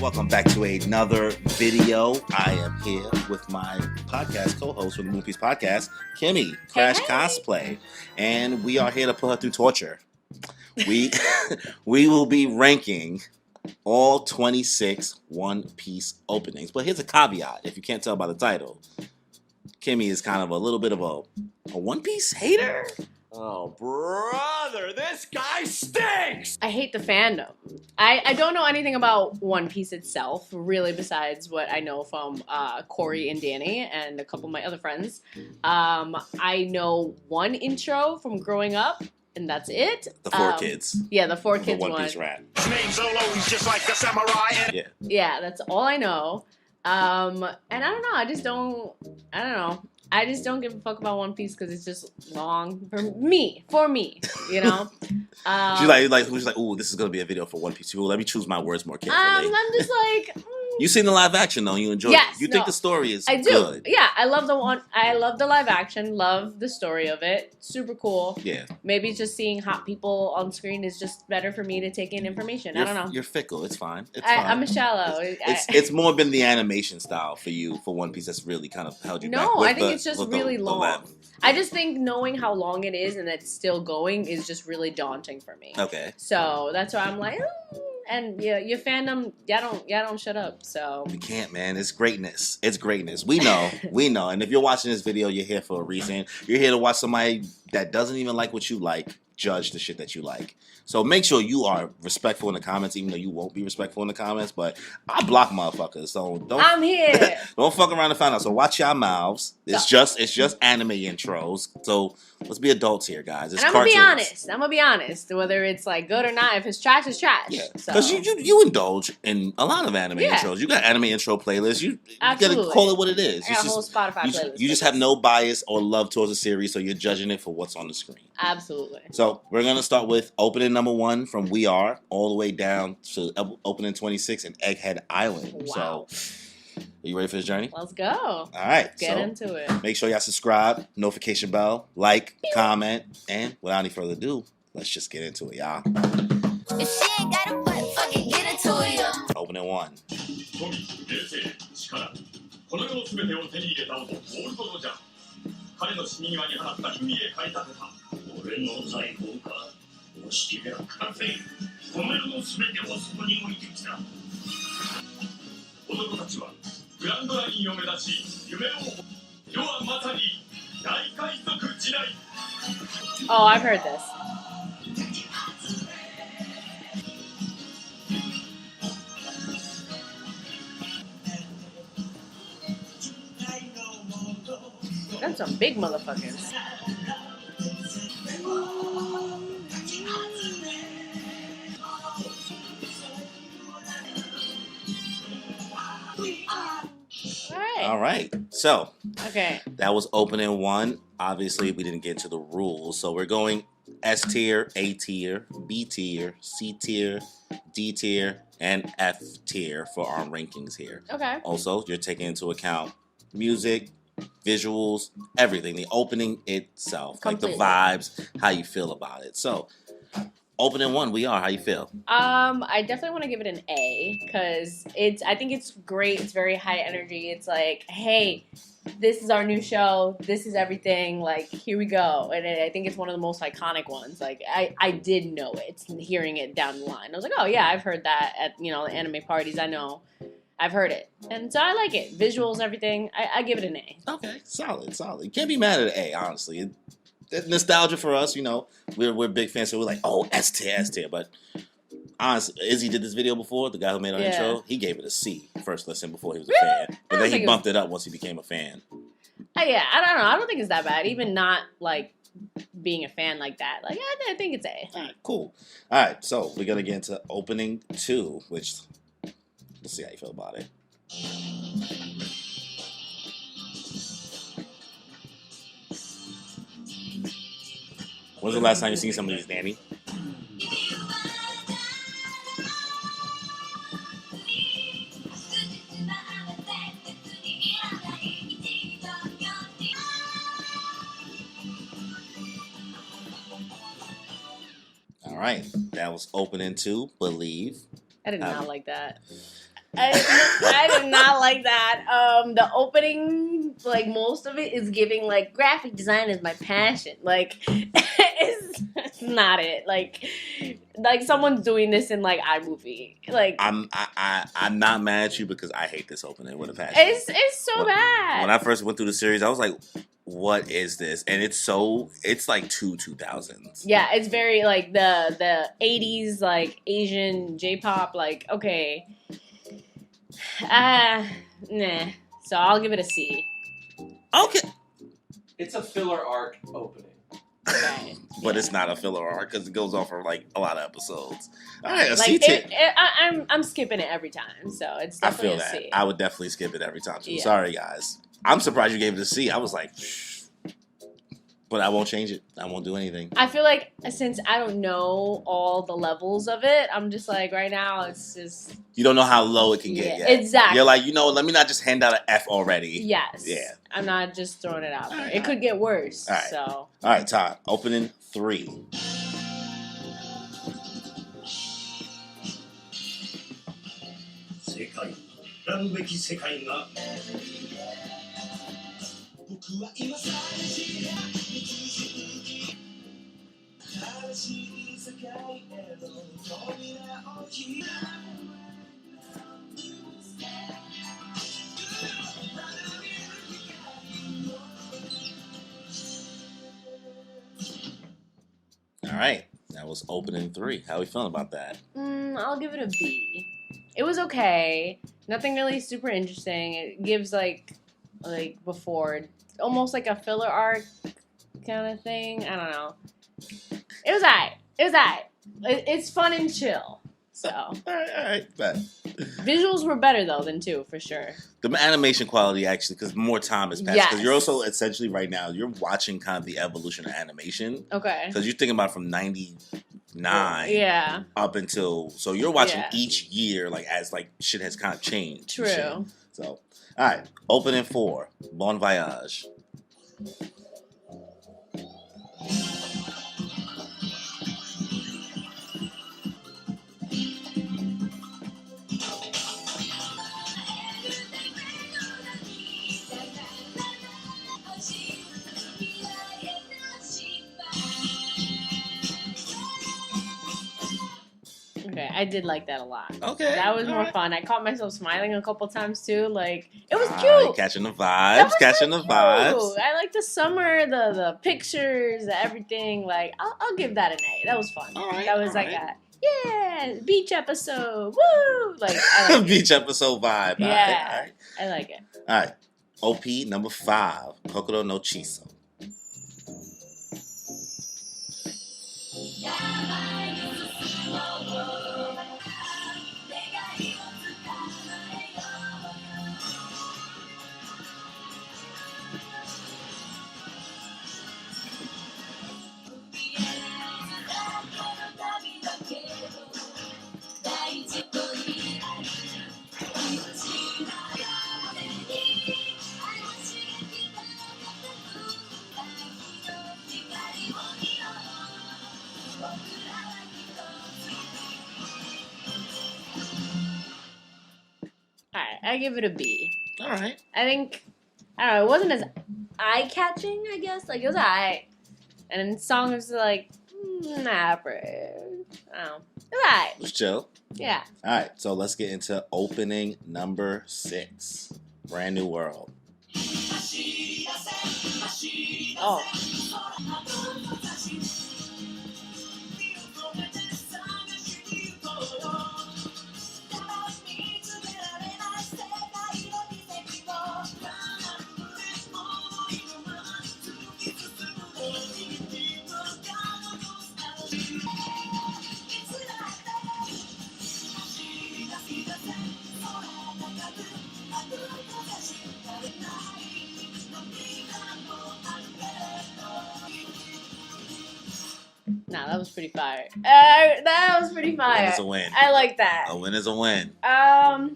Welcome back to another video. I am here with my podcast co-host for the Moon Piece Podcast, Kimmy, Crash Cosplay, and we are here to put her through torture. We will be ranking all 26 One Piece openings. But here's a caveat, if you can't tell by the title. Kimmy is kind of a little bit of a One Piece hater. Oh, brother, this guy stinks! I hate the fandom. I don't know anything about One Piece itself, really, besides what I know from Corey and Danny and a couple of my other friends. I know one intro from growing up, and that's it. The Four Kids. Yeah, the Four Kids One one. Piece rap. His name's Zolo, he's just like a samurai. Yeah. Yeah, that's all I know. And I don't know. I just don't give a fuck about One Piece because it's just long for me, you know? She's like, ooh, this is going to be a video for One Piece. Ooh, let me choose my words more carefully. I'm just like... You seen the live action though? You enjoyed Yes, it. You think the story is I do. good. Yeah, I love the live action, love the story of it. Super cool. Yeah. Maybe just seeing hot people on screen is just better for me to take in information. I don't know. You're fickle. It's fine. I'm a shallow. It's more been the animation style for you for One Piece that's really kind of held you back. No, I think it's just really long. length. I just think knowing how long it is and it's still going is just really daunting for me. Okay. So that's why I'm like, and yeah, your fandom, y'all don't shut up. So we can't, man. It's greatness. It's greatness. We know. We know. And if you're watching this video, you're here for a reason. You're here to watch somebody that doesn't even like what you like judge the shit that you like. So make sure you are respectful in the comments, even though you won't be respectful in the comments. But I block motherfuckers, so don't. I'm here. Don't fuck around and find out. So watch your mouths. It's just anime intros. So let's be adults here, guys. It's and I'm gonna be honest. Whether it's like good or not, if it's trash, it's trash. Yeah, So. because you indulge in a lot of anime intros. You got anime intro playlists. You gotta call it what it is. I got a whole Spotify playlist. You just have no bias or love towards the series, so you're judging it for what's on the screen. Absolutely. So we're gonna start with opening number 1 from We Are all the way down to opening 26 in Egghead Island. Wow. So are you ready for this journey? Let's go. All right. Get into it. Make sure y'all subscribe, notification bell, like, comment, and without any further ado, let's just get into it, y'all. If she ain't got a butt, fucking get into it, yo. Opening 1. 彼の死に際に放った海へ駆り立てた俺の財宝か押し切れなくなせこの世の全てをそこに置いてきた男たちはグランドラインを目指し夢を世はまさに大海賊時代 Oh, I've heard this. That's some big motherfuckers. All right. So Okay. that was opening 1. Obviously, we didn't get into the rules, so we're going S tier, A tier, B tier, C tier, D tier, and F tier for our rankings here. Okay. Also, you're taking into account music, visuals, everything, the opening itself, Completely. like the vibes, how you feel about it. So, opening 1, We Are, how you feel? I definitely want to give it an A because I think it's great. It's very high energy. It's like, hey, this is our new show. This is everything. Like, here we go. And I think it's one of the most iconic ones. Like, I did know it, hearing it down the line. I was like, oh yeah, I've heard that at the anime parties. I know. I've heard it. And so I like it. Visuals, everything. I give it an A. Okay, solid. You can't be mad at an A, honestly. It's nostalgia for us, we're big fans, so we're like, oh, S tier. But honestly, Izzy did this video before, the guy who made our intro. He gave it a C first listen before he was a fan. But then he bumped it up once he became a fan. Yeah, I don't know. I don't think it's that bad. Even not like being a fan like that. Like, I think it's A. All right, cool. All right, so we're going to get into opening 2, which let's see how you feel about it. When's the last time you seen some of these, Danny? All right, that was opening 2, Believe. I did not like that. I did not like that. The opening, like most of it, is giving like graphic design is my passion. Like, it's not it. Like someone's doing this in like iMovie. Like, I'm not mad at you because I hate this opening with a passion. it's so bad. When I first went through the series, I was like, "What is this?" And it's like 2000s. Yeah, it's very like the 80s like Asian J-pop. Like, okay, nah. So I'll give it a C. Okay, It's a filler arc opening. Okay. but it's not a filler arc because it goes on for like a lot of episodes. All right, a Like C-tier. I'm skipping it every time, so it's I definitely feel a that. C. I would definitely skip it every time too. Yeah. Sorry, guys. I'm surprised you gave it a C. I was like, but I won't change it. I won't do anything. I feel like since I don't know all the levels of it, I'm just like right now it's just You don't know how low it can get yet. exactly. You're like, let me not just hand out an F already. Yes. Yeah. I'm not just throwing it out there. Alright. It could get worse. Alright. So All right, Todd. Opening 3. 世界らうべき世界が僕は今さ新しい世界への扉を開く All right. That was opening 3. How are we feeling about that? I'll give it a B. It was okay. Nothing really super interesting. It gives like before, almost like a filler arc kind of thing. I don't know. It was alright. It's fun and chill. So All right. Bet. visuals were better though than 2 for sure. The animation quality actually, because more time has passed. Because Yes. you're also essentially right now, you're watching kind of the evolution of animation. Okay. Because you're thinking about from 99 Yeah. up until, so you're watching Yeah. each year like as like shit has kind of changed. True. and shit. So, all right. Opening 4. Bon Voyage. Okay, I did like that a lot. Okay. That was all more right. fun. I caught myself smiling a couple times too. Like it was Ah, cute. catching the That vibes. was Catching so the cute. vibes. I like the summer, the pictures, everything. Like I'll give that an A. That was fun. All right, That was all like right. a beach episode. Woo! Like I like it. Beach episode vibe. Yeah. All right. I like it. All right. OP number 5. Kokoro no Chiso. Alright, I give it a B. All right. I think I don't know, it wasn't as eye catching, I guess. Like it was alright. And then song was like average. I don't know. It was alright. Let's chill. Yeah. All right. So let's get into opening number 6. Brand New World. Oh. Nah, that was pretty fire. That was pretty Win fire. is a win. I like that. A win is a win. I'll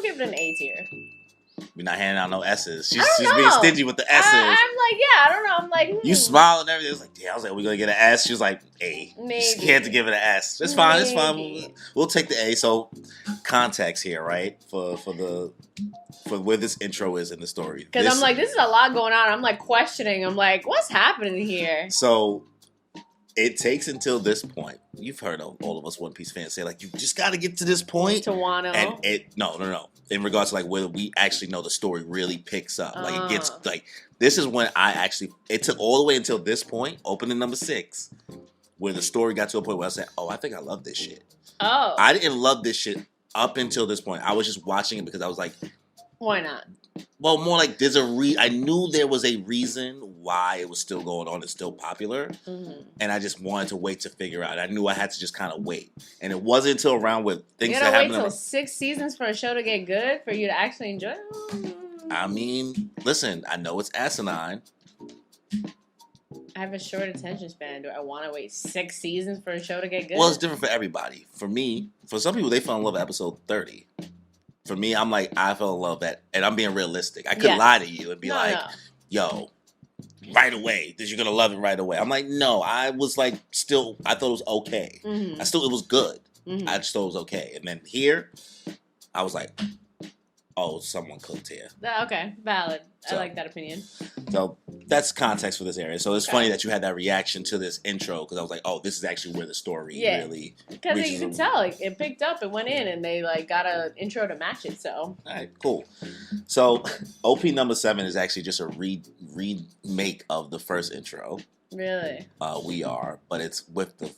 give it an A tier. We're not handing out no S's. I don't She's being know. stingy with the S's. I'm like, yeah, I don't know. I'm like, You smile and everything. I was like, damn. I was like, we're gonna get an S. She was like, A. Maybe. Scared to give it an S. It's fine. It's fine. Maybe. We'll take the A. So, context here, right? For where this intro is in the story. Because I'm like, this is a lot going on. I'm like questioning. I'm like, what's happening here? So it takes until this point. You've heard all of us One Piece fans say, like, you just got to get to this point. To Wano. And no. In regards to like where we actually know the story really picks up. Like it gets like this is when it took all the way until this point, opening number 6, where the story got to a point where I said, oh, I think I love this shit. Oh. I didn't love this shit up until this point. I was just watching it because I was like, why not? well, more like I knew there was a reason why it was still going on. It's still popular. Mm-hmm. And I just wanted to wait to figure out. I knew I had to just kind of wait. And it wasn't until around with things You that gotta wait happened. till 6 seasons for a show to get good for you to actually enjoy it? I mean, listen, I know it's asinine. I have a short attention span. Do I want to wait 6 seasons for a show to get good? Well, it's different for everybody. For me, for some people, they fell in love at episode 30. For me, I'm like, I fell in love and I'm being realistic. I couldn't Yes. lie to you and be No, like, no. yo, right away, that you're going to love it right away. I'm like, no, I was like, I thought it was okay. Mhm. It was good. Mhm. I just thought it was okay. And then here, I was like, oh, someone cooked here. Okay, valid. I So- like that opinion. So that's context for this area. So it's Okay. funny that you had that reaction to this intro because I was like, oh, this is actually where the story Yeah. really. Because Reaches you can a- tell, like, it picked up, it went in, and they like got an intro to match it. So All right, cool. So OP number 7 is actually just a remake of the first intro. really, We Are, but it's with the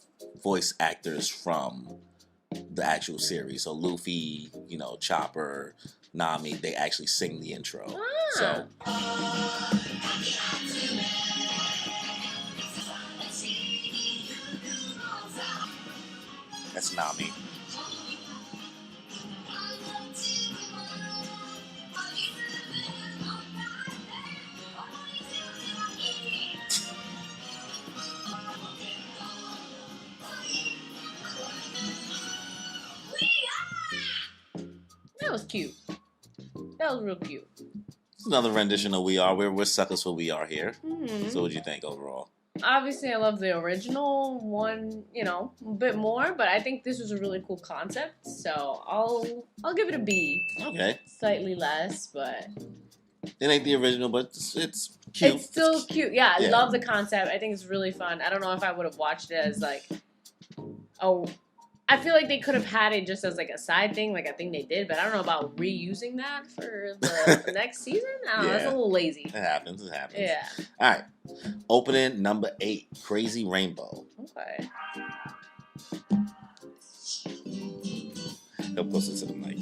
voice actors from the actual series. So Luffy, Chopper, Nami, they actually sing the intro. So that's Nami. that was cute. That was real cute. It's another rendition of We Are. We're suckers for We Are here. Mm-hmm. So what do you think overall? Obviously, I love the original one, a bit more, but I think this was a really cool concept. So I'll give it a B. Okay. Slightly less, but It ain't the original, but it's cute. it's still cute. Yeah, I Yeah. love the concept. I think it's really fun. I don't know if I would have watched it as like, I feel like they could have had it just as like a side thing, like I think they did, but I don't know about reusing that for the next season. I don't know, that's a Yeah. little lazy. It happens. Yeah. All right. Opening number 8, Crazy Rainbow. Okay. Help closer to the mic.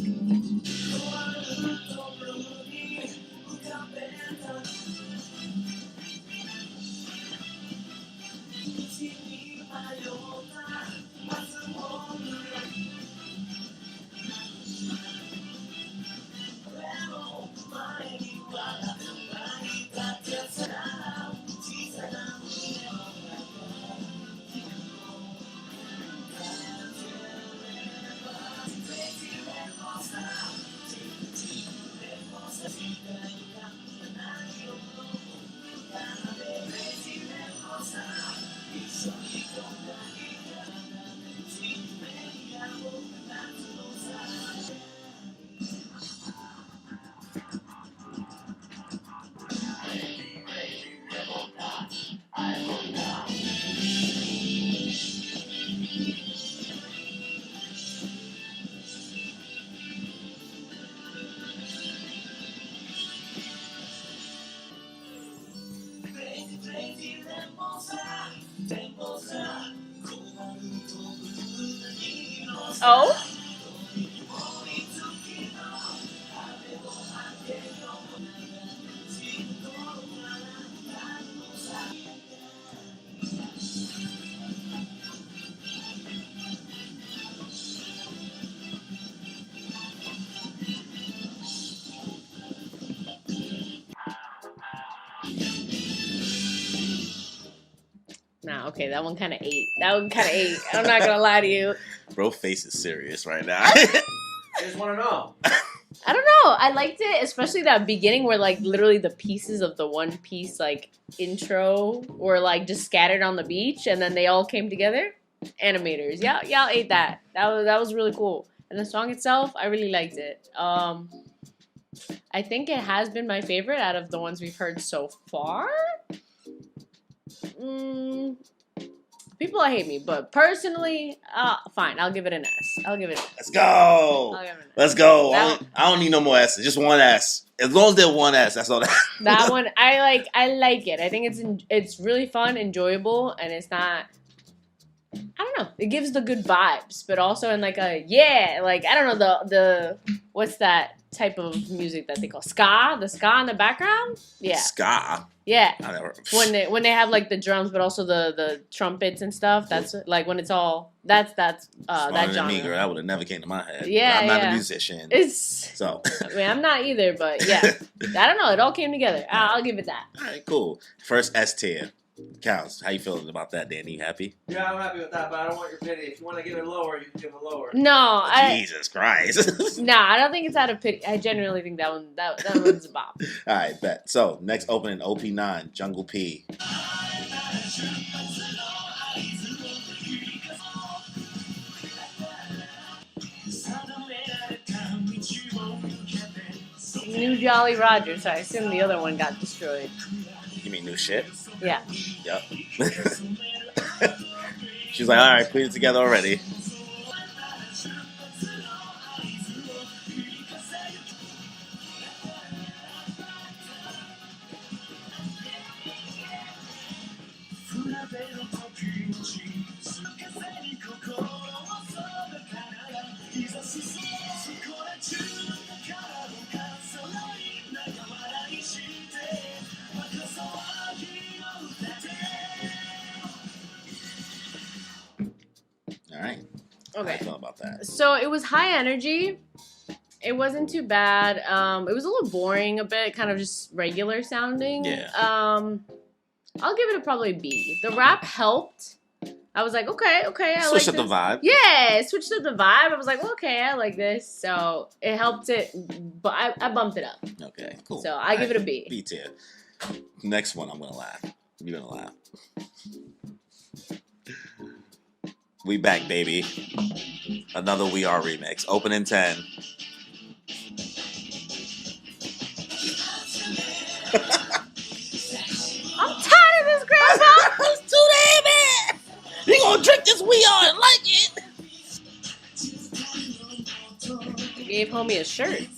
Oh? Nah, okay, that one kind of ate. I'm not gonna lie to you. Bro, face is serious right now. I just want to know. I don't know. I liked it, especially that beginning where like literally the pieces of the One Piece like intro were like just scattered on the beach, and then they all came together. Animators, y'all ate that. That was really cool. And the song itself, I really liked it. I think it has been my favorite out of the ones we've heard so far. People hate me, but personally, fine. I'll give it an S. Let's go. Let's go. I don't need no more S's. Just one S. As long as there's one S, that's all that. That one, I like it. I think it's really fun, enjoyable, and it's not. I don't know. It gives the good vibes, but also in like I don't know the what's that type of music that they call ska? The ska in the background? Yeah. Ska. Yeah. I never. When they have like the drums, but also the trumpets and stuff. That's like when it's all that's that genre. Me, girl, that would have never came to my head. Yeah, I'm not a musician. So. I mean, I'm not either, but yeah. I don't know. It all came together. I'll give it that. All right, cool. First S tier. Counts. How you feeling about that, Danny? You happy? Yeah, I'm happy with that, but I don't want your pity. If you want to give it lower, you can give it lower. No, Jesus Christ. Nah, I don't think it's out of pity. I genuinely think that one's a bop. All right, bet. So next opening, OP9, Jungle P. New Jolly Roger, so I assume the other one got destroyed. You mean new shit? Yeah. Yep. She's like, all right, put it together already. All right. Okay. How you feel about that? So it was high energy. It wasn't too bad. It was a little boring a bit, kind of just regular sounding. Yeah. I'll give it probably a B. The rap helped. I was like, okay, I Switch like up the vibe. Yeah, it switched up the vibe. I was like, okay, I like this. So it helped it, but I bumped it up. Okay, cool. So I give it a B. B tier. Next one, I'm gonna laugh. You're gonna laugh. We back, baby. Another We Are remix. Opening 10. I'm tired of this, Grandpa. It's too damn bad. You gonna drink this We Are and like it? I gave homie a shirt.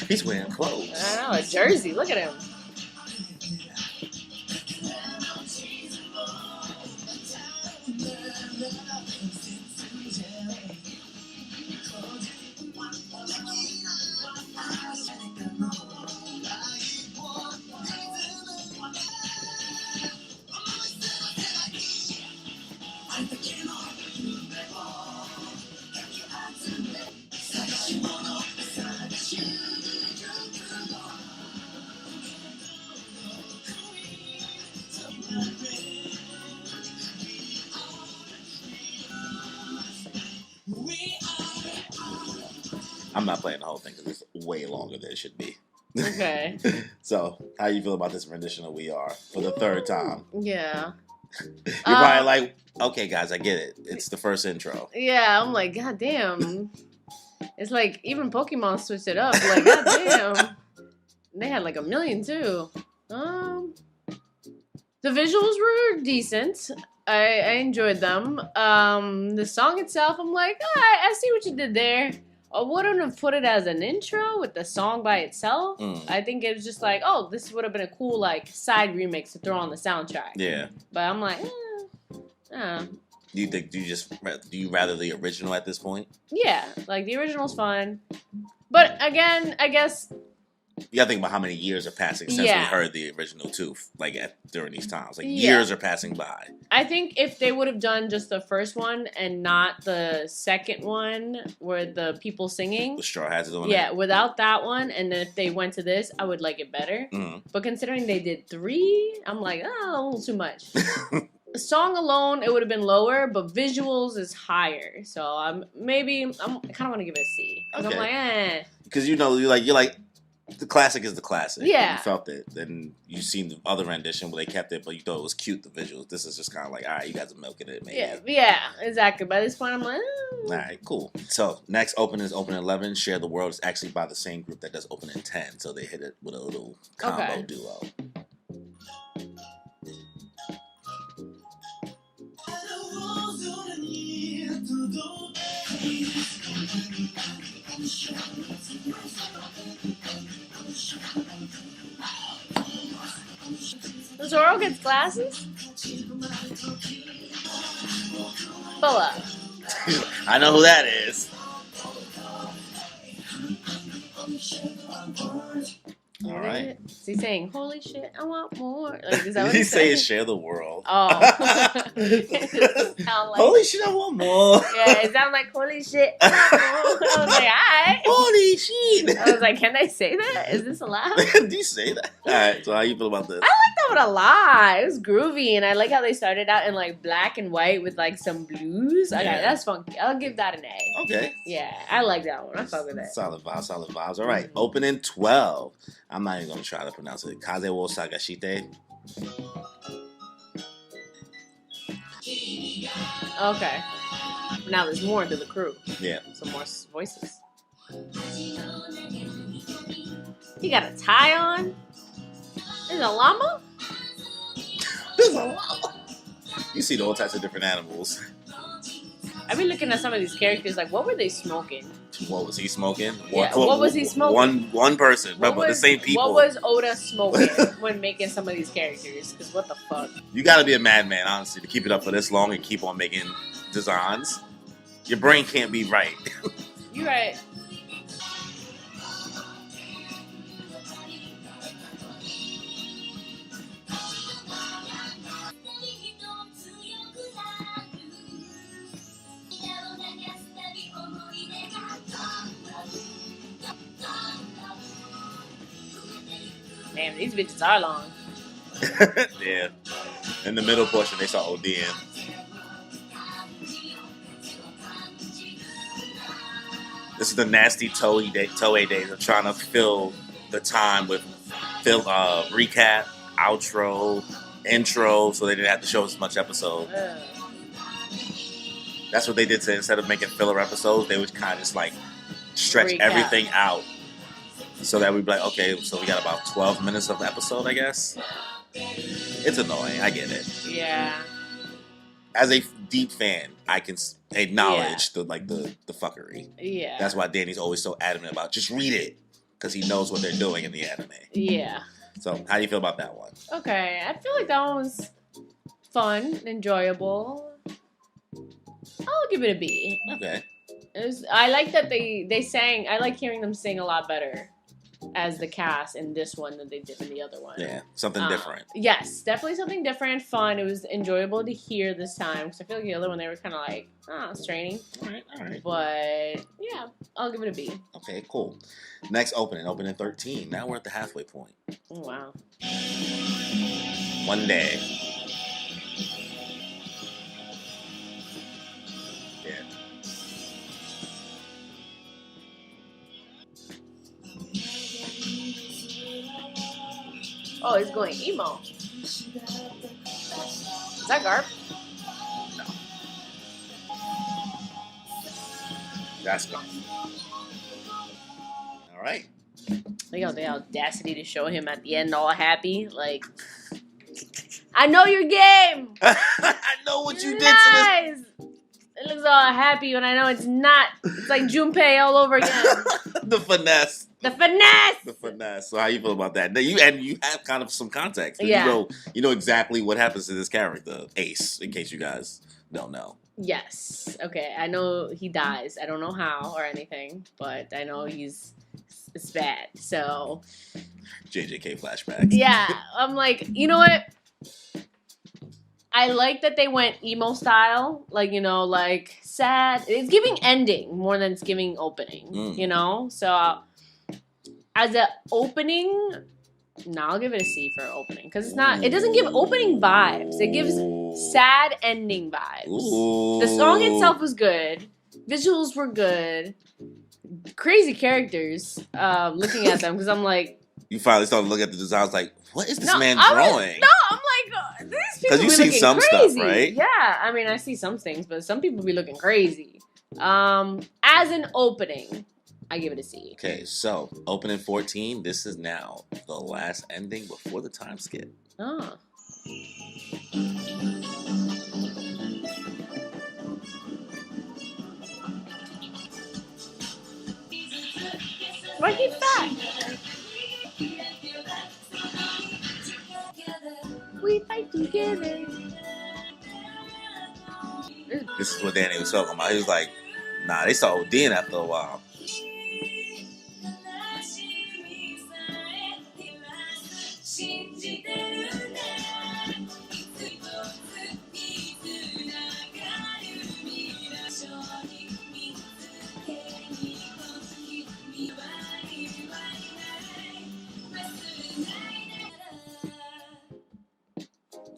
He's wearing clothes. I don't know, a jersey. Look at him. I'm not playing the whole thing because it's way longer than it should be. Okay. So, how you feel about this rendition of We Are for the third time? Yeah. You're probably like, okay, guys, I get it. It's the first intro. Yeah, I'm like, god damn. It's like even Pokemon switched it up. Like, god damn. They had like a million too. The visuals were decent. I enjoyed them. The song itself, I'm like, I see what you did there. I wouldn't have put it as an intro with the song by itself. I think it was just like, oh, this would have been a cool like side remix to throw on the soundtrack. Yeah. But I'm like, Do you rather the original at this point? yeah, like the original's fun. But again, I guess You gotta think about how many years are passing since we Yeah. heard the original too, like during these times. Like Yeah. years are passing by. I think if they would have done just the first one and not the second one where the people singing, The Straw Hats is on yeah, without that one, and then if they went to this, I would like it better. it. But considering they did 3, I'm like, a little too much. Song alone, it would have been lower, but visuals is higher. So I kind of want to give it a C. 'Cause Okay. I'm like, because you're like the classic is the classic. Yeah. You felt it. Then you seen the other rendition where they kept it, but you thought it was cute, the visuals. This is just kind of like, all right, you guys are milking it, maybe. Yeah, exactly. By this point, I'm like, All right, cool. So next opening is Opening 11. Share the World is actually by the same group that does Opening 10, so they hit it with a little combo duo. Zoro gets glasses? Boa. I know who that is. All right. Is he saying, holy shit, I want more? Like, is that what He he's say saying? is share the world. Oh. It doesn't sound like, Holy shit, I want more. yeah, it sounds like, holy shit, I want more. I was like, alright. Holy shit. I was like, can I say that? Is this allowed? Do you say that? All right, so how you feel about this? I like that one a lot. It was groovy, and I like how they started out in like black and white with like some blues. Okay, Yeah. that's funky. I'll give that an A. Okay. Yeah, I like that one. I fuck with that. Solid vibes. All right, Opening 12. I'm not even going to try to pronounce it. Kaze wo Sagashite. Okay. Now there's more to the crew. Yeah. Some more voices. He got a tie on. There's a llama. You see all types of different animals. I've been looking at some of these characters. Like, what were they smoking? What was he smoking? Yeah, what was he smoking? One person. What Remember, the same people. What was Oda smoking when making some of these characters? Because what the fuck? You got to be a madman, honestly, to keep it up for this long and keep on making designs. Your brain can't be right. You right. Damn, these bitches are long. Yeah. In the middle portion, they saw ODN. This is the nasty Toei days of trying to fill the time with recap, outro, intro, so they didn't have to show as much episode. Ugh. That's what they did to, instead of making filler episodes, they would kind of just like stretch Recap. everything out. So that we'd be like, okay, so we got about 12 minutes of episode, I guess. It's annoying, I get it. Yeah. As a deep fan, I can acknowledge the fuckery. Yeah. That's why Danny's always so adamant about just read it, because he knows what they're doing in the anime. Yeah. So how do you feel about that one? Okay, I feel like that one was fun, enjoyable. I'll give it a B. Okay. I like that they sang. I like hearing them sing a lot better as the cast in this one than they did in the other one. Yeah, something different. Yes, definitely something different, fun. It was enjoyable to hear this time because I feel like the other one they were kind of like, straining. All right. But yeah, I'll give it a B. Okay, cool. Next opening 13. Now we're at the halfway point. Oh, wow. One day. Yeah. Oh, it's going emo. Is that Garp? No. That's gone. All right. Look at the audacity to show him at the end all happy. Like, I know your game. I know what you did to Nice. It looks all happy when I know it's not. It's like Junpei all over again. this. The finesse. The finesse. The finesse. So how you feel about that? Now, you have kind of some context. Yeah. You know exactly what happens to this character, Ace, in case you guys don't know. Yes. Okay. I know he dies. I don't know how or anything, but I know it's bad. So JJK flashbacks. yeah, I'm like, you know what? I like that they went emo style, like, you know, like sad. It's giving ending more than it's giving opening, you know? So as an opening, I'll give it a C for opening because it doesn't give opening vibes. It gives sad ending vibes. Ooh. The song itself was good. Visuals were good. crazy characters. Looking at them because I'm like, You finally started to look at the designs like, what is this no, man I'm drawing? like, these people 'Cause you be seen looking some stuff, crazy. right? Yeah, I mean, I see some things, but some people be looking crazy. As an opening, I give it a C. Okay, so opening 14. This is now the last ending before the time skip. Oh. Why he fat? We fight together. This is what Danny was talking about. He was like, nah, they start ODing after a while.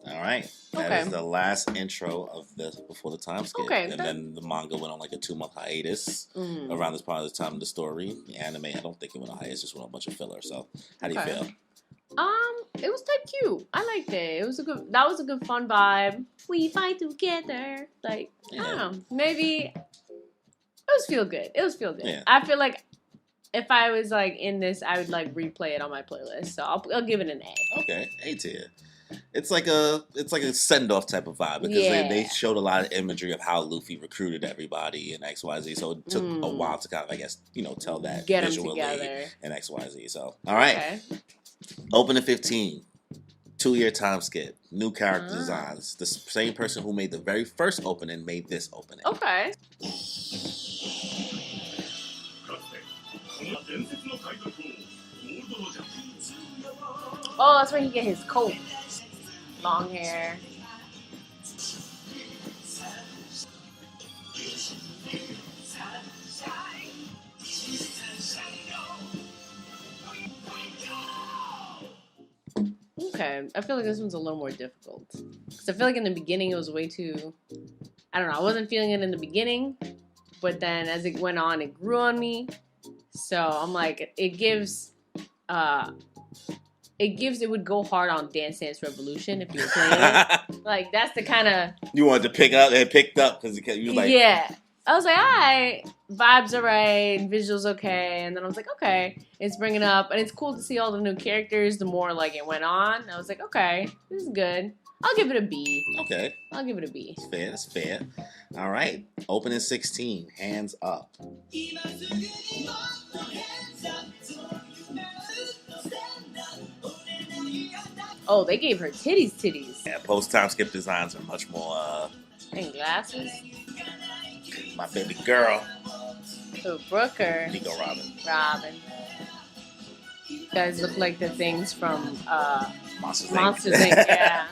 All right. That is Okay. the last intro of the before the time skip. Okay, And that- then the manga went on like a 2-month hiatus Mm. around this part of the time of the story. The anime, I don't think it went on hiatus, just went on a bunch of filler. So how do you Okay. feel? It was type cute. I liked it. That was a good fun vibe. We fight together. Like, I Yeah. don't know. Maybe it was feel good. It was feel good. Yeah. I feel like if I was like in this, I would like replay it on my playlist. So I'll give it an A. Okay, A tier. It's like a send off type of vibe because they Yeah. showed a lot of imagery of how Luffy recruited everybody and XYZ. So it took a while to kind of, I guess, tell that Get them visually together. and XYZ. So all right, Okay. opening 15, 2-year time skip, new character Ah. designs. The same person who made the very first opening made this opening. Okay. かつてこの伝説の海賊王ゴールド・ロジャー Oh, that's where he get his coat. Long hair. Okay, I feel like this one's a little more difficult. Because I feel like in the beginning it was way too... I don't know, I wasn't feeling it in the beginning. But then as it went on, it grew on me. So I'm like, it would go hard on Dance Dance Revolution if you were playing it. Like, that's the kind of... You wanted to pick up and picked up because you were like, Yeah. I was like, alright, vibes are right, visuals okay, and then I was like, okay, it's bringing up, and it's cool to see all the new characters the more, like, it went on. I was like, okay, this is good. I'll give it a B. okay, I'll give it a B. that's fair. That's fair. All right, opening 16, hands up. Oh, they gave her titties. Yeah, post time skip designs are much more And glasses. my baby girl, Oh, Brooker. Nico Robin, Robin. You guys look like the things from, Monsters Inc. Monsters Inc. Yeah.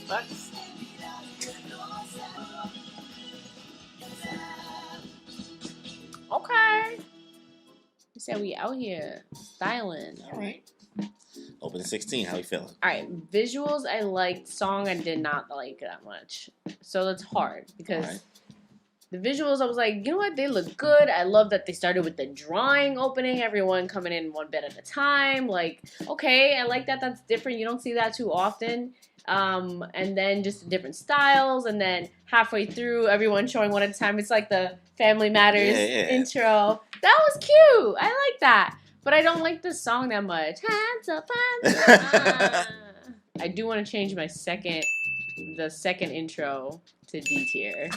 Fuck. Okay. You said we out here styling. All right. Opening 16, how you feeling? All right, visuals I liked. Song I did not like that much. So that's hard because Alright. the visuals I was like, you know what? They look good. I love that they started with the drawing opening. Everyone coming in one bit at a time. Like, okay, I like that. That's different. You don't see that too often. And then just different styles. And then halfway through, everyone showing one at a time. It's like the Family Matters Yeah. intro. That was cute. I like that. But I don't like the song that much. Hands up, hands up. I do want to change the second intro to D tier.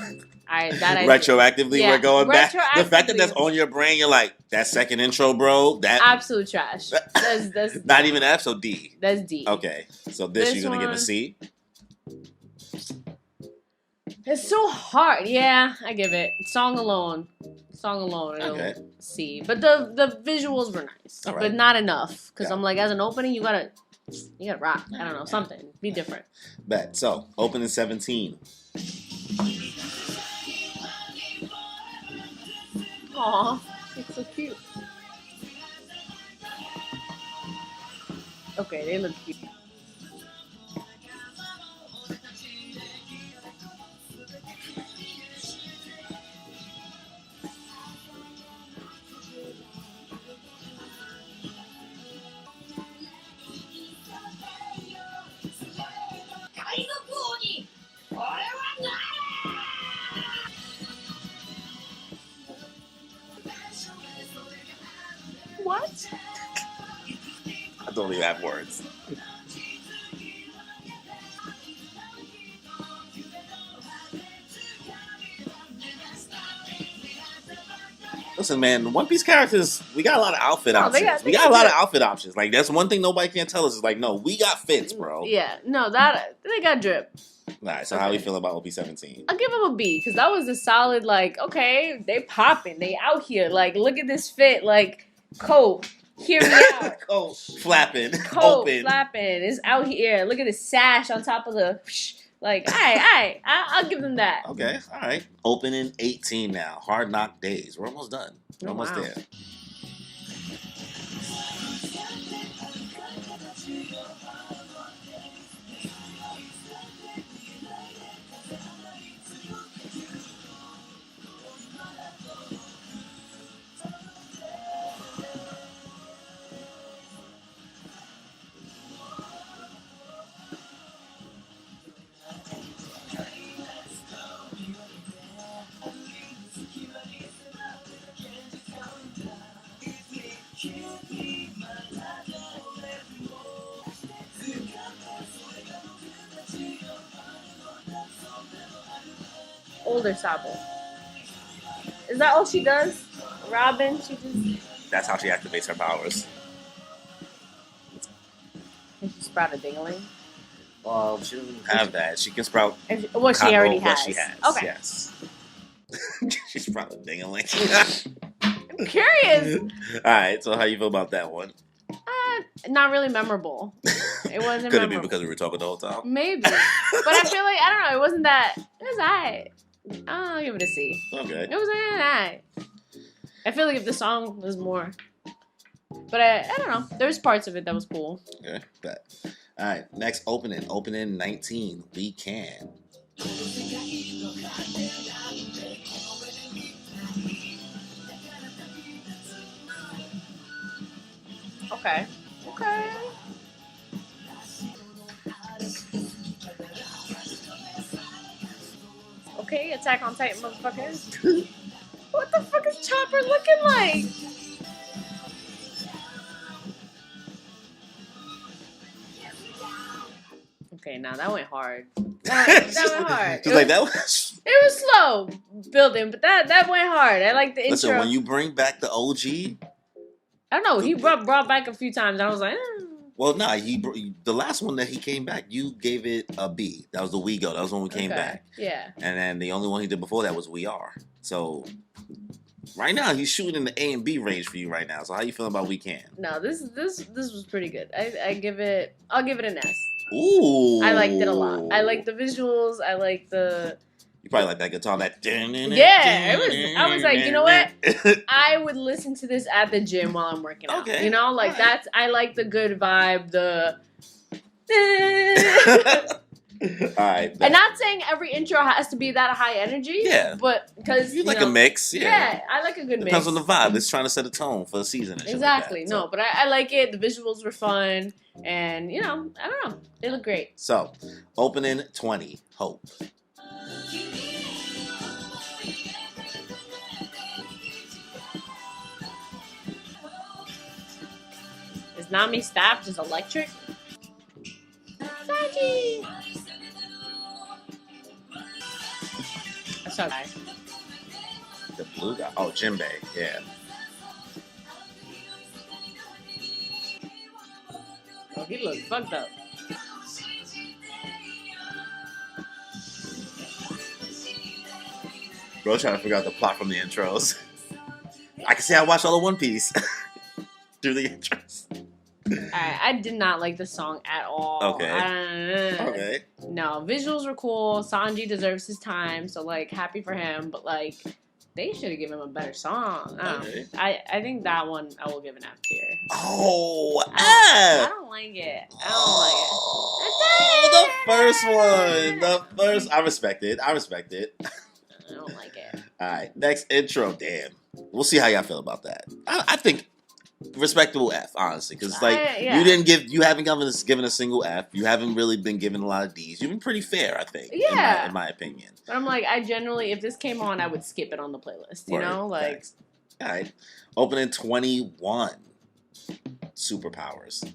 Retroactively, Yeah, we're going back. The fact that retroactively. that's on your brain, you're like, that second intro, bro, that Absolute trash. That's not even F, so D. That's D. Okay, so this This you're gonna give a one- C. It's so hard. Yeah, I give it. Song alone, it'll Okay. C. But the visuals were nice, All right. but not enough. Because Yeah. I'm like, as an opening, you gotta rock. I don't know, Yeah. something. Be different. Bet. So, opening 17. Aw, it's so cute. Okay, they look cute. don't even have words. Listen, man, One Piece characters, we got a lot of outfit No, options. they We got a got lot of good- outfit options. Like, that's one thing nobody can tell us is like, no, we got fits, bro. Yeah, no, that they got drip. All right, so how we Okay. feel about OP-17? I'll give them a B because that was a solid. Like, okay, they popping, they out here. Like, look at this fit. Like, coat, hear me out. Oh, flapping, Coat open. flapping is out here. Look at the sash on top of the. Like, I'll give them that. Okay, all right. Opening 18 now. Hard Knock Days. We're almost done. We're Oh, almost wow. there. Older Sabo. Is that all she does? Robin, she just. That's how she activates her powers. Can she sprout a dingling? Well, she doesn't have that. She can sprout What she combo already what has. she has. Okay. Yes. She's probably dingling. I'm curious. All right, so how you feel about that one? Not really memorable. It wasn't Could it be memorable. because we were talking the whole time? Maybe. But I feel like, I don't know, it wasn't that. It was alright. I'll give it a C. Okay. It was alright. I feel like if the song was more. But I don't know. There's parts of it that was cool. Okay, bet. All right, next opening. Opening 19. We Can. Okay. Okay. Okay, Attack on Titan, motherfuckers. What the fuck is Chopper looking like? Okay, now that went hard. That went hard. She's like, that was... It was slow building, but that went hard. I like the intro. Listen, when you bring back the OG... I don't know. He brought back a few times. And I was like, Well, nah, the last one that he came back, you gave it a B. That was the We Go. That was when we came okay. back. Yeah. And then the only one he did before that was We Are. So right now he's shooting in the A and B range for you right now. So how you feeling about We Can? No, this was pretty good. I'll give it an S. Ooh. I liked it a lot. I like the visuals. I like the. You probably like that guitar. That Yeah, it was. I was like, you know what? I would listen to this at the gym while I'm working out. Okay. You know, like All right. that's. I like the good vibe. The. All right. And not saying every intro has to be that high energy. Yeah. But because You like a mix. Yeah, I like a good mix. Depends on the vibe. It's trying to set a tone for the season. And shit Exactly. Like that. No, but I like it. The visuals were fun, and I don't know, they look great. So, opening 20. Hope. Is Nami staff just electric? Saji. That's okay. The blue guy. Oh, Jinbei. Yeah. Oh, he looks fucked up. Bro, trying to figure out the plot from the intros. I can say I watched all of One Piece through the intros. I did not like the song at all. Okay. Okay. No, visuals were cool. Sanji deserves his time, so like happy for him. But like, they should have given him a better song. Okay. I think that one I will give an F tier. Oh, I F. don't like it. I Oh, the first one. The first. I respect it. don't like it. I don't like it. All right. Next intro. Damn. We'll see how y'all feel about that. I think respectable F, honestly, because like Yeah. you haven't given a single F. You haven't really been given a lot of D's. You've been pretty fair, I think. Yeah. In my opinion. But I'm like, I generally, if this came on, I would skip it on the playlist. You Word. know, like. Facts. All right. Opening 21. Superpowers.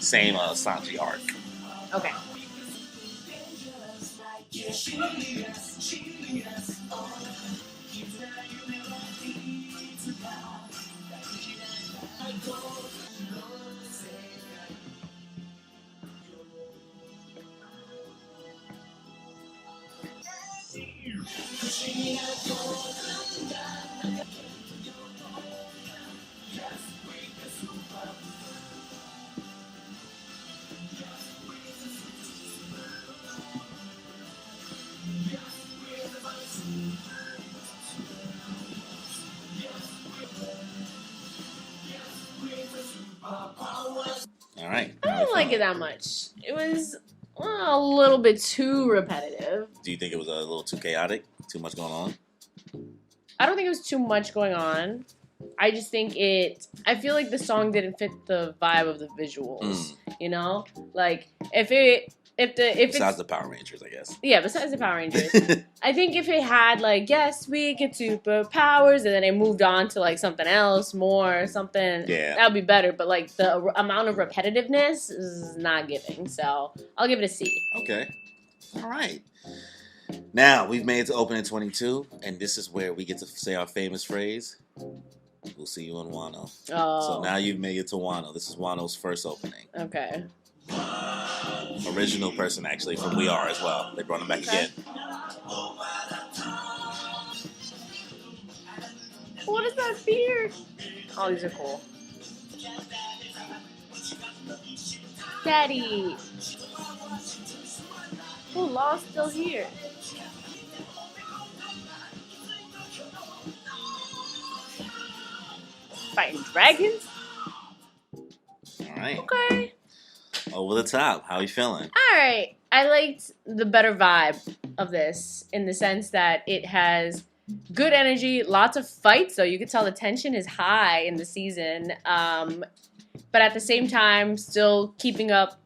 Same Sanji arc. Okay. All right. I didn't like it that much. It was a little bit too repetitive. Do you think it was a little too chaotic? Too much going on? I don't think it was too much going on. I just think I feel like the song didn't fit the vibe of the visuals. You know? Like, Besides the Power Rangers, I guess. Yeah, besides the Power Rangers. I think if it had, like, yes, we get superpowers, and then it moved on to, like, something else, more, something, Yeah. that would be better. But, like, the amount of repetitiveness is not giving. So, I'll give it a C. Okay. All right. Now, we've made it to opening 22, and this is where we get to say our famous phrase. We'll see you in Wano. Oh. So now you've made it to Wano. This is Wano's first opening. Okay. Original person, actually, from We Are as well. They brought him back again. What is that beard? Oh, these are cool. Daddy. Oh, Law's still here. Fighting dragons? All right. Okay. Over the top. How you feeling? Alright. I liked the better vibe of this in the sense that it has good energy, lots of fights, so you can tell the tension is high in the season. But at the same time, still keeping up,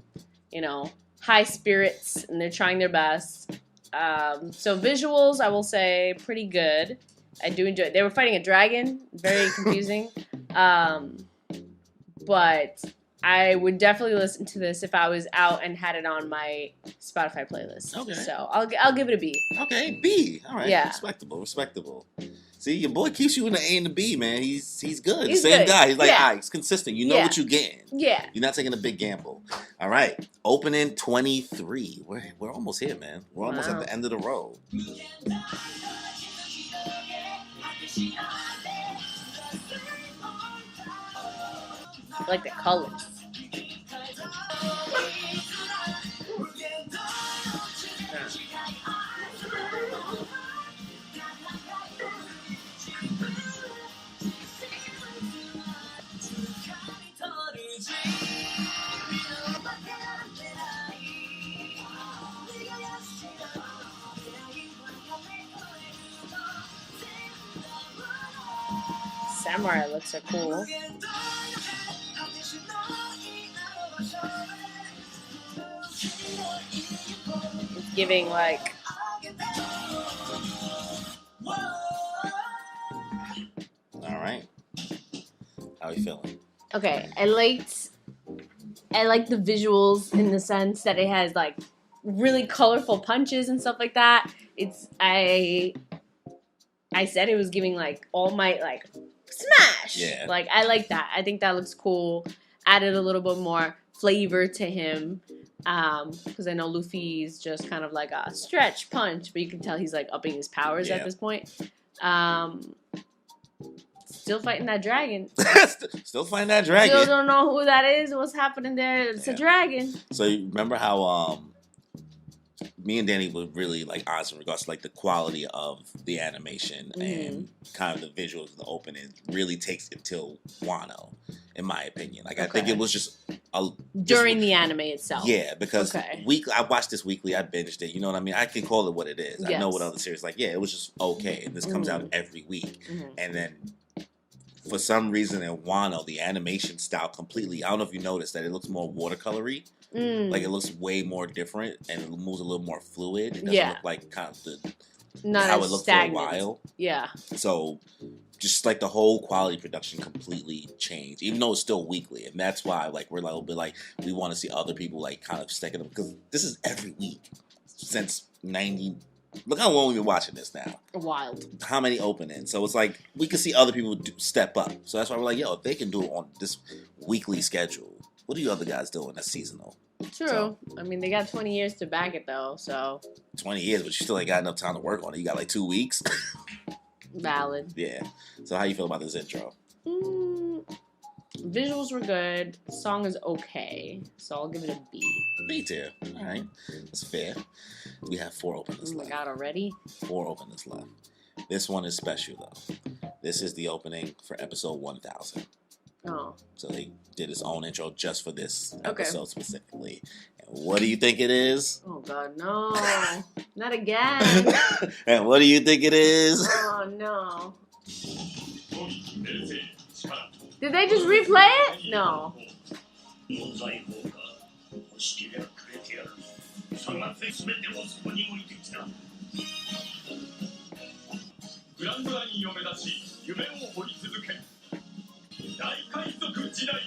high spirits, and they're trying their best. So visuals, I will say, pretty good. I do enjoy it. They were fighting a dragon, very confusing. But I would definitely listen to this if I was out and had it on my Spotify playlist. Okay. So I'll give it a B. Okay, B. All right. Yeah. Respectable. See, your boy keeps you in the A and the B, man. He's good. He's Same good. guy. He's like, Yeah. all right, he's consistent. You know Yeah. what you're getting. Yeah. You're not taking a big gamble. All right. Opening 23. We're almost here, man. We're almost at Wow. the end of the road. I like the colors. Samurai looks are cool. It's giving like All right. How you feeling? okay. I liked the visuals in the sense that it has like really colorful punches and stuff like that. I said it was giving like All Might like smash. Yeah. Like I like that. I think that looks cool. Added a little bit more flavor to him. Because I know Luffy's just kind of like a stretch punch, but you can tell he's like upping his powers Yeah. at this point. Still fighting that dragon. Still find that dragon. Still don't know who that is, what's happening there. It's Yeah. a dragon. So you remember how me and Danny were really like honest in regards to like the quality of the animation and kind of the visuals of the opening really takes it till Wano, in my opinion. Like I think Okay. it was just During the anime itself. yeah, because Okay. I watched this weekly, I binged it, you know what I mean? I can call it what it is. I know Yes. what other series like, yeah, it was just okay. And this comes out every week. Mhm. And then for some reason in Wano, the animation style completely, I don't know if you noticed that it looks more watercolory. Mm. Like it looks way more different and it moves a little more fluid. It doesn't Yeah. look like kind of the Not how as it looked stagnant. for a while. Yeah. So just like the whole quality production completely changed, even though it's still weekly, and that's why like we're like a little bit like we want to see other people like kind of stacking up because this is every week since 90. Look how long we've been watching this now. Wild. How many openings? So it's like we can see other people step up. So that's why we're like, yo, if they can do it on this weekly schedule, what are you other guys doing that's seasonal? True. So- I mean, they got 20 years to back it though, so 20 years, but you still ain't got enough time to work on it. You got like 2 weeks. valid. Yeah. So how you feel about this intro? Visuals were good. Song is okay, so I'll give it a B. Me too. All right. That's fair. We have 4 openings Oh my left. god, already? 4 openings left. This one is special though. This is the opening for episode 1000. Oh. So they did its own intro just for this Okay. episode specifically. And what do you think it is? Oh god, no. Not again. And what do you think it is? Oh no. トミー、メルセイ、力 Did they just replay it? No. ノザイフォーカー、欲しけりゃくれてやる。探せすべてをそこに置いてきた。グランドラインを目指し、夢を掘り続け。大海賊時代。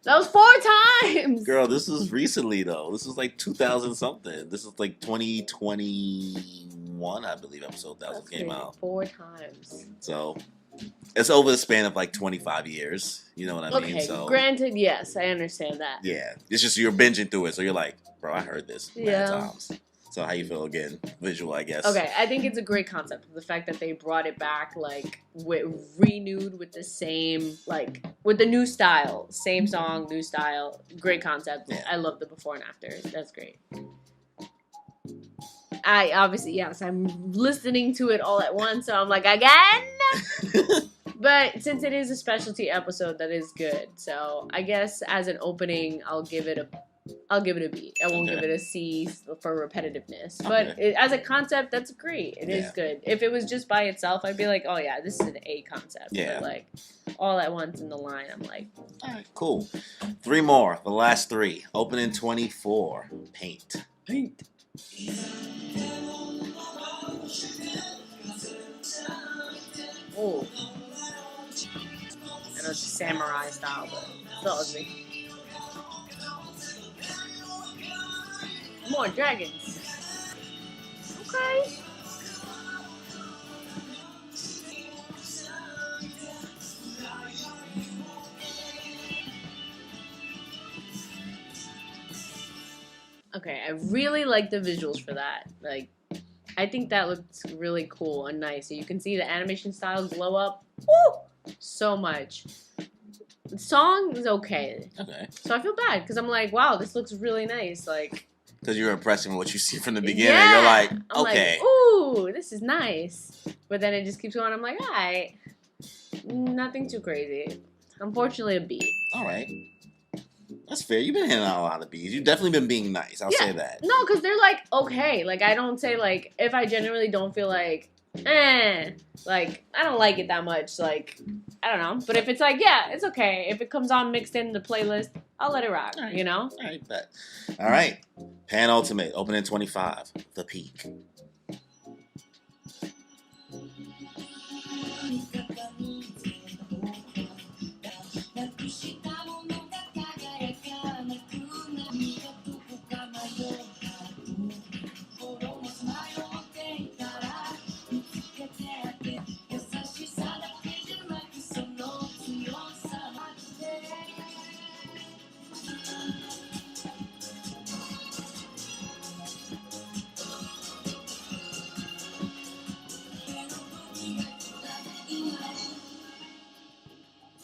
That was 4 times. Girl, this was recently though. This was like 2000 something. This is like 2021, I believe, episode 1000 That's came crazy. out. 4 times. So it's over the span of like 25 years. You know what I mean? Okay, So granted, yes, I understand that. yeah, it's just you're binging through it, so you're like, bro, I heard this many Yeah. times. So how you feel again? Visual, I guess. Okay, I think it's a great concept. The fact that they brought it back, like, renewed with the same, like, with the new style. Same song, new style. Great concept. Yeah. I love the before and after. That's great. I obviously, yes, I'm listening to it all at once, so I'm like, again? But since it is a specialty episode, that is good. So I guess as an opening, I'll give it a B. I won't Okay. give it a C for repetitiveness. But Okay. as a concept, that's great. It is Yeah. good. If it was just by itself, I'd be like, oh yeah, this is an A concept. Yeah. But like all at once in the line, I'm like, All right, cool. 3 more. The last 3. Opening 24. Paint. paint. Oh. I know it's samurai style, but still ugly. More dragons. Okay. Okay, I really like the visuals for that. Like, I think that looks really cool and nice. So you can see the animation style glow up. Woo! So much. The song is okay. Okay. So I feel bad because I'm like, wow, this looks really nice. Like, Because you're impressed with what you see from the beginning. yeah. You're like, I'm okay. like, ooh, this is nice. But then it just keeps going. I'm like, all right, nothing too crazy. Unfortunately, a B. All right. That's fair. You've been hitting out a lot of B's. You've definitely been being nice. I'll Yeah. say that. No, because they're like, okay. Like, I don't say, like, if I genuinely don't feel like, like, I don't like it that much. Like, I don't know. But if it's like, yeah, it's okay. If it comes on mixed in the playlist, I'll let it rock, Alright. you know? All right, bet. All right. Pan Ultimate, opening 25. The Peak.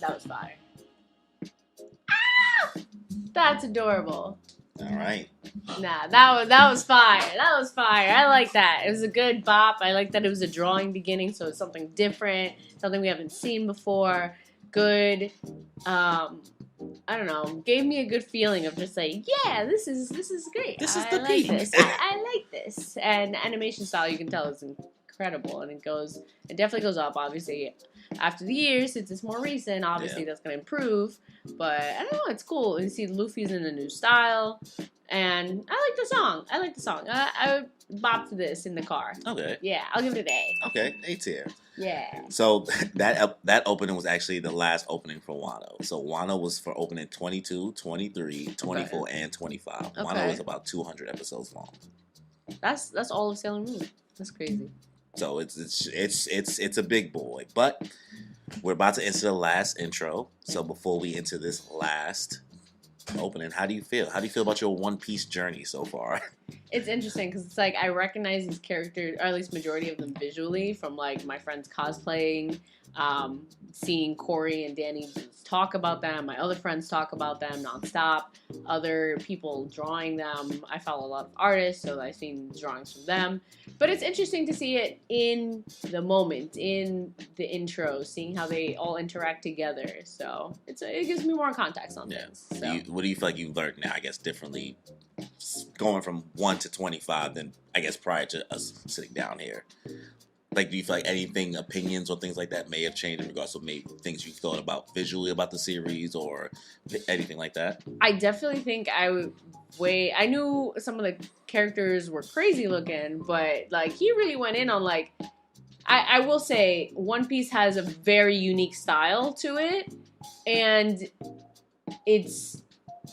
That was fire. Ah! That's adorable. All right. Nah, that was fire. That was fire. I like that. It was a good bop. I like that it was a drawing beginning, so it's something different, something we haven't seen before. Good. I don't know. Gave me a good feeling of just like, yeah, this is great. This is I the like peak. this. I like this. And animation style, you can tell, is incredible, and it definitely goes up. Obviously, after the years, since it's more recent, obviously that's gonna improve. But I don't know, it's cool. You see Luffy's in a new style, and I like the song. I bopped this in the car. Okay. Yeah, I'll give it an A. Okay. A tier. Yeah. So that opening was actually the last opening for Wano. So Wano was for opening 22, 23, 24, and 25. Okay. Wano was about 200 episodes long. That's all of Sailor Moon. That's crazy. So it's a big boy. But we're about to enter the last intro. So before we enter this last opening, how do you feel? How do you feel about your One Piece journey so far? It's interesting because it's like I recognize these characters, or at least majority of them visually, from like my friends cosplaying, seeing Corey and Danny talk about them, my other friends talk about them nonstop, other people drawing them. I follow a lot of artists, so I've seen drawings from them. But it's interesting to see it in the moment, in the intro, seeing how they all interact together. So it gives me more context on things. So. What do you feel like you've learned now, I guess, differently going from 1 to 25 than, I guess, prior to us sitting down here? Like, do you feel like anything, opinions or things like that may have changed in regards to maybe things you thought about visually about the series or anything like that? I definitely think I knew some of the characters were crazy looking, but like he really went in on like, I will say One Piece has a very unique style to it, and it's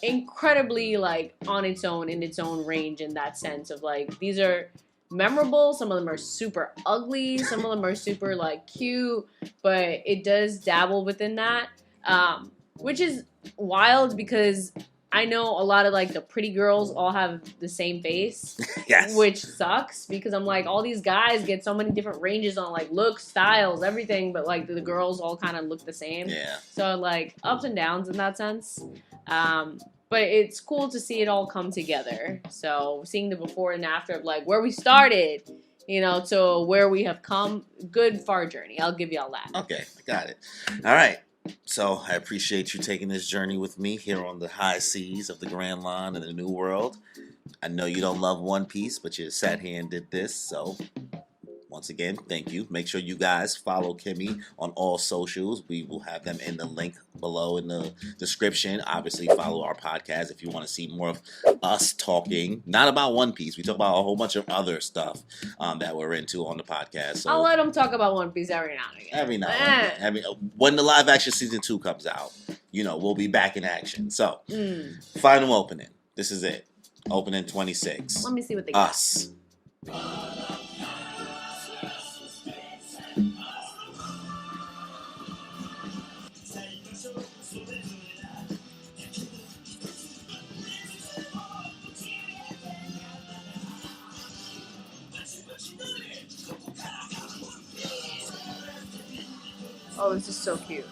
incredibly like on its own, in its own range, in that sense of like, these are memorable, some of them are super ugly, some of them are super like cute, but it does dabble within that, which is wild because I know a lot of like the pretty girls all have the same face. Yes. Which sucks because I'm like, all these guys get so many different ranges on like looks, styles, everything, but like the girls all kind of look the same. Yeah. So like ups and downs in that sense. But it's cool to see it all come together. So seeing the before and after of like where we started, you know, to where we have come, good far journey. I'll give y'all that. Okay, I got it. All right. So I appreciate you taking this journey with me here on the high seas of the Grand Line and the New World. I know you don't love One Piece, but you sat here and did this. So once again, thank you. Make sure you guys follow Kimmy on all socials. We will have them in the link below in the description. Obviously, follow our podcast if you want to see more of us talking, not about One Piece. We talk about a whole bunch of other stuff that we're into on the podcast. So I'll let them talk about One Piece every now and again. every now and then. I mean, when the live action season 2 comes out, you know, we'll be back in action. So, final opening. This is it. Opening 26. Let me see what they got. Us. Oh, this is so cute.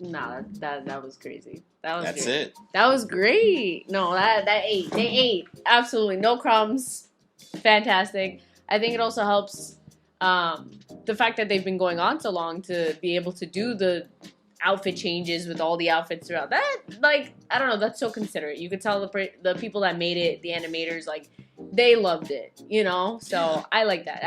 Nah, that was crazy. That was That's good. it. That was great. No, that ate. They ate. Absolutely. No crumbs. Fantastic. I think it also helps the fact that they've been going on so long to be able to do the outfit changes with all the outfits throughout. That, like, I don't know, that's so considerate. You could tell the people that made it, the animators, like, they loved it, you know? So I like that.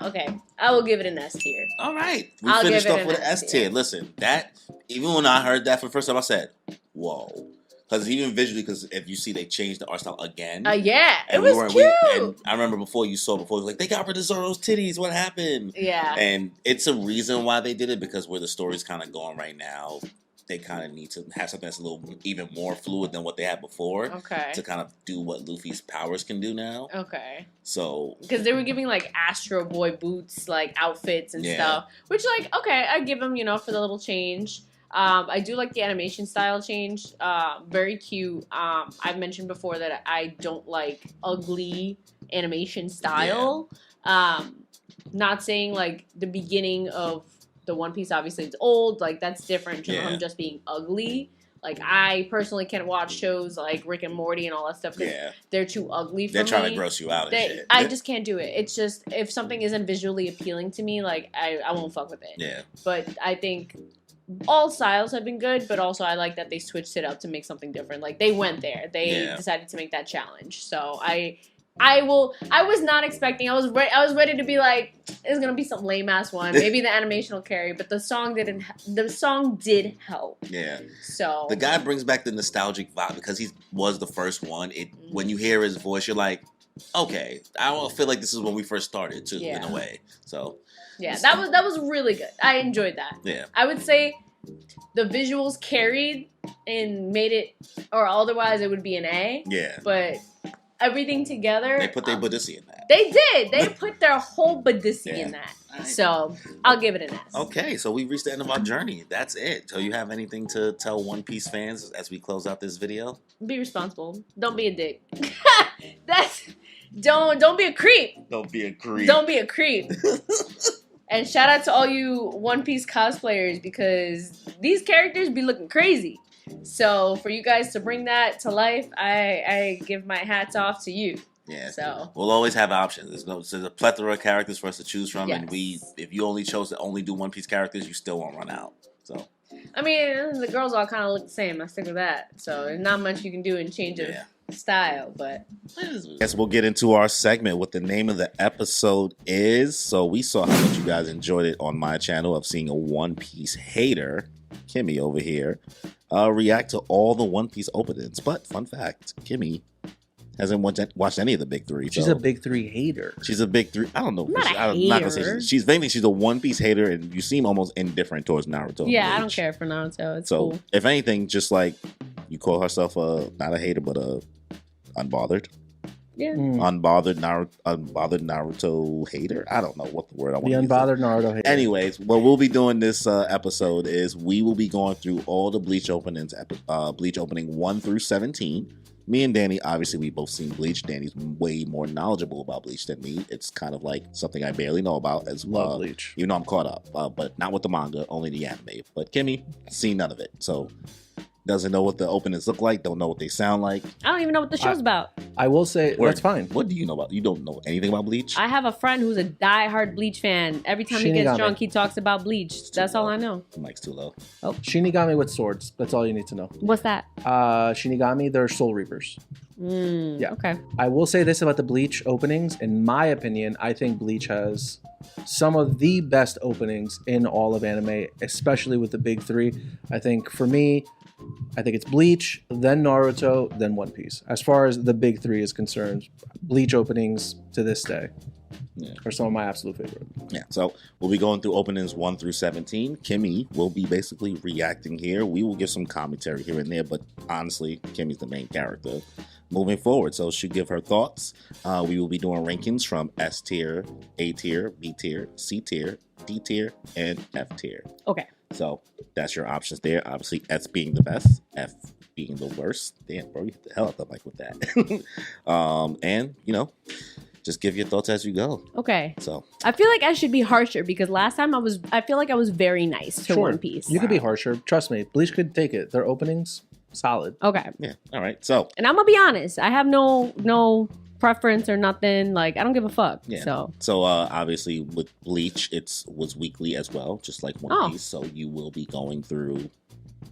Okay, I will give it an S tier. All right. We I'll finished give it off an with an S S tier. Listen, that, even when I heard that for the first time, I said, whoa. Because even visually, because if you see they changed the art style again. Yeah, it and was cute. And I remember before it was like, they got rid of Zoro's titties. What happened? Yeah. And it's a reason why they did it, because where the story's kind of going right now, they kind of need to have something that's a little even more fluid than what they had before. Okay. To kind of do what Luffy's powers can do now. Okay. So. Because they were giving like Astro Boy boots, like outfits and Yeah. stuff, which like okay, I give them for the little change. I do like the animation style change. Very cute. I've mentioned before that I don't like ugly animation style. Not saying like the beginning of the One Piece, obviously it's old. Like that's different from just being ugly. Like I personally can't watch shows like Rick and Morty and all that stuff because they're too ugly for me. They're trying to gross you out and shit. I just can't do it. It's just if something isn't visually appealing to me, like I won't fuck with it. Yeah. But I think all styles have been good, but also I like that they switched it up to make something different. Like they went there. They decided to make that challenge. So I was not expecting. I was ready to be like, it's gonna be some lame ass one. Maybe the animation will carry, but the song didn't. The song did help. Yeah. So the guy brings back the nostalgic vibe because he was the first one. When you hear his voice, you're like, okay, I don't feel like this is when we first started too, in a way. So yeah, that was really good. I enjoyed that. Yeah. I would say the visuals carried and made it, or otherwise it would be an A. Yeah. But everything together, they put their Badissi in that. They did. They put their whole Badissi in that. Right. So I'll give it an S. Okay, so we've reached the end of our journey. That's it. So you have anything to tell One Piece fans as we close out this video? Be responsible. Don't be a dick. Don't be a creep. Don't be a creep. Don't be a creep. And shout out to all you One Piece cosplayers because these characters be looking crazy. So for you guys to bring that to life, I give my hats off to you. Yeah. So we'll always have options. There's a plethora of characters for us to choose from, and Yes. if you only chose to only do One Piece characters, you still won't run out. So I mean, the girls all kind of look the same. I stick with that. So there's not much you can do in change of style, but guess we'll get into our segment. What the name of the episode is. So we saw how much you guys enjoyed it on my channel of seeing a One Piece hater, Kimmy over here, react to all the One Piece openings. But fun fact, Kimmy hasn't watched any of the big three. She's a big three hater. She's a big three. I don't know. I'm not gonna say she's mainly she's a One Piece hater, and you seem almost indifferent towards Naruto. Yeah, I don't care for Naruto. It's so cool. If anything, just like you call herself not a hater, but a unbothered. Yeah. Unbothered Naruto hater. I don't know what the word I want. The unbothered Naruto hater. Anyways, what we'll be doing this episode is we will be going through all the Bleach openings, Bleach opening 1 through 17. Me and Danny, obviously, we both seen Bleach. Danny's way more knowledgeable about Bleach than me. It's kind of like something I barely know about as well. Love Bleach. Even though I'm caught up, but not with the manga, only the anime. But Kimmy, seen none of it, so doesn't know what the openings look like, don't know what they sound like. I don't even know what the show's about. I will say, that's fine. What do you know about? You don't know anything about Bleach? I have a friend who's a diehard Bleach fan. Every time he gets Shinigami. drunk, he talks about Bleach. That's all I know. Mike's too low. Oh, Shinigami with swords. That's all you need to know. What's that? Shinigami, they're soul reapers. Yeah. Okay. I will say this about the Bleach openings. In my opinion, I think Bleach has some of the best openings in all of anime, especially with the big three. I think for me, I think it's Bleach, then Naruto, then One Piece. As far as the big three is concerned, Bleach openings to this day are some of my absolute favorite. Yeah, so we'll be going through openings 1 through 17. Kimmy will be basically reacting here. We will give some commentary here and there, but honestly, Kimmy's the main character moving forward. So she'll give her thoughts. We will be doing rankings from S tier, A tier, B tier, C tier, D tier, and F tier. Okay. So that's your options there. Obviously, S being the best, F being the worst. Damn, bro, you hit the hell out the mic with that. And, just give your thoughts as you go. Okay. So I feel like I should be harsher because last time I feel like I was very nice to One Piece. You could be harsher. Trust me. Bleach could take it. Their openings, solid. Okay. yeah, all right. So And I'm gonna be honest. I have no preference or nothing. Like I don't give a fuck. yeah. So Obviously with Bleach, was weekly as well, just like One Oh. Piece. So you will be going through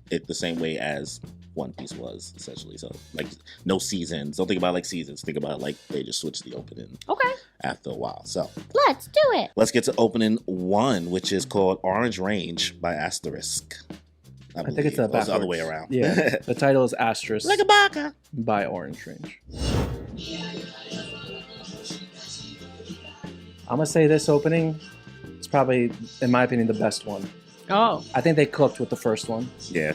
it the same way as One Piece was, essentially. So like no seasons. Don't think about it like seasons. Think about it like they just switched the opening okay. after a while. So Let's do it. let's get to opening 1, which is called Orange Range by Asterisk. I think it's the other way around. Yeah. The title is Asterisk Like a baka. by Orange Range. I'm gonna say this opening is probably, in my opinion, the best one. Oh, I think they cooked with the first one. Yeah.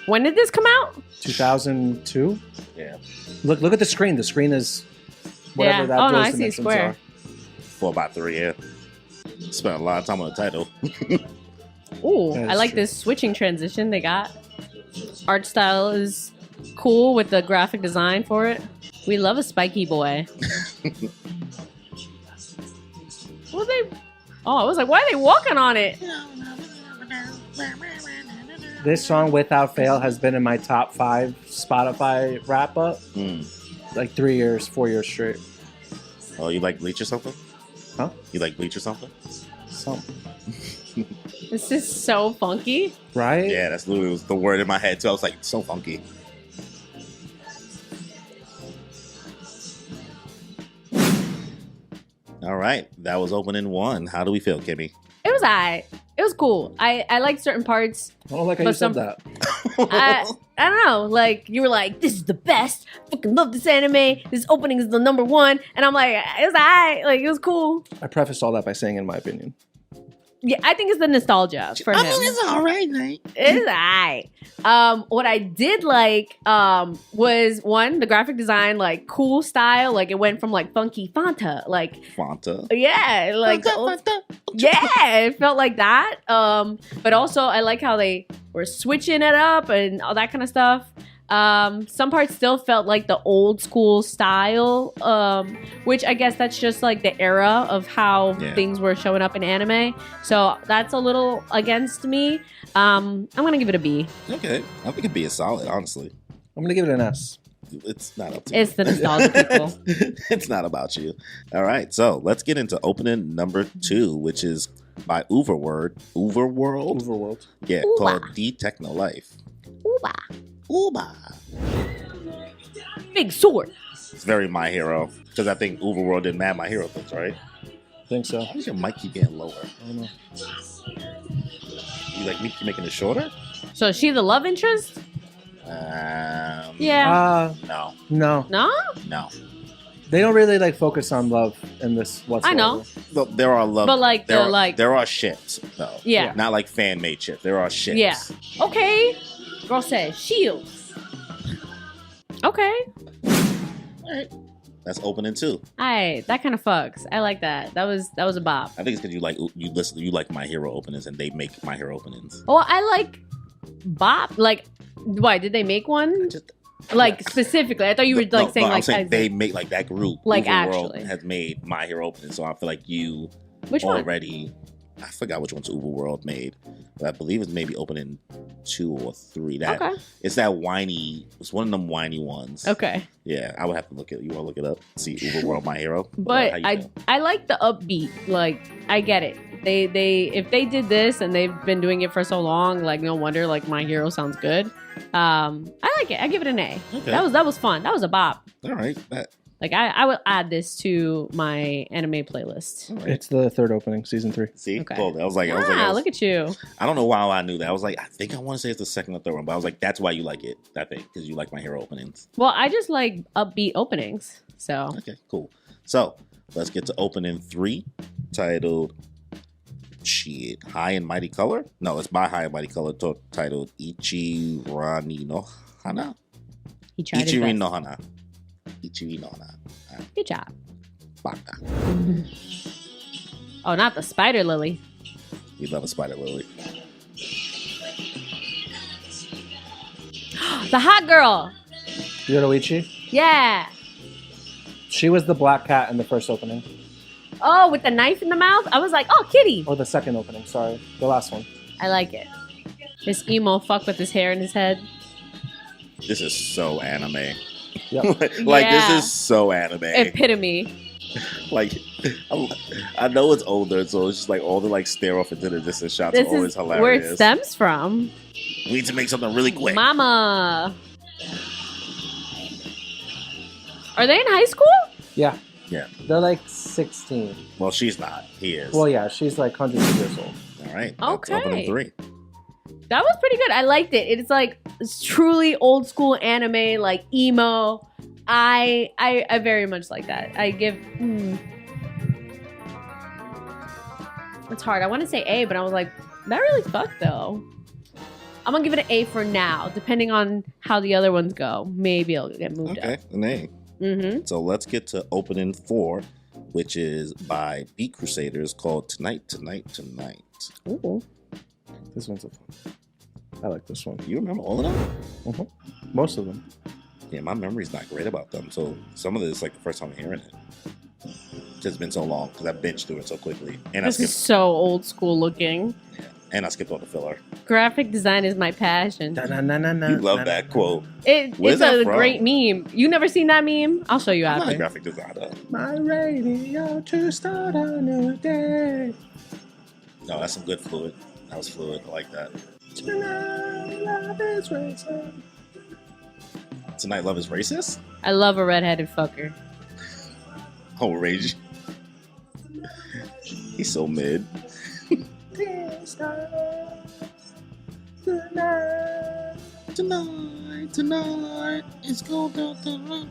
when did this come out? 2002. Yeah. Look at the screen. The screen is whatever Yeah. that Oh, no, those I see dimensions square. For about 3 years. Spent a lot of time on the title. Ooh, That I is like true. this switching transition they got. Art style is cool with the graphic design for it. We love a spiky boy. What they? Oh, I was like, why are they walking on it? This song, without fail, has been in my top 5 Spotify wrap up like 3 years, 4 years straight. Oh, you like Bleach or something? Huh? You like Bleach or something? Some, This is so funky. right? Yeah, that's literally was the word in my head too. I was like, so funky. All right, that was opening 1. How do we feel, Kimmy? It was alright. It was cool. I liked certain parts. I don't like how But you said some- that. I don't know. Like you were like, this is the best. Fucking love this anime. This opening is the number 1, and I'm like, it was alright. Like it was cool. I prefaced all that by saying, in my opinion. Yeah, I think it's the nostalgia for him. all right, mate. It's alright. What I did like was one, the graphic design, like cool style. Like it went from like funky Fanta, like Fanta. yeah, like yeah, it felt like that. But also I like how they were switching it up and all that kind of stuff. Some parts still felt like the old school style, which I guess that's just like the era of how things were showing up in anime. So that's a little against me. I'm gonna give it a B. Okay, I think it'd be a solid, honestly. I'm gonna give it an S. It's not up to It's the nostalgia people. It's not about you. All right, so let's get into opening number 2, which is by Overworld. Overworld. Yeah, Uba. called The Techno Life. Uba. Uba. Big sword. It's very My Hero, because I think Overworld did mad My Hero things, right? I think so. Why does your mic keep getting lower? I don't know. You like me keep making it shorter? So is she the love interest? Yeah. No, No. No? no. They don't really like focus on love in this whatsoever. I know. Look, there are love. But like there the are, like there are ships though. Yeah. Not like fan made ships. There are ships. Yeah. Okay. Girl says shields. Okay. That's opening 2. Alright, that kind of fucks. I like that. That was a bop. I think it's because you like My Hero openings and they make My Hero openings. Oh, I like bop. Like, why did they make one? Like Yes. specifically, I thought you were like saying I'm like saying as- they make like that group. Like, Overworld actually. has made My Hero openings, so I feel like you which one? already. I forgot which ones Overworld made, but I believe it's maybe opening 2 or 3. That Okay. it's that whiny. It's one of them whiny ones. Okay. Yeah, I would have to look it. You want to look it up? See Overworld My Hero. But How you I feel? I like the upbeat. Like I get it. They if they did this and they've been doing it for so long, like no wonder like My Hero sounds good. I like it. I give it an A. Okay. That was fun. That was a bop. All right. Like I will add this to my anime playlist. All right. It's the third opening, season 3. See, Okay. cool. I was like, Look at you. I don't know why I knew that. I was like, I think I want to say it's the second or third one, but I was like, that's why you like it. I think because you like My Hero openings. Well, I just like upbeat openings. So Okay, cool. So let's get to opening 3, titled High and Mighty Color. No, it's by High and Mighty Color, titled Ichirani no Hana. he tried his Ichiri best. no Hana. Ichiri no Hana. Good job. Baka. Oh, not the spider lily. We love a spider lily. The hot girl. Yoruichi. Yeah. She was the black cat in the first opening. Oh, with the knife in the mouth. I was like, oh, kitty. Or the second opening, sorry. The last one. I like it. This emo fuck with his hair in his head. This is so anime. Yep. Like Yeah. this is so anime. Epitome. Like I know it's older, so it's just like all the like stare off into the distance shots This are always is hilarious. where it stems from. We need to make something really quick. Mama. Are they in high school? Yeah. Yeah. They're like 16. Well, she's not. He is. Well, yeah, she's like hundreds of years old. All right. That's opening Okay. 3. That was pretty good. I liked it. It's like it's truly old school anime, like emo. I very much like that. I give. It's hard. I want to say A, but I was like, that really fucked though. I'm gonna give it an A for now, depending on how the other ones go. Maybe it'll get moved Okay, an A. up. Mm-hmm. So let's get to opening 4, which is by Beat Crusaders called Tonight, Tonight, Tonight. Ooh. This one's a fun. I like this one. You remember all of them? Mhm. Most of them. Yeah, my memory's not great about them. So some of this is like the first time hearing it. It's just been so long because I binged through it so quickly. And I This is skipped, so old school looking. and I skipped all the filler. Graphic design is my passion. You love that quote. Where's Where's that a from? great meme. You never seen that meme? I'll show you I'm not a after. graphic designer. My radio to start a new day. No, that's some good fluid. That was fluid. I like that. Tonight, love is racing. Tonight, Love is Racist? I love a redheaded fucker. Oh, Rage. He's so mid. Tonight, it's going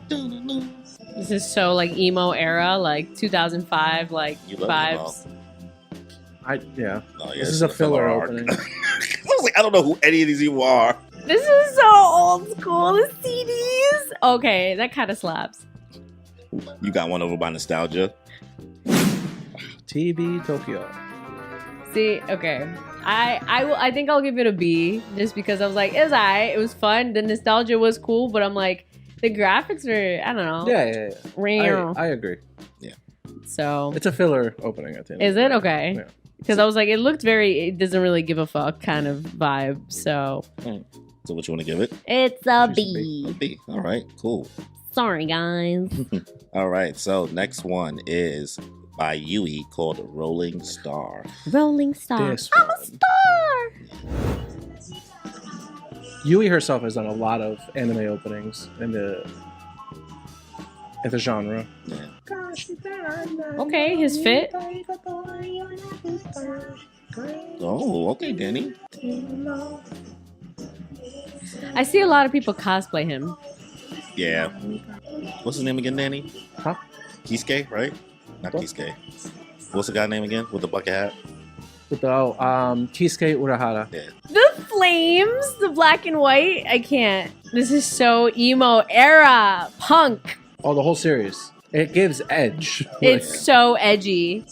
down. This is so like emo era, like 2005, like You love vibes. Yeah. Oh, yeah, This it's is a filler arc. opening. I was like, I don't know who any of these people are. This is so old school. The CDs. Okay, that kind of slaps. You got one over by Nostalgia. TV Tokyo. See, okay. I think I'll give it a B just because I was like, it was alright. It was fun. The nostalgia was cool, but I'm like, the graphics were, I don't know. Yeah. Real. I agree. So, It's a filler opening, I think. is it? Okay. Yeah. Because I was like, it doesn't really give a fuck kind of vibe. So, So what you want to give it? it's a Just a B. A B. All right, cool. Sorry, guys. All right, so next one is by Yui called Rolling Star. Rolling Star. This I'm a one. star. Yui herself has done a lot of anime openings in the genre. Yeah. Okay, his fit. Oh, okay, Danny. I see a lot of people cosplay him. Yeah. What's his name again, Danny? Huh? Kisuke, right? Not What? Kisuke. What's the guy name again with the bucket hat? With the Kisuke Urahara. Yeah. The flames, the black and white. I can't. This is so emo era punk. Oh, the whole series. It gives edge. It's so edgy.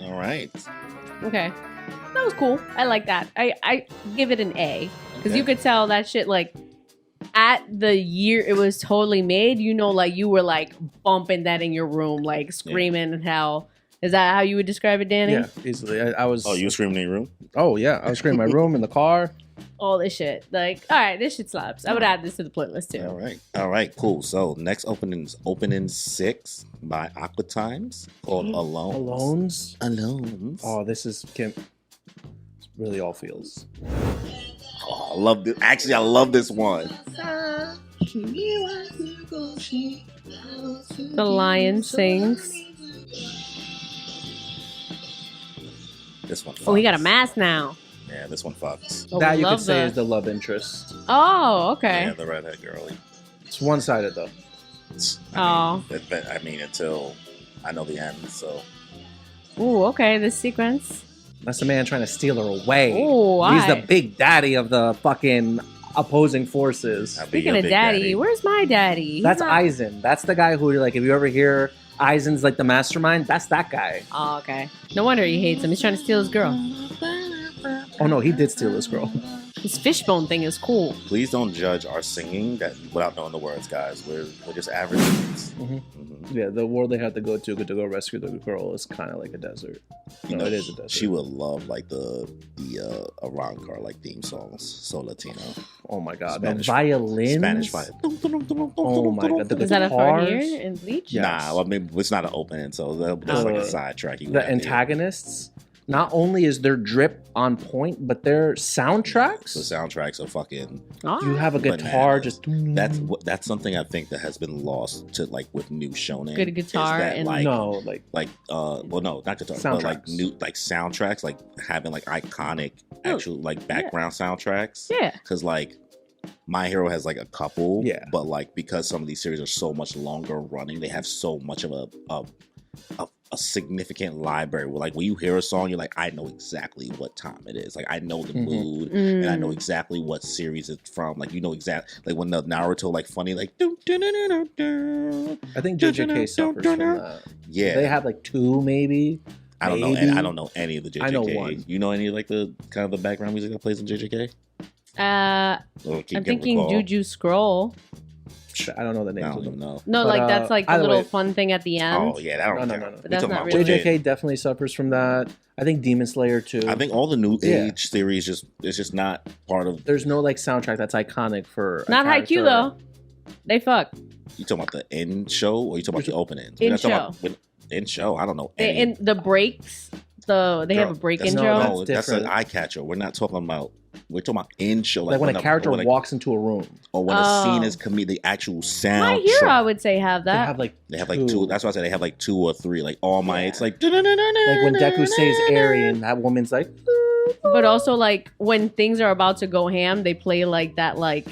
All right. Okay, that was cool. I like that. I give it an A because you Okay. could tell that shit like at the year it was totally made. You know, like you were like bumping that in your room, like screaming and hell. Is that how you would describe it, Danny? Yeah, easily. I was. Oh, you were screaming in your room? Oh yeah, I was screaming in my room, in the car. All this shit. Like, all right, this shit slaps. I would add this to the playlist too. All right. All right, cool. So next opening is opening 6 by Aqua Times called Alone. Alones. Alones. Oh, this is Kim. Really all feels. Oh, I love this. Actually, I love this one. The lion sings. This one. Oh, he got a fucks. mask now. Yeah, this one fucks. Oh, that we you could love say the- is the love interest. Oh, okay. Yeah, the redhead girlie. It's one sided though. I mean, until I know the end. So Ooh, okay. This sequence. That's the man trying to steal her away. Ooh, He's the alright. big daddy of the fucking opposing forces. I'll be Speaking your of big daddy, where's my daddy? He's That's not- Aizen. That's the guy who, like, if you ever hear Aizen's like the mastermind, that's that guy. Oh, okay. No wonder he hates him. He's trying to steal his girl. Oh no, he did steal this girl. His fishbone thing is cool. Please don't judge our singing that without knowing the words, guys. We're just average kids. Mhm. Mhm. Yeah, the world they had to go rescue the girl is kind of like a desert. You No, know, it is a desert. She would love like the Arancar like theme songs, so Latino. Oh my god, Spanish- the violins. Spanish vibe. Oh my god, the Is that a guitars. Farnier in Bleach? Yeah. Nah, I mean it's not an opening, so that's like a side track. You The would have to- antagonists. not only is their drip on point, but their soundtracks. The soundtracks are fucking. You have a guitar just. That's something I think that has been lost to like with new shonen. Good guitar is that, and- like, no, well, no, not guitar, but like Soundtracks. new like soundtracks, like having like iconic actual like background soundtracks. Yeah. Because like My Hero has like a couple, Yeah. but like because some of these series are so much longer running, they have so much of a significant library where like when you hear a song, you're like, I know exactly what time it is. Like I know the mood and I know exactly what series it's from. Like you know exactly like when the Naruto like funny like I think JJK suffers from that. yeah. They have like 2 maybe. I don't know. maybe. I don't know any of the JJK. I know one. You know any of like the kind of the background music that plays in JJK? I'm thinking Juju Scroll. I don't know the I names don't of even them. know. No, But, like that's like the either little way- fun thing at the end. Oh yeah, that don't No. count. But We that's talking not about really- Within. JJK definitely suffers from that. I think Demon Slayer too. I think all the new Yeah. age series it's just not part of. There's no like soundtrack that's iconic for. a Not character. Haikyuu though. They fuck. You talking about the end show or you talking about the openings? In We're not talking about end show. I don't know. They, Any. in the breaks, they have a break that's, intro. No, That's that's an different. eye catcher. We're not talking about. We're talking about in show. Like when a character walks into a room, or when a scene Oh. is the actual sound. My Hero, I would say have they that. have like They have like 2. That's why I said they have like 2 or 3. Like All Might. It's like like when Deku saves Eri and that woman's like. But also like when things are about to go ham, they play like that like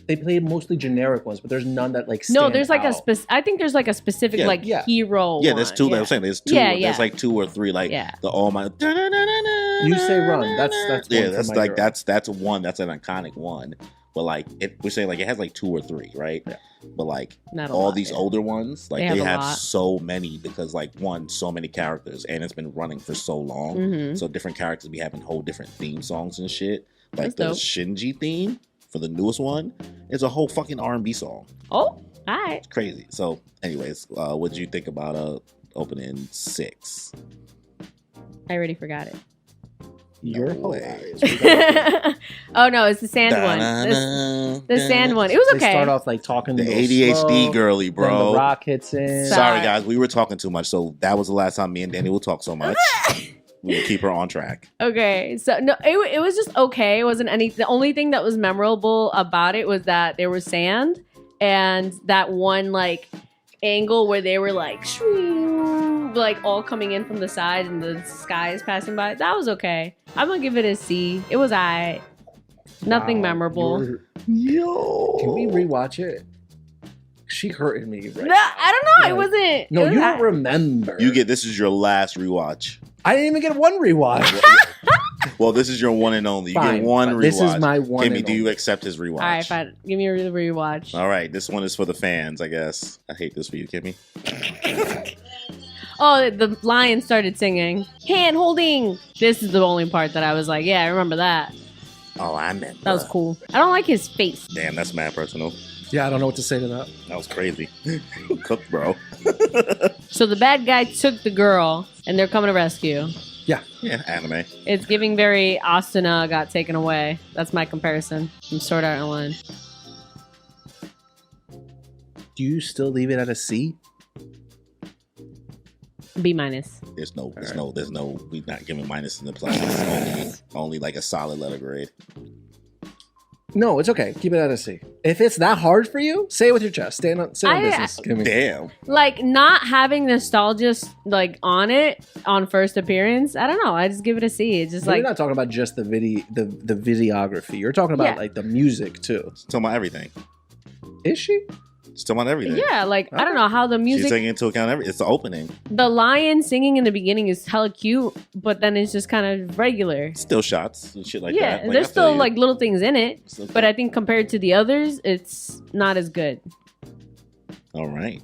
They play mostly generic ones, but there's none that like. no, stand there's like out. I think there's like a specific Yeah, like yeah. hero. Yeah, there's 2. one. Like I'm saying there's 2. Yeah, yeah. There's like 2 or 3. Like Yeah. the All Might. You say Run. That's Yeah, one that's from My like Hero. that's one. That's an iconic one. But like we're saying like it has like 2 or 3, right? Yeah. But like Not a all lot, these yeah. older ones, like They they have a have lot. so many because like so many characters and it's been running for so long. Mhm. So different characters be having whole different theme songs and shit. Like That's the dope. Shinji theme for the newest one is a whole fucking R&B song. Oh, all right. It's crazy. So, anyways, what did you think about opening 6? I already forgot it. You're No way. hilarious. Oh no, it's the sand one. The sand one. It was They okay. start off like talking The real ADHD slow, girly, then bro. the rock hits in. Sorry. Sorry, guys, we were talking too much, so that was the last time me and Danny will talk so much. We will keep her on track. Okay, so no, it was just okay. It wasn't any. The only thing that was memorable about it was that there was sand and that one like angle where they were like, shoo, like all coming in from the side and the sky is passing by. That was okay. I'm gonna give it a C. It was alright. Nothing Wow, memorable. Yo. Can we rewatch it? She hurting me right No, now. I don't know. Yeah. It wasn't. No, it was you alright. don't remember. This is your last rewatch. I didn't even get one rewatch. Well, this is your one and only. You Fine, get one but rewatch. this is my one Kimmy, and do you only. accept his rewatch? All right, fine. Give me a rewatch. All right, this one is for the fans, I guess. I hate this for you, Kimmy. Oh, the lion started singing. Hand holding. This is the only part that I was like, yeah, I remember that. Oh, I meant That was cool. I don't like his face. Damn, that's mad personal. Yeah, I don't know what to say to that. That was crazy. Cooked, bro. So the bad guy took the girl, and they're coming to rescue. Yeah, anime. It's giving very Asuna got taken away. That's my comparison from Sword Art Online. Do you still leave it at a C? B minus. There's no, we're not giving minus in the place. It's only like a solid letter grade. No, it's okay. Keep it at a C. If it's that hard for you, say it with your chest. Say it on business. Give me. Damn. Like not having nostalgia like on it on first appearance. I don't know. I just give it a C. It's just But like you're not talking about just the videography. You're talking about Yeah. like the music too. It's talking about everything. Is she? It's talking about everything. yeah, like I don't know how the She's music. taking into account everything. It's the opening. The lion singing in the beginning is hella cute, but then it's just kind of regular. Still shots and shit like yeah, that. Like, there's I feel still you. like little things in it, Still- but I think compared to the others, it's not as good. All right.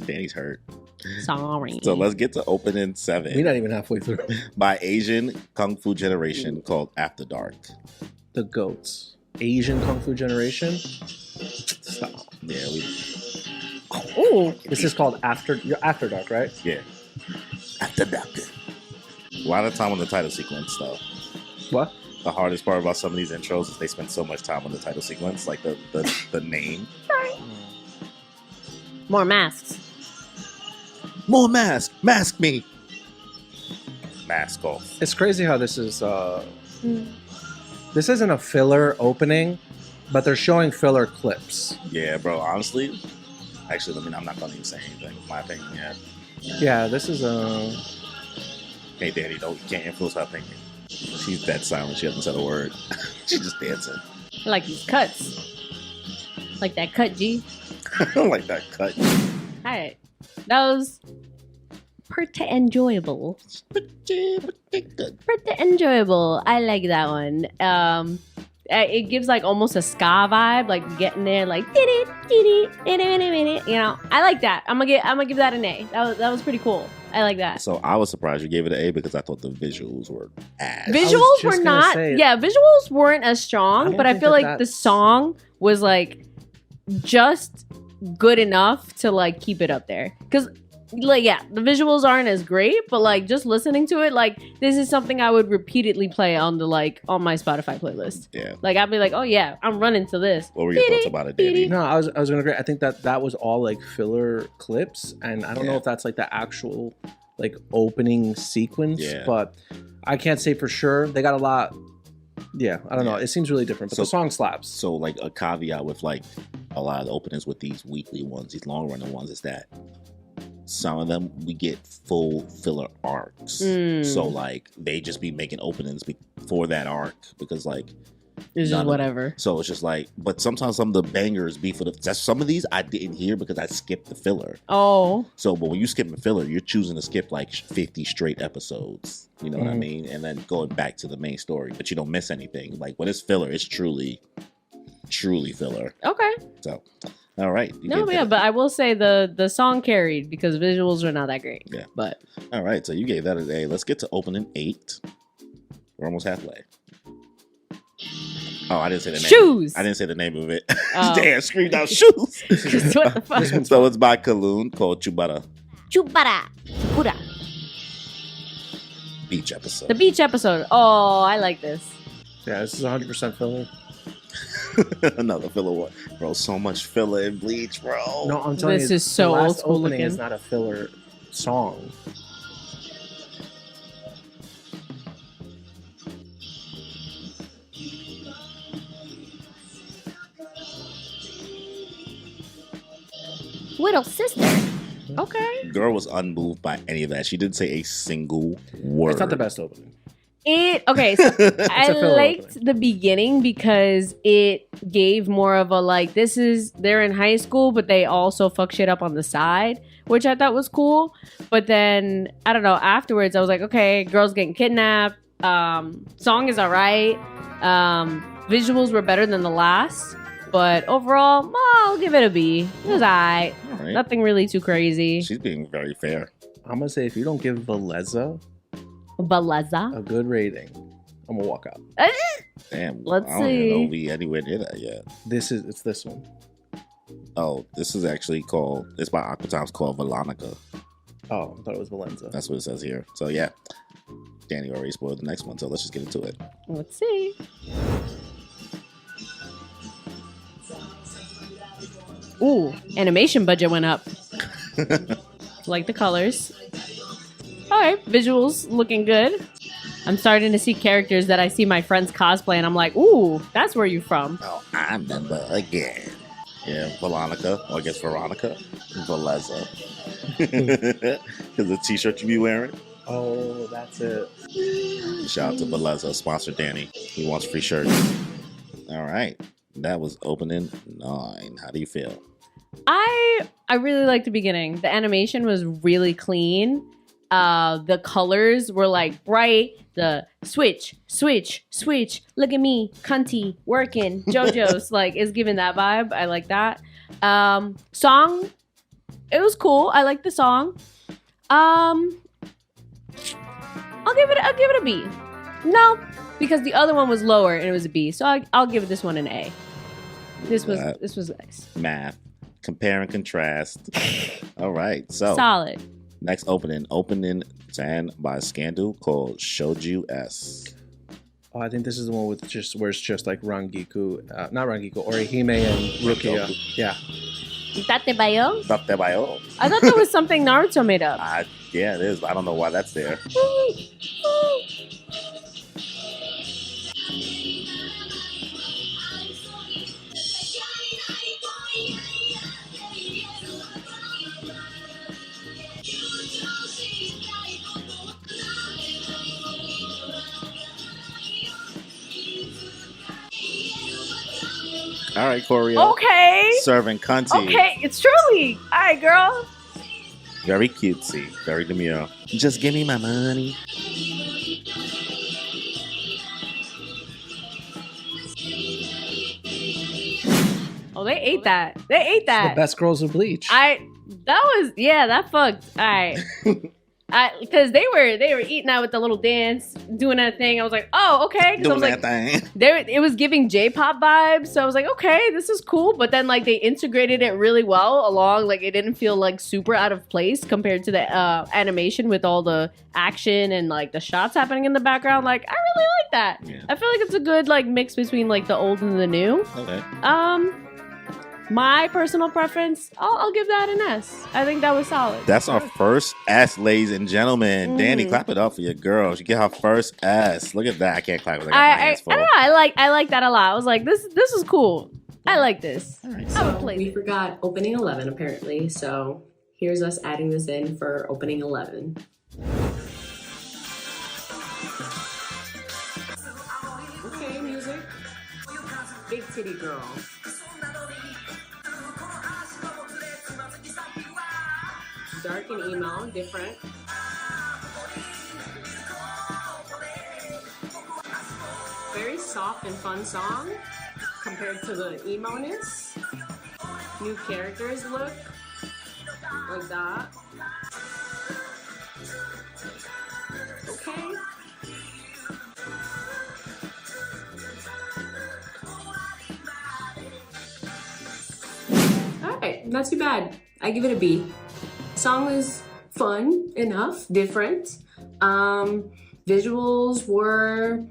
Danny's hurt. Sorry. So let's get to opening 7 We're not even halfway through. by Asian Kung Fu Generation called After Dark. The goats. Asian Kung Fu Generation. Stop. Yeah, we Ooh, This is called After Dark, right? yeah. After Dark. A lot of time on the title sequence though. What? The hardest part about some of these intros is they spend so much time on the title sequence, like the name. more masks. More mask me. mask off. It's crazy how this is. This isn't a filler opening, but they're showing filler clips. Yeah, bro. Honestly, actually, I'm not gonna even say anything. My opinion, yeah. Yeah, this is a. Hey, Danny, you can't influence her opinion. She's dead silent. She hasn't said a word. She's just dancing. I like these cuts. Like that cut, G. I don't like that cut. Alright. That was pretty enjoyable. Pretty good. Pretty enjoyable. I like that one. It gives like almost a ska vibe, like getting there, like you know. I like that. I'm gonna give that an A. That was pretty cool. I like that. So I was surprised you gave it an A because I thought the visuals were ass. Visuals just were gonna not, say- yeah, visuals weren't as I strong, don't but I think feel that like the that's- song was like just good enough to like keep it up there. Cause like, yeah, the visuals aren't as great, but like just listening to it, like this is something I would repeatedly play on the on my Spotify playlist. Yeah. Like I'd be like, oh yeah, I'm running to this. What were your thoughts about it, Danny? No, I was gonna agree. I think that was all like filler clips, and I don't know Yeah. if that's like the actual like opening sequence, Yeah. but I can't say for sure. They got a lot. Yeah, I don't know. Yeah. It seems really different, but So- the song slaps. So, like, a caveat with like a lot of the openings with these weekly ones, these long running ones, is that some of them we get full filler arcs. Mm. So, like, they just be making openings for that arc because, like, It's none just of- whatever. so it's just like, but sometimes some of the bangers be for some of these I didn't hear because I skipped the filler. Oh, So, but when you skip a filler, you're choosing to skip like 50 straight episodes. You know what I Mhm. mean? And then going back to the main story, but you don't miss anything. Like when it's filler, it's truly filler. okay. So, all right. You No, gave but that yeah, a- but I will say the song carried because visuals are not that great. Yeah. But all right. So you gave that an A. Let's get to opening 8. We're almost halfway. Oh, I didn't say the name. shoes. I didn't say the name of it. Oh. Damn, screamed out shoes. What the fuck? So it's by Kaloon called Chubara Chubara. Chubara. Beach episode. The beach episode. Oh, I like this. Yeah, this is 100% filler. Another filler one. Bro, so much filler in Bleach, bro. No, I'm telling This you, is so the last old school opening is looking. not a filler song. Little sister. Okay. Girl was unmoved by any of that. She didn't say a single word. It's not the best opening. Okay. So I a filler liked opening. the beginning because it gave more of a like they're in high school, but they also fuck shit up on the side, which I thought was cool. But then I don't know. Afterwards, I was like, okay, girls getting kidnapped. Song is alright. Visuals were better than the last, but overall, I'll give it a B. It was alright. All right. Nothing really too crazy. She's being very fair. I'm gonna say if you don't give Valeza Balaza. a good rating, I'm gonna walk out. Damn. Let's I don't even know see. if we anywhere near that yet. It's this one. Oh, this is actually called, it's by Aqua Times called Velonica. Oh, I thought it was Valenza. That's what it says here. So yeah. Danny already spoiled the next one, so let's just get into it. Let's see. Ooh, animation budget went up. Like the colors. All right, visuals looking good. I'm starting to see characters that I see my friends cosplay, and I'm like, ooh, that's where you from. Oh, I remember again. Yeah, Velonica, or I guess Veronica. Valeza. Because the t-shirt you be wearing. Oh, that's it. Shout out to Valeza, sponsor Danny. He wants free shirts. All right. That was opening 9. How do you feel? I really liked the beginning. The animation was really clean. The colors were like bright. The switch. Look at me, cunty, working. JoJo's like is giving that vibe. I like that. Song, it was cool. I like the song. I'll give it a B. No, because the other one was lower and it was a B. So I'll give this one an A. This was nice. Math. Compare and contrast. All right. So Solid. next opening 10 by Scandal called Shouju S. Oh, I think this is the one with where it's just like Rangiku, not Rangiku, Orihime and Rukia. Rangoku. Yeah. Tate Bayo? Tate Bayo. I thought that was something Naruto made up. Yeah, it is. But I don't know why that's there. All right, Choreo. Okay. Serving cunty. Okay, it's truly. All right, girl. Very cutesy. Very demure. Just give me my money. Oh, they ate that. They ate that. The best girls of Bleach. That fucked. All right. Because they were eating out with the little dance, doing that thing. I was like, oh, okay. Because I was Doing like, that thing. it was giving J-pop vibes. So I was like, okay, this is cool. But then like they integrated it really well along. Like it didn't feel like super out of place compared to the animation with all the action and like the shots happening in the background. Like I really like that. Yeah. I feel like it's a good like mix between like the old and the new. Okay. My personal preference, I'll give that an S. I think that was solid. That's our first S, ladies and gentlemen. Danny, clap it up for your girl. She get her first S. Look at that. I can't clap it. I got my hands full. I don't know. I like that a lot. I was like, this is cool. I like this. All right, I would play We it. forgot opening 11 apparently, so here's us adding this in for opening 11. Okay, music. Big titty girl. Dark and emo, different. Very soft and fun song compared to the emo-ness. New characters look like that. Okay. Alright, not too bad. I give it a B. Song is fun enough, different. Visuals were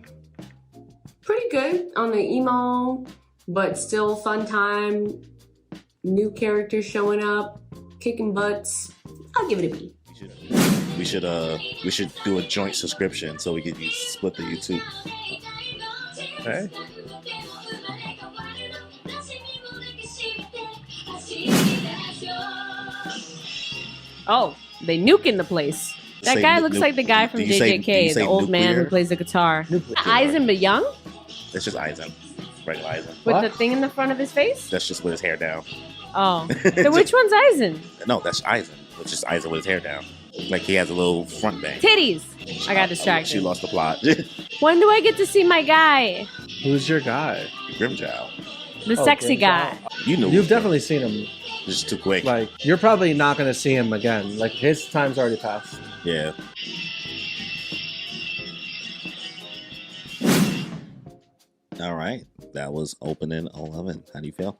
pretty good on the emo, but still fun time. New characters showing up, kicking butts. I'll give it a B. We should do a joint subscription so we could split the YouTube. Okay. Oh, they nuking the place. That Say guy nu- looks nu- like the guy from do you say- do you JJK, say the old man who nuclear? plays the guitar. Nuclear. Eisen but young? It's just Eisen. Regular Eisen. With What? the thing in the front of his face? That's just with his hair down. Oh. So which one's Eisen? No, that's Eisen. It's just Eisen with his hair down. Like he has a little front bang. Titties. I got She distracted. lost the plot. When do I get to see my guy? Who's your guy? Grimjow. The Oh, sexy Grimjow. guy. You knew. You've definitely seen him. Just too quick. Like, you're probably not going to see him again. Like, his time's already passed. Yeah. All right. That was opening 11. How do you feel?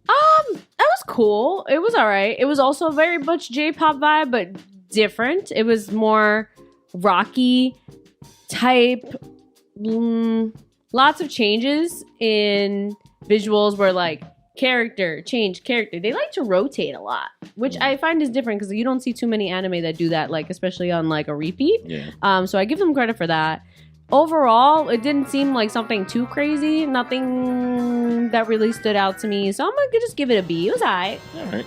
That was cool. It was all right. It was also very much J-pop vibe, but different. It was more rocky type. Lots of changes in visuals where like character. They like to rotate a lot, which I find is different because you don't see too many anime that do that, like especially on like a repeat. Yeah. So I give them credit for that. Overall, it didn't seem like something too crazy. Nothing that really stood out to me. So I'm gonna just give it a B. It was alright. All right.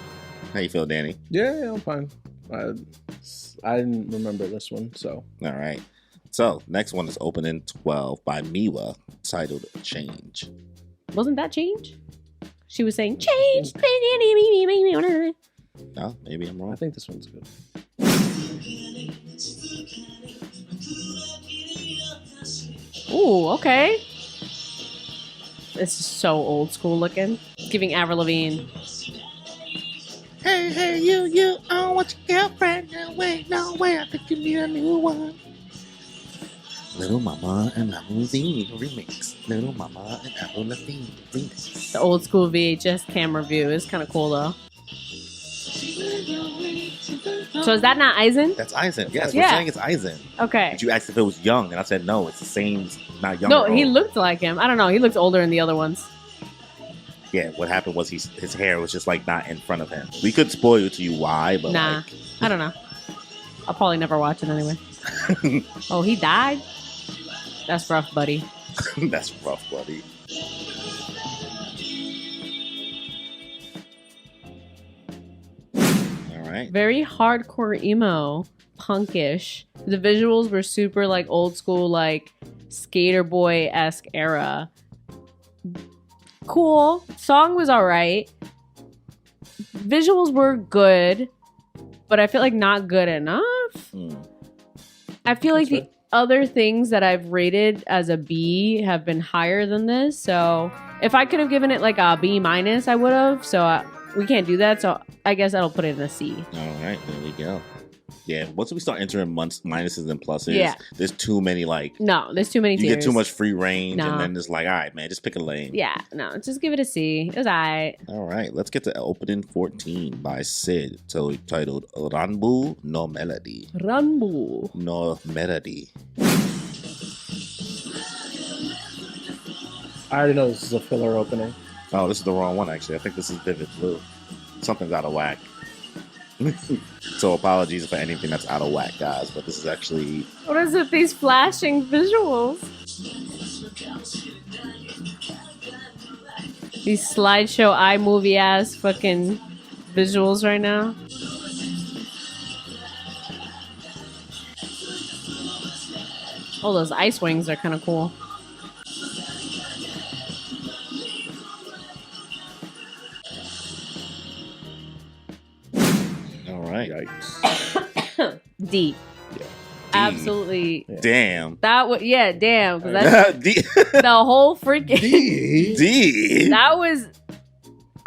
How you feel, Danny? Yeah, I'm fine. I didn't remember this one, so. All right. So next one is opening 12 by Miwa, titled "Change." Wasn't that change? She was saying change. No, maybe I'm I wrong. think this one's good. Ooh, okay. This is so old school looking. It's giving Avril Lavigne. Hey, you, I don't want your girlfriend. No way, I think you need a new one. Little Mama and Avril Lavigne remix. Little Mama and Avril Lavigne remix. The old school VHS camera view is kind of cool though. So is that not Eisen? That's Eisen. Yes, Yeah. we're saying it's Eisen. Okay. But you asked if it was young, and I said no, it's the same, not young. No, or he old. looked like him. I don't know. He looked older in the other ones. Yeah, what happened was his hair was just like not in front of him. We could spoil to you why, but Nah, I don't know. I'll probably never watch it anyway. Oh, he died? That's rough, buddy. that's rough, buddy. All right. Very hardcore emo, punkish. The visuals were super like old school, like skater boy esque era. Cool. Song was alright. Visuals were good, but I feel like not good enough. I feel like That's the other things that I've rated as a B have been higher than this. So if I could have given it like a B minus, I would have. So we can't do that. So I guess I'll put it in a C. All right, there we go. Yeah, once we start entering minuses and pluses, Yeah. there's too many No, there's too many you tiers. get too much free range, Nah. and then it's like, all right, man, just pick a lane. Yeah, no, just give it a C. It was alright. All right, let's get to opening 14 by Sid, titled Ranbu no Melody. Ranbu. No Melody. I already know this is a filler opening. Oh, this is the wrong one, actually. I think this is Vivid Blue. Something's out of whack. So apologies for anything that's out of whack, guys, but this is actually... What is it? These flashing visuals. These slideshow iMovie ass fucking visuals right now. Oh, those ice wings are kind of cool. All right. Yikes. D. D. Absolutely. Damn. That was damn. 'Cause that's D. the whole freaking. D. That was.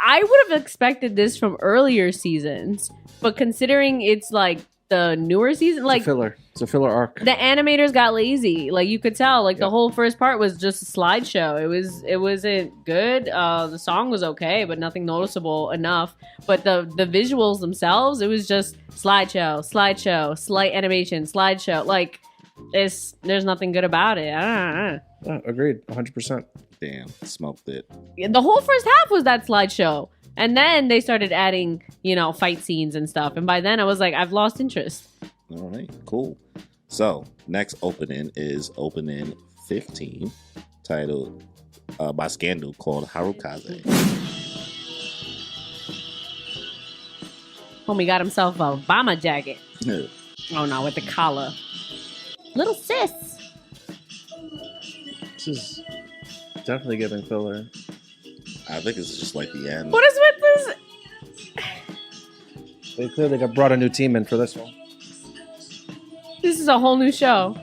I would have expected this from earlier seasons, but considering it's like the newer season, like It's a filler. It's a filler arc. the animators got lazy. Like you could tell, like Yeah. the whole first part was just a slideshow. It wasn't good. The song was okay, but nothing noticeable enough. But the visuals themselves, it was just slideshow, slight animation, slideshow. Like there's nothing good about it. I don't know. Agreed. 100%. Damn. Smoked it. The whole first half was that slideshow. And then they started adding, fight scenes and stuff. And by then I was like, I've lost interest. All right, cool. So next opening is opening 15, titled by Scandal, called Harukaze. Homie got himself a bomber jacket. Oh no, with the collar. Little sis. This is definitely giving filler. I think this is just like the end. What is with this? They clearly brought a new team in for this one. This is a whole new show.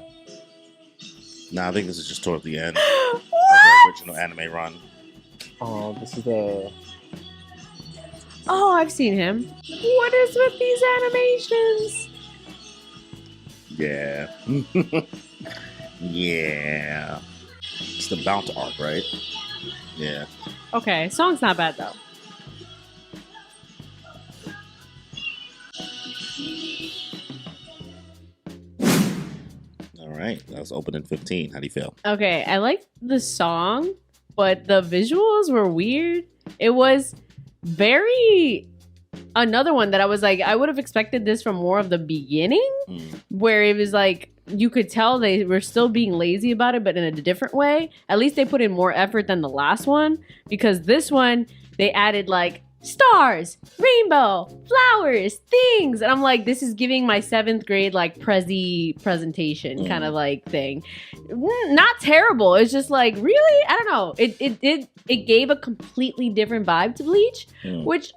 Nah, I think this is just towards the end of What? the original anime run. Oh, this is the... Oh, I've seen him. What is with these animations? Yeah. Yeah. It's the Bounce arc, right? Yeah. Okay, song's not bad though. All right. That was opening 15. How do you feel? Okay, I like the song, but the visuals were weird. It was very another one that I was like, I would have expected this from more of the beginning, where it was like you could tell they were still being lazy about it, but in a different way. At least they put in more effort than the last one, because this one they added like stars, rainbow, flowers, things, and I'm like, this is giving my 7th grade like Prezi presentation kind of like thing. Not terrible. It's just like, really, I don't know. It gave a completely different vibe to Bleach, which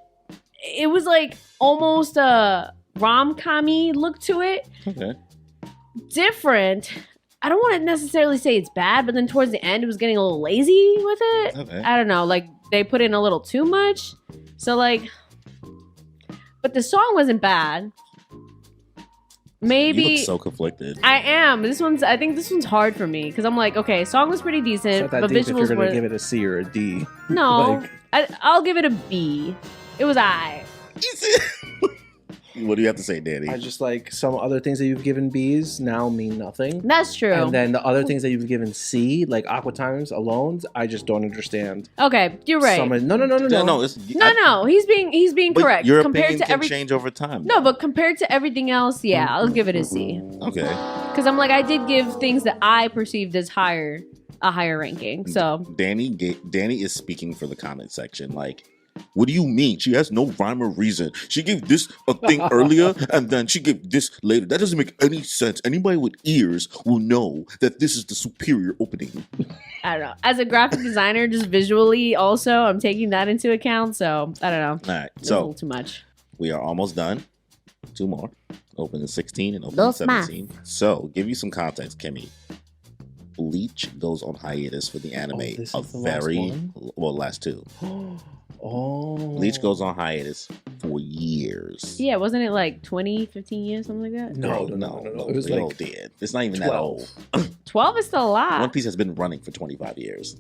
it was like almost a rom-com-y look to it. Okay. Different. I don't want to necessarily say it's bad, but then towards the end, it was getting a little lazy with it. Okay. I don't know. Like they put in a little too much. So like, but the song wasn't bad. Maybe You look so conflicted. I am. I think this one's hard for me because I'm like, okay, song was pretty It's decent, not that but deep if you're visuals going were to give it a C or a D. no. Like- I'll give it a B. It was I. What do you have to say, Danny? I just like some other things that you've given B's now mean nothing. That's true. And then the other things that you've given C, like Aqua Times alone, I just don't understand. Okay, you're right. No. No, he's being but correct. Your compared opinion to can every change over time. No, but compared to everything else, yeah, I'll give it a C. Okay. Because I'm like, I did give things that I perceived as a higher ranking. So Danny is speaking for the comment section. Like, what do you mean? She has no rhyme or reason. She gave this a thing earlier, and then she gave this later. That doesn't make any sense. Anybody with ears will know that this is the superior opening. I don't know. As a graphic designer, just visually, also, I'm taking that into account. So I don't know. All right, It's a little so too much. we are almost done. 2 more. Opening 16 and opening Dos 17. So, give you some context, Kimmy. Bleach goes on hiatus for the anime this a is the last one? last 2. Oh. Bleach goes on hiatus for years. Yeah, wasn't it like 20, 15 years, something like that? No. It was real like dead. It's not even 12. that old. 12 is still a lot. One Piece has been running for 25 years.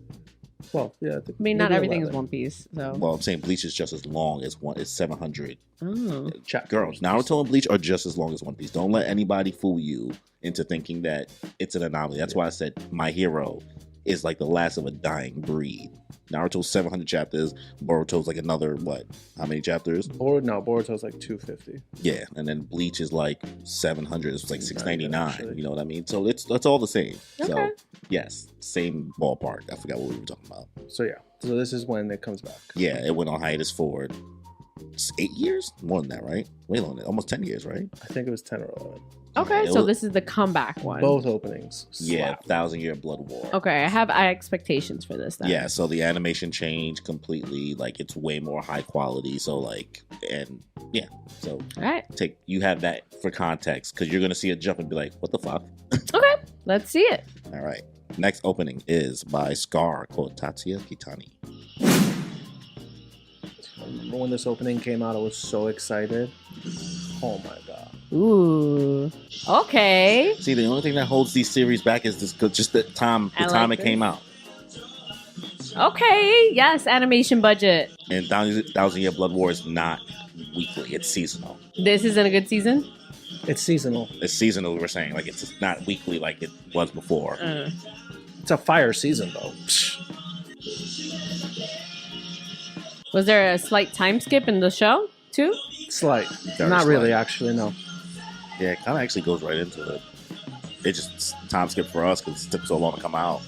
Well, yeah. I mean, not maybe everything 11. is One Piece. So. Well, I'm saying Bleach is just as long as it's 700. Oh. Girls, Naruto and Bleach are just as long as One Piece. Don't let anybody fool you into thinking that it's an anomaly. That's why I said My Hero is like the last of a dying breed. Naruto's 700 chapters. Boruto's like another, what? How many chapters? Boruto's like 250. Yeah, and then Bleach is like 700. It's like 699. actually. You know what I mean? So it's all the same. Okay. So yes, same ballpark. I forgot what we were talking about. So yeah. So this is when it comes back. Yeah, it went on hiatus for 8 years? More than that, right? Way longer. Almost 10 years, right? I think it was 10 or 11. Okay, Yeah, it so was- this is the comeback one. Both openings. Yeah, slap. 1,000-Year Blood War. Okay, I have expectations for this then. Yeah, so the animation changed completely. Like, it's way more high quality. So, like, and yeah. So, All right. you have that for context because you're going to see a jump and be like, what the fuck? Okay, let's see it. All right. Next opening is by Scar called Tatsuya Kitani. I remember when this opening came out, I was so excited. Oh my god. Ooh. Okay. See, the only thing that holds these series back is just the time like it came this. out. Okay. Yes, animation budget. And 1,000-Year Blood War is not weekly; it's seasonal. This isn't a good season. It's seasonal. It's seasonal. We're saying like it's not weekly like it was before. It's a fire season though. Psh. Was there a slight time skip in the show too? Slight. Very Not really, slight. actually, no. Yeah, it kind of actually goes right into it. It just time skip for us because it took so long to come out.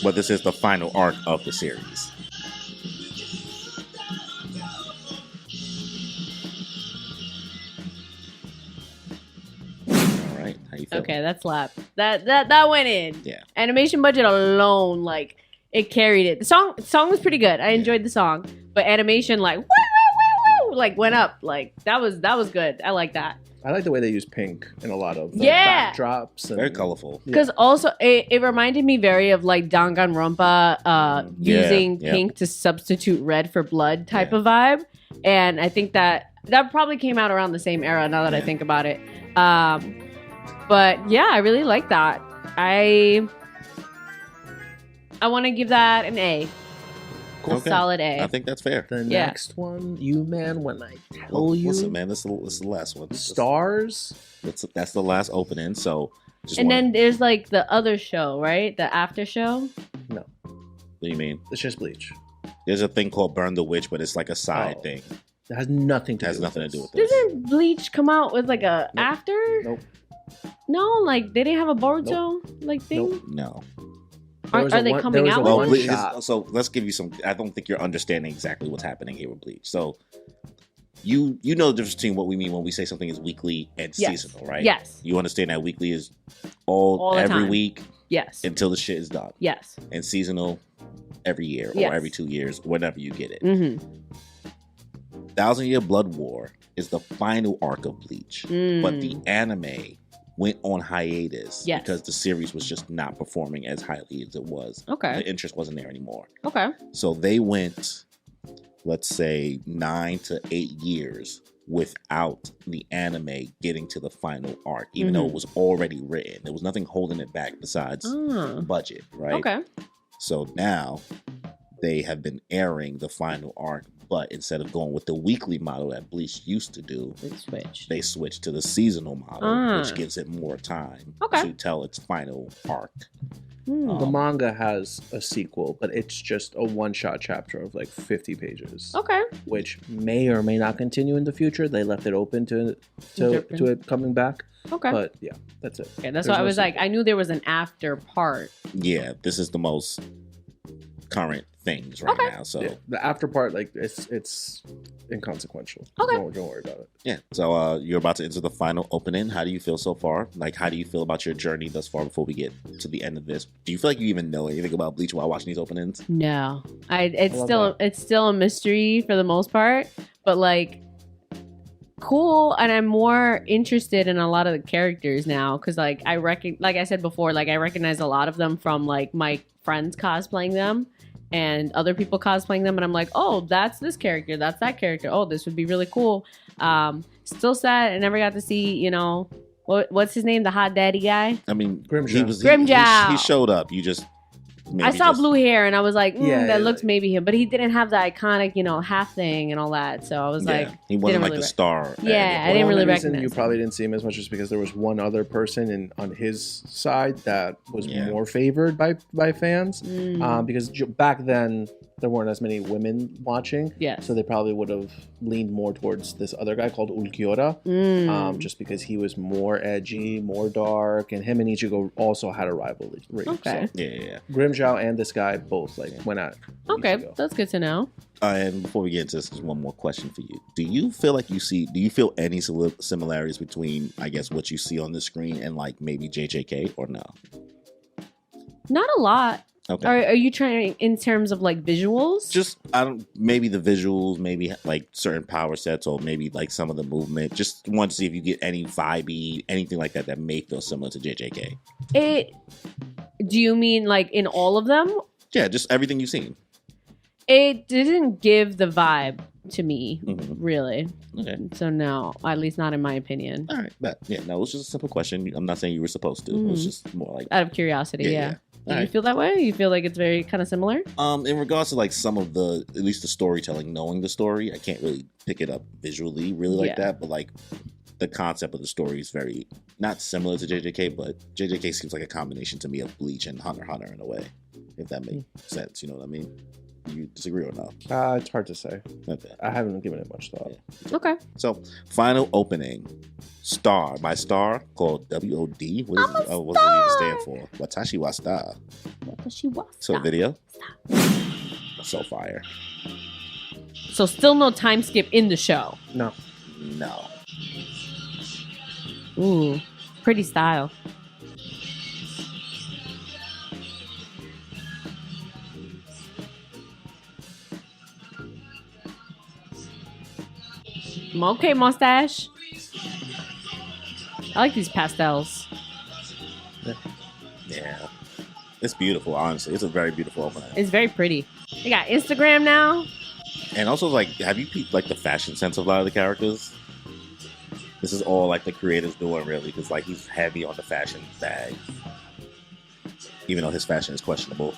But this is the final arc of the series. All right, how you feel? Okay, that slapped. That went in. Yeah. Animation budget alone, like it carried it. The song was pretty good. I enjoyed the song, but animation like woo, woo, woo, woo, like went up. Like that was good. I like that. I like the way they use pink in a lot of Yeah. backdrops. And, Very colorful. Because also it reminded me very of like Danganronpa using yeah. pink to substitute red for blood type Yeah. of vibe, and I think that probably came out around the same era. Now that I Yeah. think about it, but yeah, I really like that. I want to give that an A. Okay. Solid A. I think that's fair. The Yeah. next one, you man, when I tell Well, you, listen, man, this is the last one. stars. That's the last opening. So, just And wanna- then there's like the other show, right? The after show. what do you mean? It's just Bleach. There's a thing called Burn the Witch, but it's like a side Oh. thing. It has nothing It to has do nothing to with do with this. this. Didn't Bleach come out with like a Nope. after? Nope. No, like they didn't have a Boruto like thing. Nope. No. There was Are a they one- coming there was out a with Well, one? one Bleach shot. so let's give you some. I don't think you're understanding exactly what's happening here with Bleach. So you know the difference between what we mean when we say something is weekly and Yes. seasonal, right? Yes. You understand that weekly is All the every time. week Yes. until the shit is done, Yes. and seasonal every year Yes. or every 2 years, whenever you get it. Mm-hmm. 1,000-Year Blood War is the final arc of Bleach, but the anime went on hiatus Yes. because the series was just not performing as highly as it was. Okay. The interest wasn't there anymore. Okay. So they went, let's say, 9 to 8 years without the anime getting to the final arc, even though it was already written. There was nothing holding it back besides Oh. budget, right? Okay. So now they have been airing the final arc But instead of going with the weekly model that Bleach used to do, they switched to the seasonal model, which gives it more time to tell its final arc. The manga has a sequel, but it's just a one-shot chapter of like 50 pages. Okay. Which may or may not continue in the future. They left it open to it coming back. Okay. But yeah, that's it. Okay, that's why I was like, I knew there was an after part. Yeah, this is the most current things right now. So yeah, the after part, like it's inconsequential. Okay. Don't worry about it. yeah. So you're about to enter the final opening. How do you feel so far? Like, how do you feel about your journey thus far before we get to the end of this? Do you feel like you even know anything about Bleach while watching these openings? No, it's still a mystery for the most part, but like cool, and I'm more interested in a lot of the characters now because like like I said before, like I recognize a lot of them from like my friends cosplaying them and other people cosplaying them, and I'm like, oh, that's this character, that's that character. Oh, this would be really cool. Still sad I never got to see, you know, what's his name, the hot daddy guy. I mean, Grimmjow. He showed up. You just. I saw blue hair and I was like, Yeah, that looks maybe him, but he didn't have the iconic, you know, half thing and all that. So I was like, he wasn't like really the star. Yeah, I didn't really recognize. You probably didn't see him as much just because there was one other person on his side that was more favored by fans. Because back then there weren't as many women watching. Yeah. So they probably would have leaned more towards this other guy called Ulquiorra. just because he was more edgy, more dark, and him and Ichigo also had a rivalry. Okay. So, Yeah. Grimmjow and this guy both went at Okay, Ichigo. that's good to know. And before we get into this, just one more question for you. Do you feel any similarities between, I guess, what you see on the screen and like maybe JJK or no? Not a lot. Okay. Are you trying in terms of like visuals? Just maybe the visuals, maybe like certain power sets, or maybe like some of the movement. Just want to see if you get any vibey, anything like that may feel similar to JJK. Do you mean like in all of them? Yeah, just everything you've seen. It didn't give the vibe to me, Mm-hmm. really. Okay. So no, at least not in my opinion. All right, but yeah, no, it was just a simple question. I'm not saying you were supposed to. It was just more like Out of curiosity, yeah. Do you feel that way? You feel like it's very kind of similar? In regards to like some of the, at least the storytelling, knowing the story, I can't really pick it up visually really like that, but like the concept of the story is very not similar to JJK, but JJK seems like a combination to me of Bleach and Hunter x Hunter in a way, if that makes sense. You know what I mean? You disagree or not? It's hard to say. Okay. I haven't given it much thought. Yeah. Okay. So, final opening. Star. My star called WOD. What does it even stand for? Watashi wa Star. So, video. So fire. So still no time skip in the show. No. Ooh, pretty style. Okay, mustache. I like these pastels. Yeah. It's beautiful, honestly. It's a very beautiful opening. It's very pretty. They got Instagram now. And also, like, have you peeped, like, the fashion sense of a lot of the characters? This is all, like, the creators doing, really, because, like, he's heavy on the fashion bag. Even though his fashion is questionable.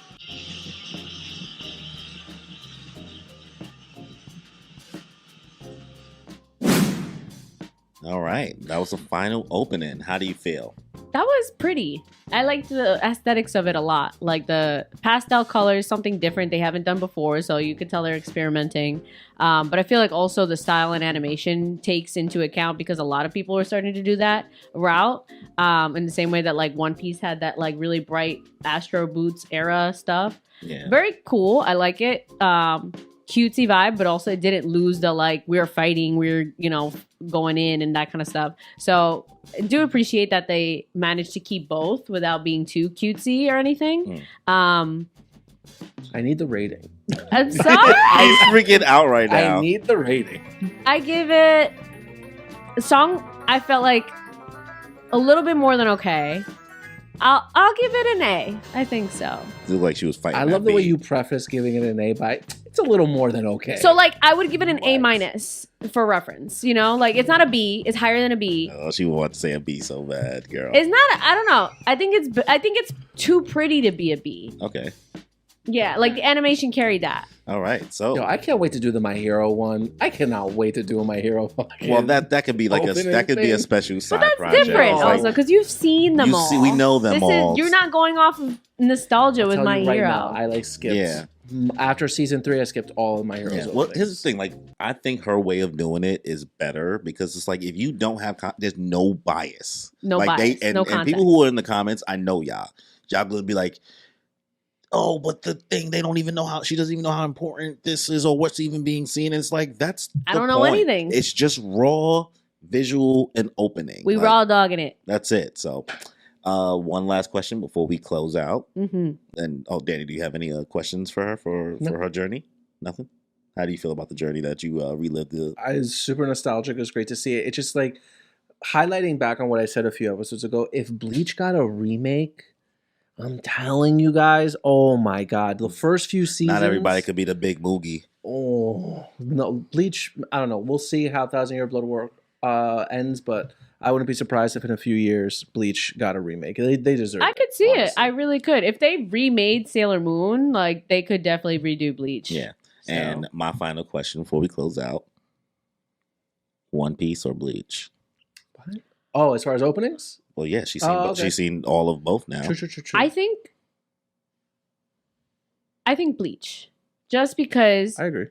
All right. That was the final opening. How do you feel? That was pretty. I liked the aesthetics of it a lot. Like the pastel colors, something different they haven't done before, so you could tell they're experimenting. But I feel like also the style and animation takes into account because a lot of people are starting to do that route. In the same way that like One Piece had that like really bright Astro Boots era stuff. Yeah. Very cool. I like it. Cutesy vibe, but also it didn't lose the like we're fighting, we're going in and that kind of stuff. So I do appreciate that they managed to keep both without being too cutesy or anything. I need the rating. I'm sorry. I'm freaking out right now. I need the rating. I give it a song. I felt like a little bit more than okay. I'll give it an A. I think so. It looked like she was fighting. I love the way you preface giving it an A by it's a little more than okay. So like I would give it an A minus for reference. Like it's not a B. It's higher than a B. Oh, she wants to say a B so bad, girl. It's not. I don't know. I think it's too pretty to be a B. Okay. Yeah, like the animation carried that. All right, so Yo, I can't wait to do the My Hero one. I cannot wait to do a My Hero one. well, that could be like Opening that could be a thing. special side But that's project. different Like, also because you've seen them all. we know them this all. Is, you're not going off of nostalgia I'll with tell My you right Hero. now, I like skipped. Yeah. After season 3, I skipped all of My Heroes. Yeah. Well, here's the thing. Like, I think her way of doing it is better because it's like if you don't have, there's no bias. No like bias, and, no and context. people who are in the comments, I know y'all gonna be like, oh, but the thing they don't even know how she doesn't even know how important this is or what's even being seen. And it's like that's I the don't know point. anything. It's just raw visual and opening. We Like, raw dogging it. That's it. So, one last question before we close out. Hmm. And Danny, do you have any questions for her for her journey? Nothing. How do you feel about the journey that you relived? It's super nostalgic. It was great to see it. It's just like highlighting back on what I said a few episodes ago. If Bleach got a remake, I'm telling you guys, oh my god, the first few seasons. Not everybody could be the big Moogie. Oh no, Bleach. I don't know. We'll see how 1,000 Year Blood War ends, but I wouldn't be surprised if in a few years Bleach got a remake. They deserve it. I could see it. honestly. I really could. If they remade Sailor Moon, like they could definitely redo Bleach. Yeah. So- And my final question before we close out: One Piece or Bleach? Oh, as far as openings, Well, yeah, she's seen okay. she's seen all of both now. true. I think Bleach. Just because I agree.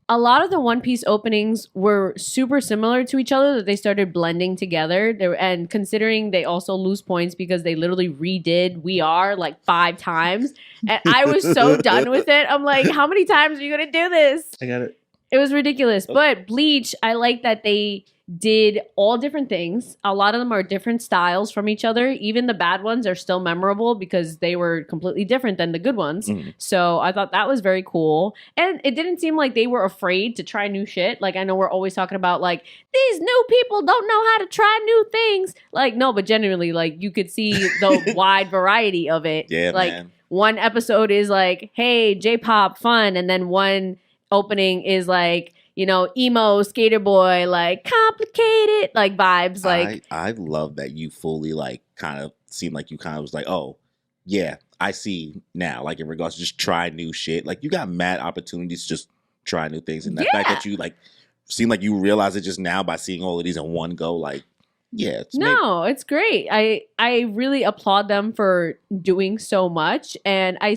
a lot of the One Piece openings were super similar to each other that they started blending together. And considering they also lose points because they literally redid We Are like 5 times. And I was so done with it. I'm like, how many times are you going to do this? I got it. It was ridiculous. But Bleach, I like that they did all different things. A lot of them are different styles from each other. Even the bad ones are still memorable because they were completely different than the good ones. Mhm. So I thought that was very cool. And it didn't seem like they were afraid to try new shit. Like I know we're always talking about like these new people don't know how to try new things. Like no, but genuinely like you could see the wide variety of it. Yeah, like man. one episode is like, hey, J-pop fun, and then one opening is like, you know, emo skater boy, like complicated, like vibes. Like I love that you fully like kind of seemed like you kind of was like, oh yeah, I see now. Like in regards to just try new shit. Like you got mad opportunities to just try new things, and the fact that you like seem like you realize it just now by seeing all of these in one go. Like yeah, it's great. I really applaud them for doing so much, and I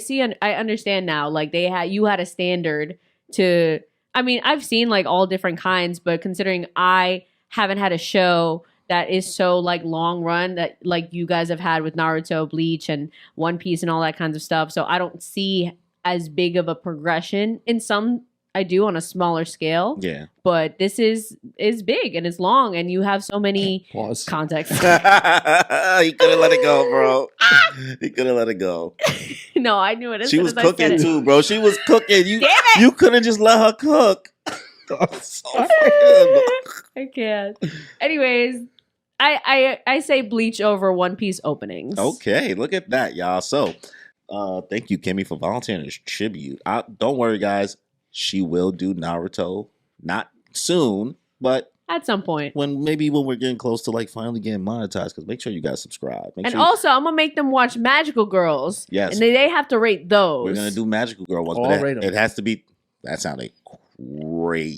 understand now. Like you had a standard to. I mean, I've seen like all different kinds, but considering I haven't had a show that is so like long run that like you guys have had with Naruto, Bleach, and One Piece and all that kinds of stuff, so I don't see as big of a progression. In some, I do on a smaller scale. Yeah. But this is big and it's long, and you have so many Pause. context. He couldn't let it go, bro. He couldn't let it go. No, I knew it. As She soon was as I said cooking it. too, bro. She was cooking. You Damn it! you couldn't just let her cook. So I can't. Anyways, I say Bleach over One Piece openings. okay, look at that, y'all. So, thank you, Kimmy, for volunteering as tribute. Don't worry, guys. She will do Naruto, not soon, but At some point. when we're getting close to like finally getting monetized. Because make sure you guys subscribe. Make And sure also, I'm gonna make them watch Magical Girls. Yes. And they have to rate those. we're gonna do Magical Girl ones, All but rate 'em. it has to be. That sounded crazy.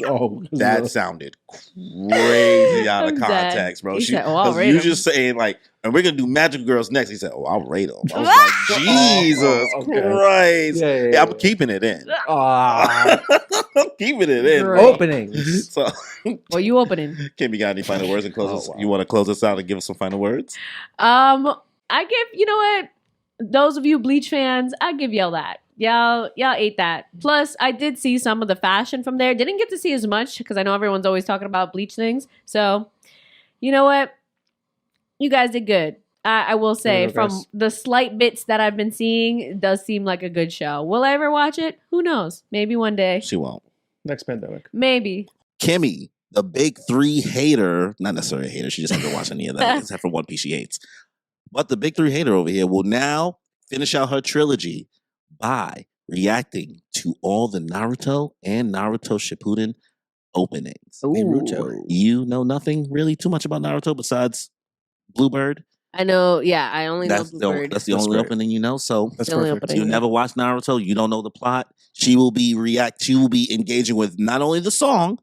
Oh, That sounded crazy out of I'm dead. context, bro. He said, "Oh, I'll 'cause rate you 'em." just saying like, and we're gonna do Magical Girls next. He said, "Oh, I'll rate them." I was like, Jesus Okay. Christ! Yeah, Yeah, I'm keeping it in. Ah, I'm keeping it in. Great. Bro. openings. So, Well, you opening. Kim, you got any final words and close us? Oh, wow. You want to close us out and give us some final words? I give, you know what? Those of you Bleach fans, I give y'all that. Y'all ate that. Plus, I did see some of the fashion from there. Didn't get to see as much because I know everyone's always talking about Bleach things. So, you know what? You guys did good. I will say, Good from progress. the slight bits that I've been seeing, it does seem like a good show. Will I ever watch it? Who knows? Maybe one day. She won't. Next pandemic. Maybe. Kimmy, the big 3 hater, not necessarily a hater, she just hasn't watched any of that except for One Piece she hates. But the big 3 hater over here will now finish out her trilogy by reacting to all the Naruto and Naruto Shippuden openings. Ooh. Naruto. You know nothing really too much about Naruto besides Bluebird. I know. Yeah, I only know That's Bluebird. that's the That's only great. opening you know. So That's The only perfect. opening. you never watched Naruto, you don't know the plot. She will be engaging with not only the song,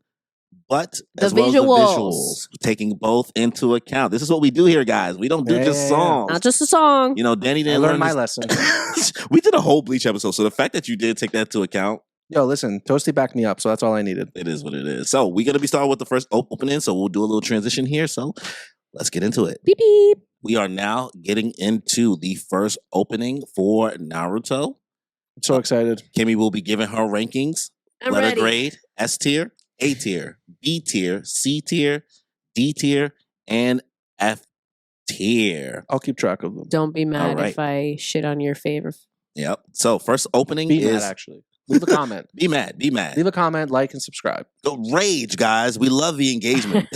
but The as well as the visuals. visuals, taking both into account. This is what we do here, guys. We don't do Yeah, just yeah, yeah. songs. Not just a song. You know, Danny I didn't learned learn my this- lesson. We did a whole Bleach episode, so the fact that you did take that into account, Yo, listen, Toasty backed me up, so that's all I needed. it is what it is. So we're gonna be starting with the first opening, so we'll do a little transition here. So let's get into it. Beep beep. We are now getting into the first opening for Naruto. I'm so excited. Kimmy will be giving her rankings. I'm letter ready. grade: S tier, A tier, B tier, C tier, D tier, and F tier. I'll keep track of them. Don't be mad right. if I shit on your favorite. Yep. So first opening Be is mad, actually. Leave a comment. be mad, be mad. Leave a comment, like, and subscribe. Go rage, guys. We love the engagement.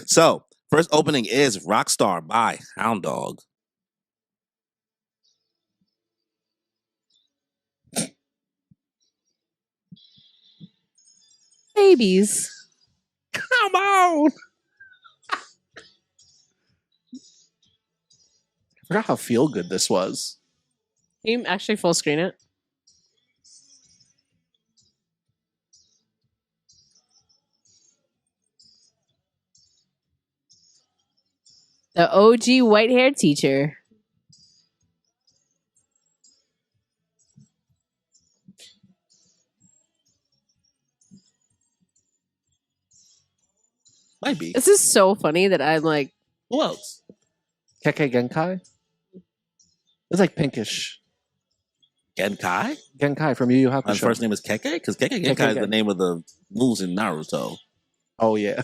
So first opening is Rockstar by Hound Dog. Babies. Come on. I forgot how feel good this was. Can you actually full screen it? The OG white hair teacher. Might be. This is so funny that I'm like, Who else? Keke Genkai? It's like pinkish. Genkai? Genkai from Yu Yu My Hakusho. first name is Keke? Because Keke Genkai is the name of the moves in Naruto. Oh, yeah.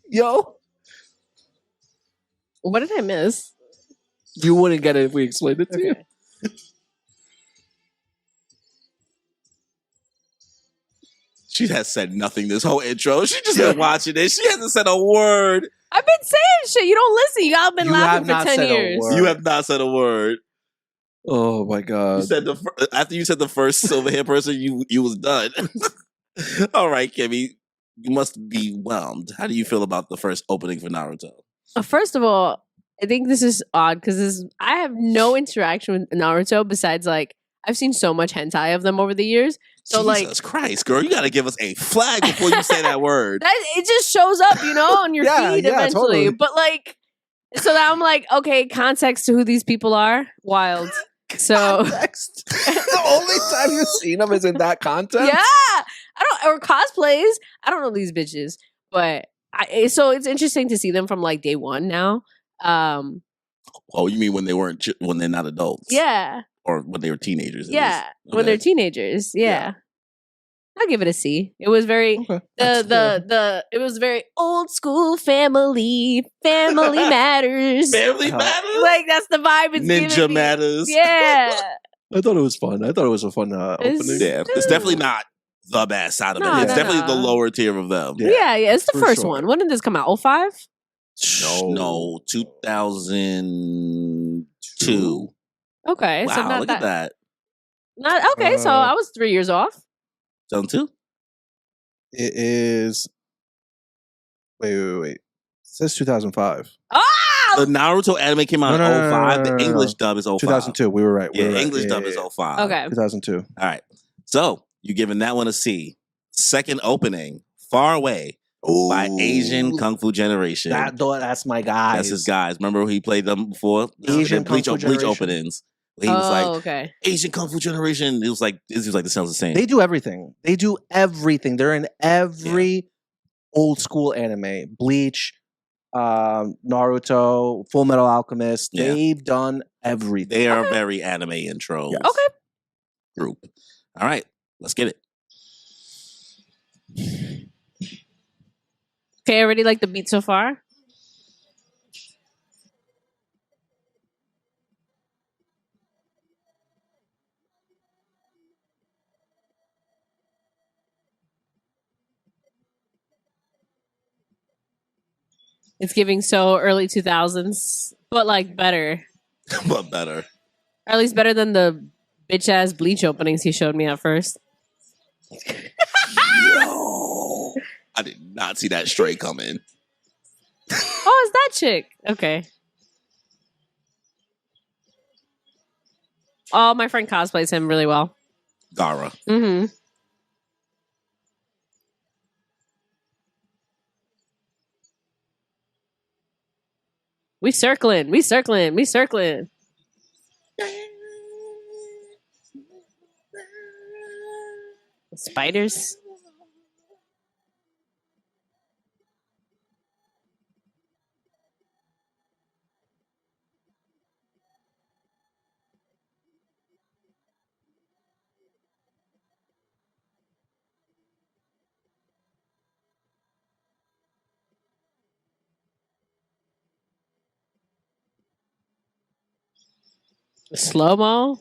Yo, what did I miss? you wouldn't get it if we explained it to you. Okay. She has said nothing this whole intro. She just been watching it. She hasn't said a word. I've been saying shit. You don't listen. You all been You laughing have for not 10 said a years. word. You have not said a word. Oh my You god. said after you said the first silver hair person, you was done. All right, Kimmy, you must be whelmed. How do you feel about the first opening for Naruto? First of all, I think this is odd because I have no interaction with Naruto besides like I've seen so much hentai of them over the years. So Jesus Christ, girl, you got to give us a flag before you say that word. it just shows up, on your Yeah, feed yeah, eventually. totally. But like, so now I'm like, okay, context to who these people are, wild. So Context. The only time you've seen him is in that context. yeah, or cosplays. I don't know these bitches, but so it's interesting to see them from like day one now. Oh, you mean when they're not adults? Yeah, Or when they were teenagers? at yeah, least. when they're Okay. teenagers. Yeah. I'll give it a C. It was very Okay. it was very old school family matters. Family Uh, Matters? Like that's the vibe it's Ninja giving me. Matters? Yeah. I thought it was fun. I thought it was a fun It's- opening. Yeah, it's definitely not the bad side of No, it. It's no, definitely no. the lower tier of them. Yeah, it's the for first sure. one. When did this come out? 05? No, 2002. Okay. so Wow, not look at that. Not okay, so Uh, I was 3 years off. 2002? It is. Wait. It says 2005. The Naruto anime came out No, in no, no, 05. no, no, The no. English dub is 05. 2002. We were right. We Yeah, were right. English Yeah, dub yeah, is yeah. 05. Okay. 2002. All right. So, you're giving that one a C. Second opening, Far Away by Asian Kung Fu Generation. That's my guy. That's his guys. Remember he played them before? Asian The Bleach, Kung Fu Bleach Generation. openings. He was like, okay. Asian Kung Fu Generation. It was like the sounds the same. They do everything. They're in every old school anime. Bleach, Naruto, Full Metal Alchemist. Yeah. They've done everything. They are a very anime intro Yes. Okay. group. All right, let's get it. Okay, I already like the beat so far. It's giving so early 2000s, but like better. But better. Or at least better than the bitch ass Bleach openings he showed me at first. Yo, I did not see that straight coming. Oh, it's that chick. Okay. Oh, my friend cosplays him really well. Gara. Mm-hmm. We circling. Spiders. Slow mo.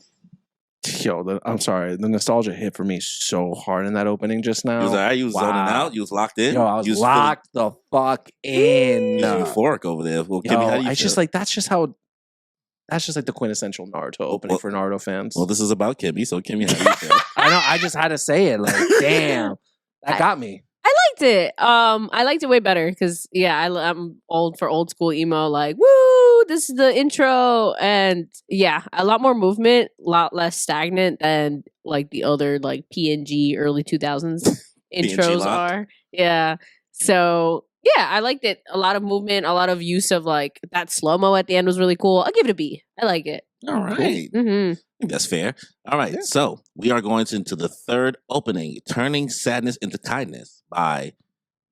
Yo, I'm sorry. The nostalgia hit for me so hard in that opening just now. You was alright. You was zoning Wow. out. You was locked in. Yo, I was you locked the fuck in. You was euphoric over there. Well, Kimmy, Yo, how do you it's feel? just like that's just like the quintessential Naruto opening for Naruto fans. Well, this is about Kimmy, so Kimmy, how do you feel? I know. I just had to say it. Like, damn, that got me. I liked it. I liked it way better because I'm old for old school emo. Like, woo, this is the intro, and yeah, a lot more movement, a lot less stagnant than like the other like PNG early 2000s intros lot. are. Yeah, so yeah, I liked it. A lot of movement, a lot of use of like that slow mo at the end was really cool. I'll give it a B. I like it. All right. Mm-hmm. I think that's fair. All right. Yeah. So we are going into the third opening, Turning Sadness into Kindness by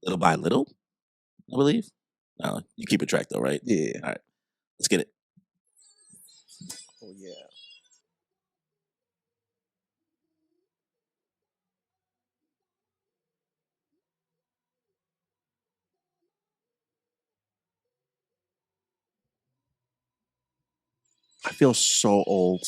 Little, I believe. No, you keep it track though, right? Yeah. All right. Let's get it. Oh yeah. I feel so old.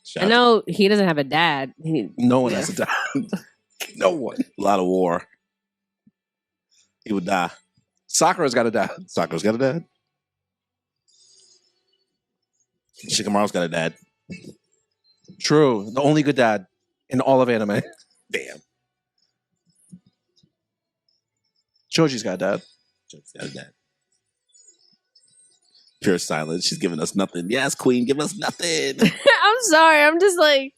Shout I out know he doesn't have a dad. No one has a dad. No one. to a lot of war. He would die. Sakura's got a dad. Sakura's got a dad. Shikamaru's got a dad. True. The only good dad in all of anime. Damn. Choji's got a dad. She's got a dad. Pure silence. She's giving us nothing. Yes, Queen, give us nothing. I'm sorry. I'm just like.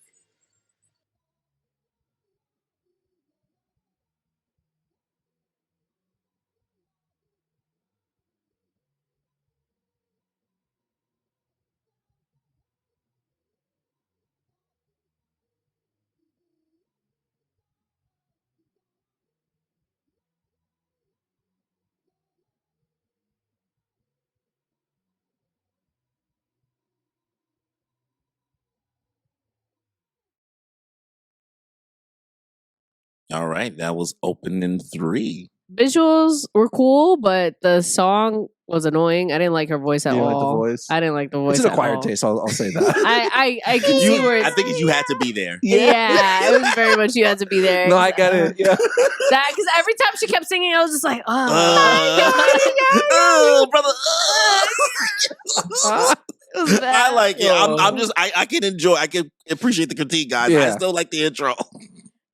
All right, that was opening 3. Visuals were cool, but the song was annoying. I didn't like her voice at You all. like the voice? I didn't like the voice. It's an at acquired all. taste. I'll say that. I can see where I it's, think you had to be there. yeah, it was very much you had to be there. No, I get it. Yeah. That because every time she kept singing, I was just like, oh, Oh, brother. it was bad. I like it. I'm just. I can enjoy. I can appreciate the critique, guys. I Yeah. still like the intro.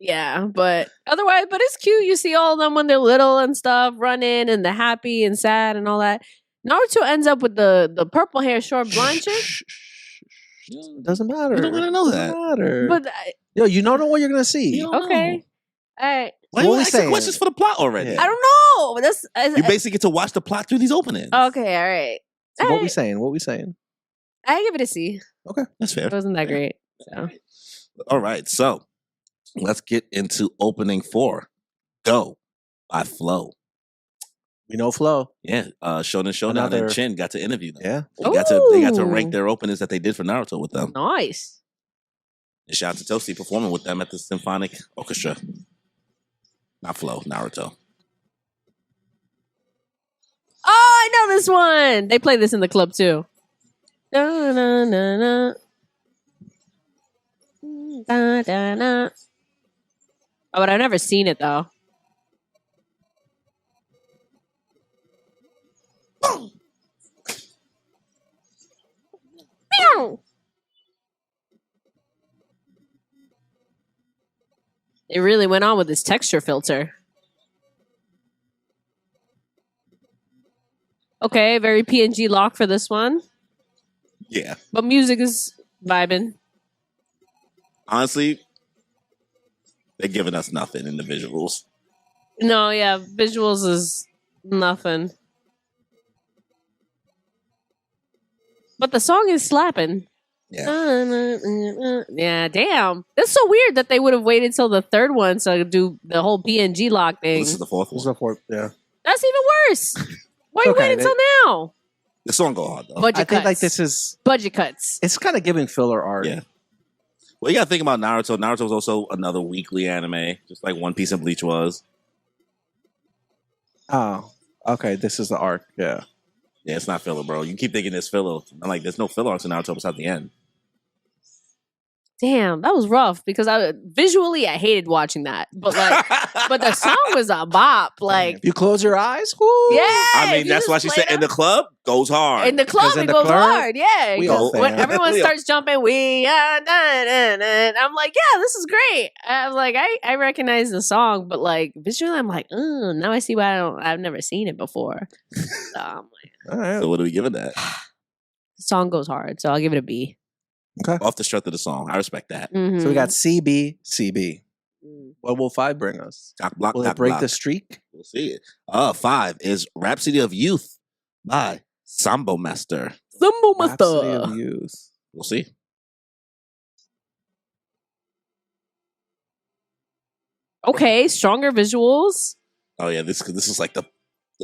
Yeah, but otherwise, but it's cute. You see all of them when they're little and stuff, running and the happy and sad and all that. Naruto ends up with the purple hair, short blonde chick. Doesn't matter. You don't gotta know that. Doesn't matter. But Yo, you don't know what you're gonna see. You don't okay, know. all right. Why What you we asking saying? questions for the plot already? Yeah. I don't know. That's You basically get to watch the plot through these openings. okay. All right. So All what we right. saying? What we saying? I give it a C. That's fair. It wasn't that great. So. All right, so let's get into opening 4. Go by Flow. We know Flo. Yeah, Shonen Showdown Another- and Chin got to interview them. Yeah. They got to rank Ooh. their openings that they did for Naruto with them. Nice. And shout out to Toasty performing with them at the Symphonic Orchestra. Not Flow, Naruto. Oh, I know this one. They play this in the club too. Da, da, da, da. Da, da, da. Oh, but I've never seen it though. It really went on with this texture filter. Okay, very PNG lock for this one. Yeah. But music is vibing. Honestly, they're giving us nothing in the visuals. No, yeah, visuals is nothing. But the song is slapping. Yeah. Yeah, damn. That's so weird that they would have waited till the third one to do the whole PNG lock thing. This is the fourth This is one. the fourth. Yeah. That's even worse. Why are you Okay, waiting till now? The song go hard though. Budget I cuts. think like this is. Budget cuts. It's kind of giving filler art. Yeah. Well, you gotta think about Naruto. Naruto's also another weekly anime, just like One Piece and Bleach was. Oh. Okay. This is the arc. Yeah. Yeah, it's not filler, bro. You keep thinking it's filler. I'm like, there's no filler arcs in Naruto besides the end. Damn, that was rough because I hated watching that. But like but the song was a bop. Like If you close your eyes, woo. yeah. I if mean, you that's why just she play said in them- the club goes hard. in the club Because in it the goes club, hard. Yeah. we 'cause all when fan. everyone We all- starts jumping, we are done. I'm like, yeah, this is great. I was like, I recognize the song, but like visually I'm like, oh, now I see why I've never seen it before. So I'm like, All right. So what are we giving that? the song goes hard, so I'll give it a B. Off the strength of the song. I respect that. Mhm. So we got CB, CB. Mm. What will 5 bring us? Cock block, Will cock it break block. the streak? We'll see it. 5 is Rhapsody of Youth by Sambo Master. Sambo Rhapsody Master. of Youth. We'll see. Okay, stronger visuals. Oh yeah, this is like the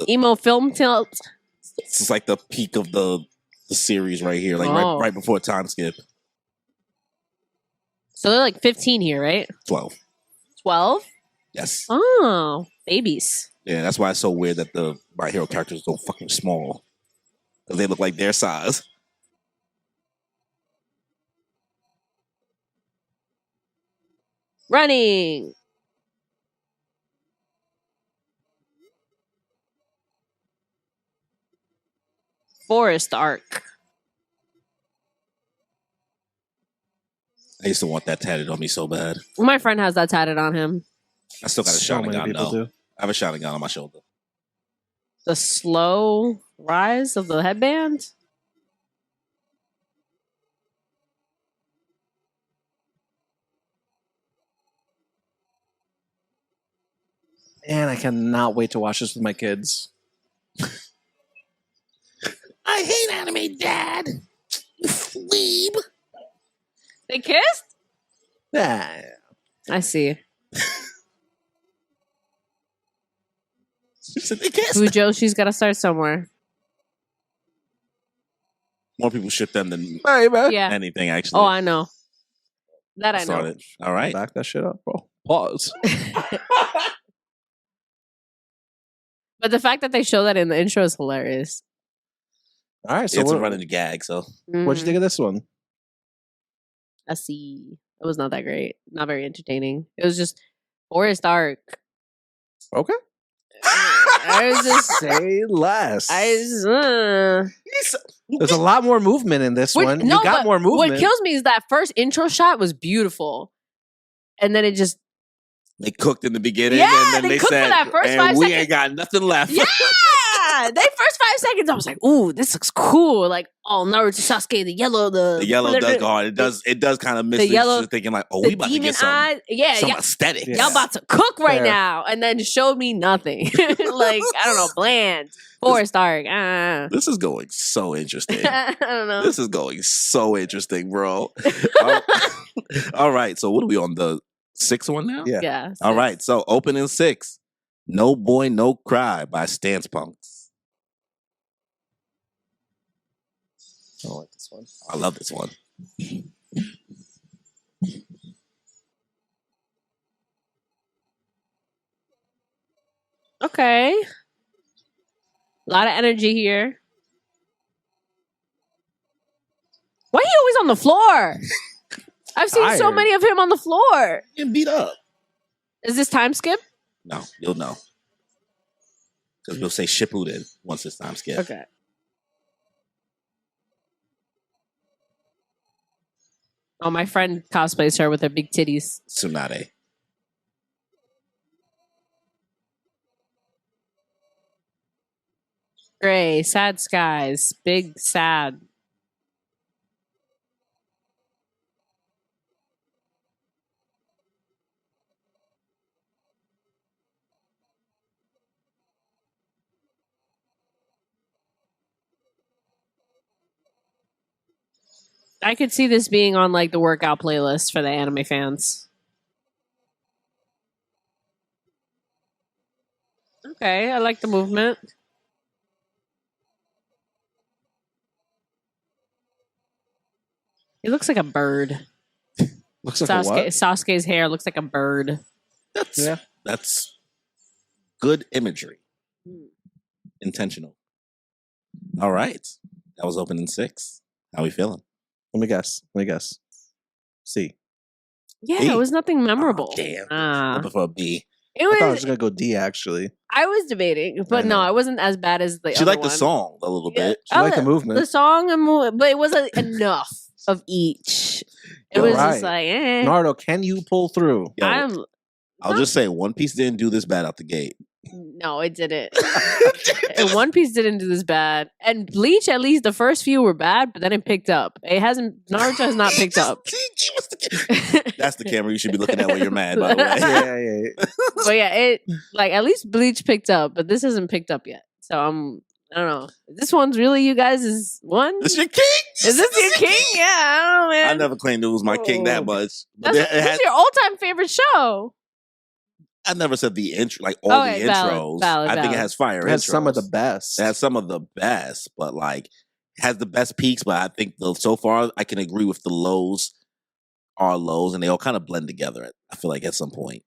Emo film tilt. this is like the peak of the series right here, like Oh. right before time skip. So they're like 15 here, right? 12. 12? Yes. Oh, babies. Yeah, that's why it's so weird that the My Hero characters are so fucking small. Because they look like their size. Running. Forest arc. I used to want that tatted on me so bad. My friend has that tatted on him. I still got a So shotgun many gun people though. do. I have a shotgun gun on my shoulder. The slow rise of the headband. Man, I cannot wait to watch this with my kids. I hate anime, Dad. You fleeb. They kissed? Yeah. I see. She said they kissed. Fujo, she's got to start somewhere. More people ship them than Hey, man. Yeah. anything, actually. Oh, I know. That I know. Started. All right. Back that shit up, bro. Pause. But the fact that they show that in the intro is hilarious. All right. So It's a what, running gag, so what'd you think of this one? I see. It was not that great. Not very entertaining. It was just Forest Arc. Okay. I was just. Say less. There's a lot more movement in this one. You got but more movement. What kills me is that first intro shot was beautiful, and then it just they cooked in the beginning, Yeah, and then they they cooked for said, that first and 5 we seconds." ain't got nothing left. yeah. They first 5 seconds, I was like, "Ooh, this looks cool!" Like, oh, Naruto, Sasuke, the yellow, The yellow does go hard. It does kind of mislead yellow- you thinking like, oh, the we about to demon get some eyes. Yeah, yeah. aesthetic. Yeah. Y'all about to cook right Fair. now, and then showed me nothing. Like, I don't know, bland. Forest Arc. This is going so interesting. I don't know. This is going so interesting, bro. All right, so what are we on, the 6th one now? Yeah. Yeah. All right, so opening 6, No Boy No Cry by Stance Punks. I don't like this one. I love this one. Okay. A lot of energy here. Why he always on the floor? I've seen so Tired. many of him on the floor. Getting beat up. Is this time skip? No, you'll know. Because we'll say Shippuden once it's time skip. Okay. Oh, my friend cosplays her with her big titties. Tsunade. Gray, sad skies, big sad. I could see this being on like the workout playlist for the anime fans. Okay, I like the movement. He looks like a bird. Looks like a what? Sasuke's hair looks like a bird. That's good imagery. Hmm. Intentional. All right. That was opening 6. How we feeling? Let me guess. C. Yeah, B. it was nothing memorable. Oh, damn. Ah. Hoping for a B. It I thought I was was. gonna go D actually. I was debating, but I no, know. it wasn't as bad as the. She other liked the one. song a little bit. She liked the movement. The song, but it wasn't enough of each. It was just like, Naruto, can you pull through? Yo, I'll just say One Piece didn't do this bad out the gate. No, it didn't. And One Piece didn't do this bad, and Bleach, at least the first few were bad, but then it picked up. It hasn't. Naruto has not picked up. That's the camera you should be looking at when you're mad, by the way. Yeah. But yeah, it like at least Bleach picked up, but this hasn't picked up yet. So I don't know. This one's really you guys' is one. This your king? Is this your king? Yeah, I don't know, man. I never claimed it was my king that much. But This is your all-time favorite show. I never said the intro, like all Okay, the valid, intros. valid, I think valid. it has fire It has intros. some of the best. It has some of the best, but like has the best peaks. But I think so far I can agree with the lows are lows, and they all kind of blend together. I feel like at some point,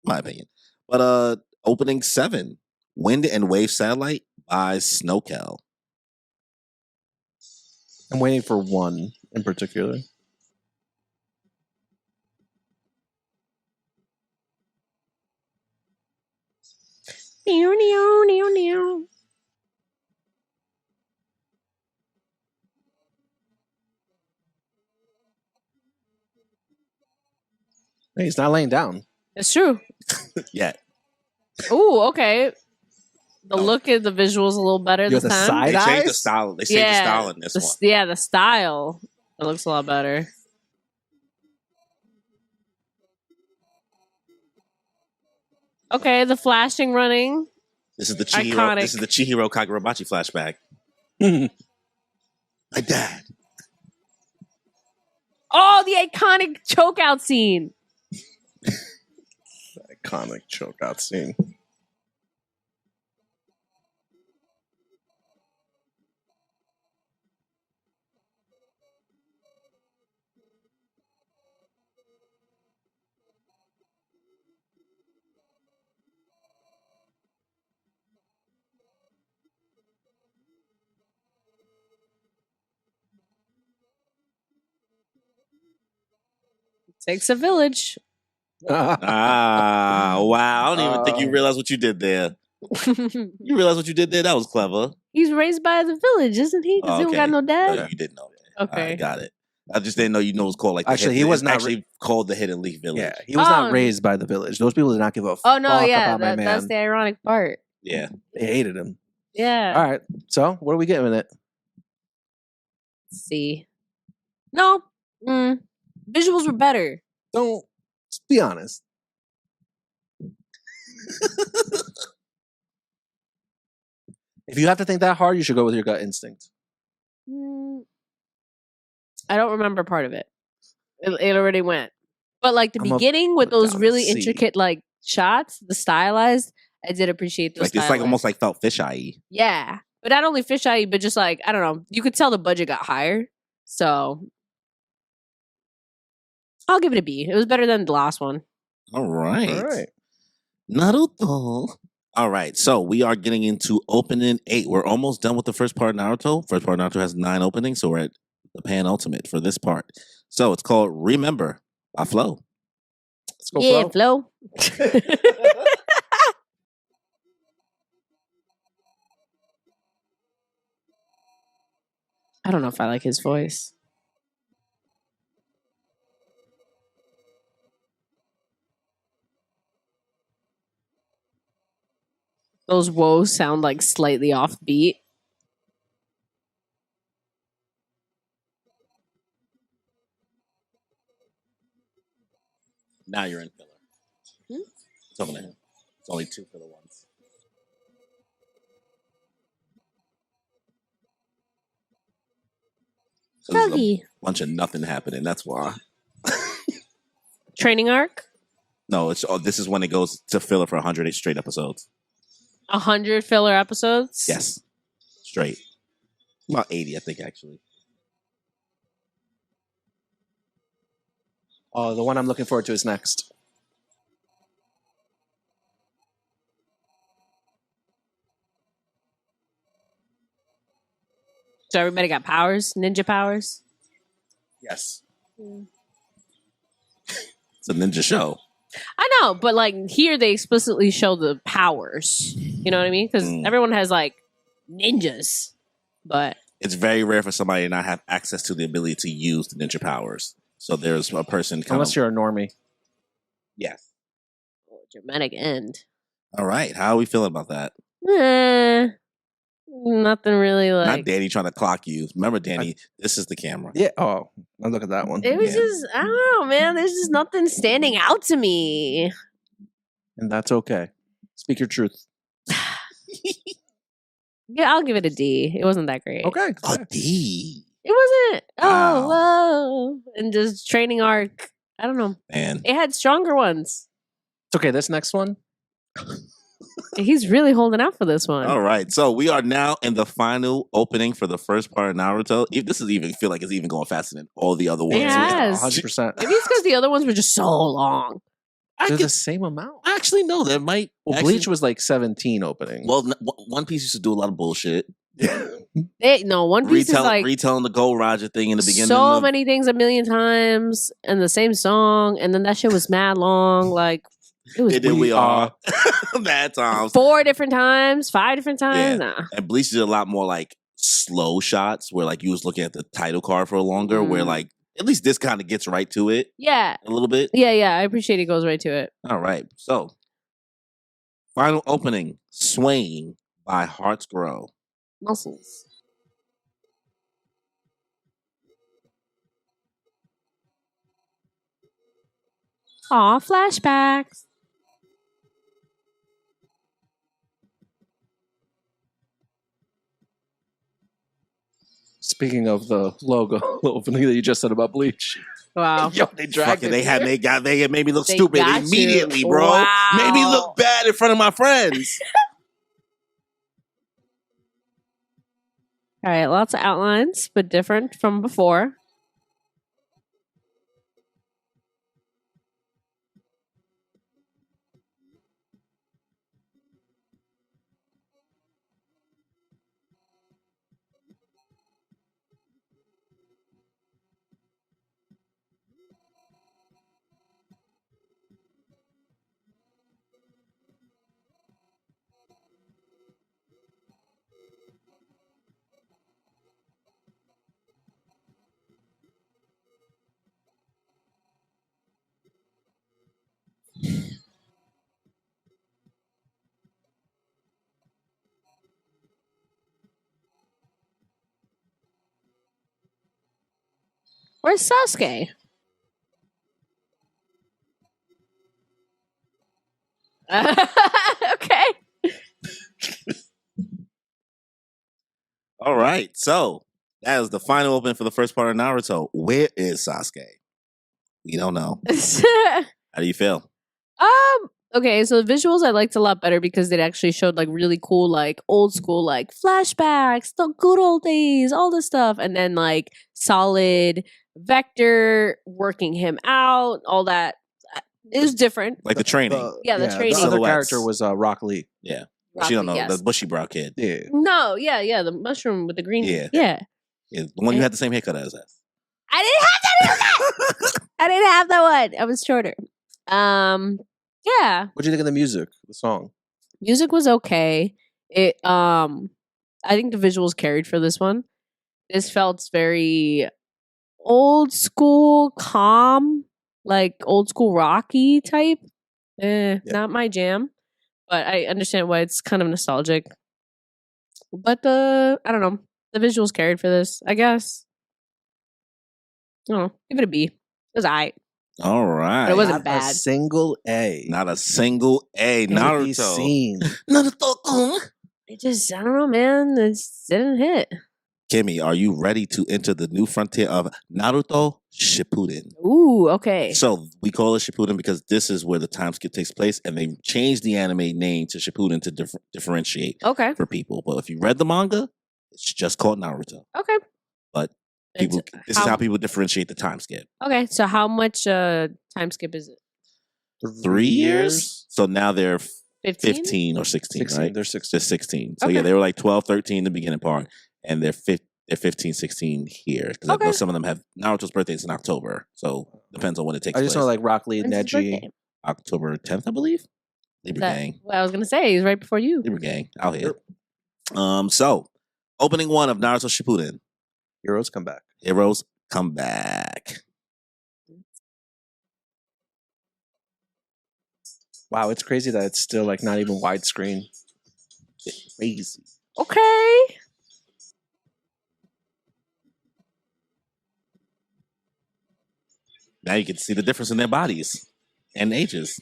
my opinion. But opening 7, Wind and Wave Satellite by Snowkel. I'm waiting for one in particular. Hey, he's not laying down. It's true. Yeah, Ooh, okay. The look at the visuals a little better You this got the time. side they changed the eyes? style. They changed the style in this one. Yeah, the style. It looks a lot better. Okay, the flashing running. This is the Chihiro. Iconic. This is the Chihiro Kagurabachi flashback. My dad. Oh, the iconic chokeout scene. Iconic chokeout scene. Takes a village. Ah, wow. I don't even think you realize what you did there. You realize what you did there? That was clever. He's raised by the village, isn't he? Because he don't got no No, dad. you didn't know that. Okay. I got it. I just didn't know you know it was called like the Actually, Hidden- he was it's not actually called the Hidden Leaf Village. Yeah, he was Oh, not raised by the village. Those people did not give a Oh no, fuck yeah, about my man. that's the ironic part. Yeah. They hated him. Yeah. All right, so what are we getting in it? Let's see. No. Visuals were better. Don't just be honest. If you have to think that hard, you should go with your gut instinct. I don't remember part of it. It already went. But like the I'm gonna beginning with put it those down really C. intricate like shots, the stylized, I did appreciate those. Like it's like stylized. almost like felt fisheye. Yeah. But not only fisheye, but just like, I don't know. You could tell the budget got higher. So I'll give it a B. It was better than the last one. All right. All right. Naruto. All right. So we are getting into opening 8. We're almost done with the first part of Naruto. First part of Naruto has 9 openings, so we're at the penultimate for this part. So it's called Remember by Flo. Let's go, Yeah, Flo. Flo. I don't know if I like his voice. Those woes sound like slightly offbeat. Now you're in filler. Hmm? Talking to him. It's only 2 filler ones. So there's a Doggy. bunch of nothing happening. That's why. Training arc? No, this is when it goes to filler for 108 straight episodes. 100 filler episodes? Yes, straight. About 80, I think, actually. Oh, the one I'm looking forward to is next. So everybody got powers? Ninja powers? Yes. It's a ninja show. I know, but like here they explicitly show the powers. You know what I mean? Because everyone has like ninjas. But It's very rare for somebody to not have access to the ability to use the ninja powers. So there's a person Unless you're a normie. Yes. dramatic end. All right. How are we feeling about that? Nothing really Not like. Danny trying to clock you. Remember, Danny, this is the camera. Yeah. Oh, I look at that one. It was Yeah. just, I don't know, man. There's just nothing standing out to me. And that's okay. Speak your truth. Yeah, I'll give it a D. It wasn't that great. Okay. A D. It wasn't. Wow. Oh, whoa. And just training arc. I don't know. Man. It had stronger ones. It's okay. This next one. He's really holding out for this one. All right. So we are now in the final opening for the first part of Naruto. If this is even feel like it's even going faster than all the other ones. Yeah. Yes. 100%. Maybe it's because the other ones were just so long. I They're could the same amount. actually no, that might. Well, actually- Bleach was like 17 opening. Well, One Piece used to do a lot of bullshit. One Piece is like retelling the Gold Roger thing in the beginning. so of, many things a million times and the same song, and then that shit was mad long. Like it was And then we We are mad times. 4 different times, 5 different times. Yeah. Nah. And Bleach did a lot more like slow shots where like you was looking at the title card for longer. Where Mm. like at least this kind of gets right to it Yeah. a little bit. Yeah. I appreciate it goes right to it. All right. So final opening, Swaying by Hearts Grow. Muscles. Aw, flashbacks. Speaking of the logo opening that you just said about Bleach. Wow. Yo, they dragged Fucking, it. they made me look They stupid got immediately, you. bro. Wow. Made me look bad in front of my friends. All right, lots of outlines, but different from before. Where's Sasuke? Okay. All right. So that is the final opening for the first part of Naruto. Where is Sasuke? We don't know. How do you feel? Okay, so the visuals I liked a lot better because it actually showed like really cool, like old school, like flashbacks, the good old days, all this stuff, and then like solid vector working him out, all that. It was different. Like the training. Yeah, the training. The other Silhouettes. character was Rock Lee. Yeah. Rocky, You don't know. yes. The bushy brow kid. Yeah. No, yeah, the mushroom with the green. Yeah. Yeah. Yeah, the one you had the same haircut as. I didn't have that. I didn't have that one. I was shorter. Yeah. What do you think of the music, the song? Music was okay. It I think the visuals carried for this one. This felt very old school, calm, like old school Rocky type. Not my jam. but I understand why it's kind of nostalgic. But I don't know. The visuals carried for this, I guess. I don't know. Give it a B. It was alright. All right. But it wasn't Not bad. a single A. Not a single A. To be Naruto. seen. Naruto. It just, I don't know, man. It just didn't hit. Kimmy, are you ready to enter the new frontier of Naruto Shippuden? Ooh, okay. So we call it Shippuden because this is where the time skip takes place, and they changed the anime name to Shippuden to differentiate Okay. for people. But if you read the manga, it's just called Naruto. Okay. But It's- People, this is how people differentiate the time skip. Okay, so how much time skip is it? 3 years? So now they're 15? 15 or 16, 16. right? They're 16. They're 16. So Okay. yeah, they were like 12, 13 in the beginning part, and they're 15, 16 here. Because I know Okay. some of them have Naruto's birthday is in October, so depends on when it takes I just place. know like Rock Lee and When's his Neji. birthday? October 10th, I believe. Libra That- Gang. Well, I was gonna say he's right before you. Libra Gang out here. So opening one of Naruto Shippuden. Heroes come back. Heroes come back. Wow, it's crazy that it's still like not even widescreen. Crazy. Okay. Now you can see the difference in their bodies and ages.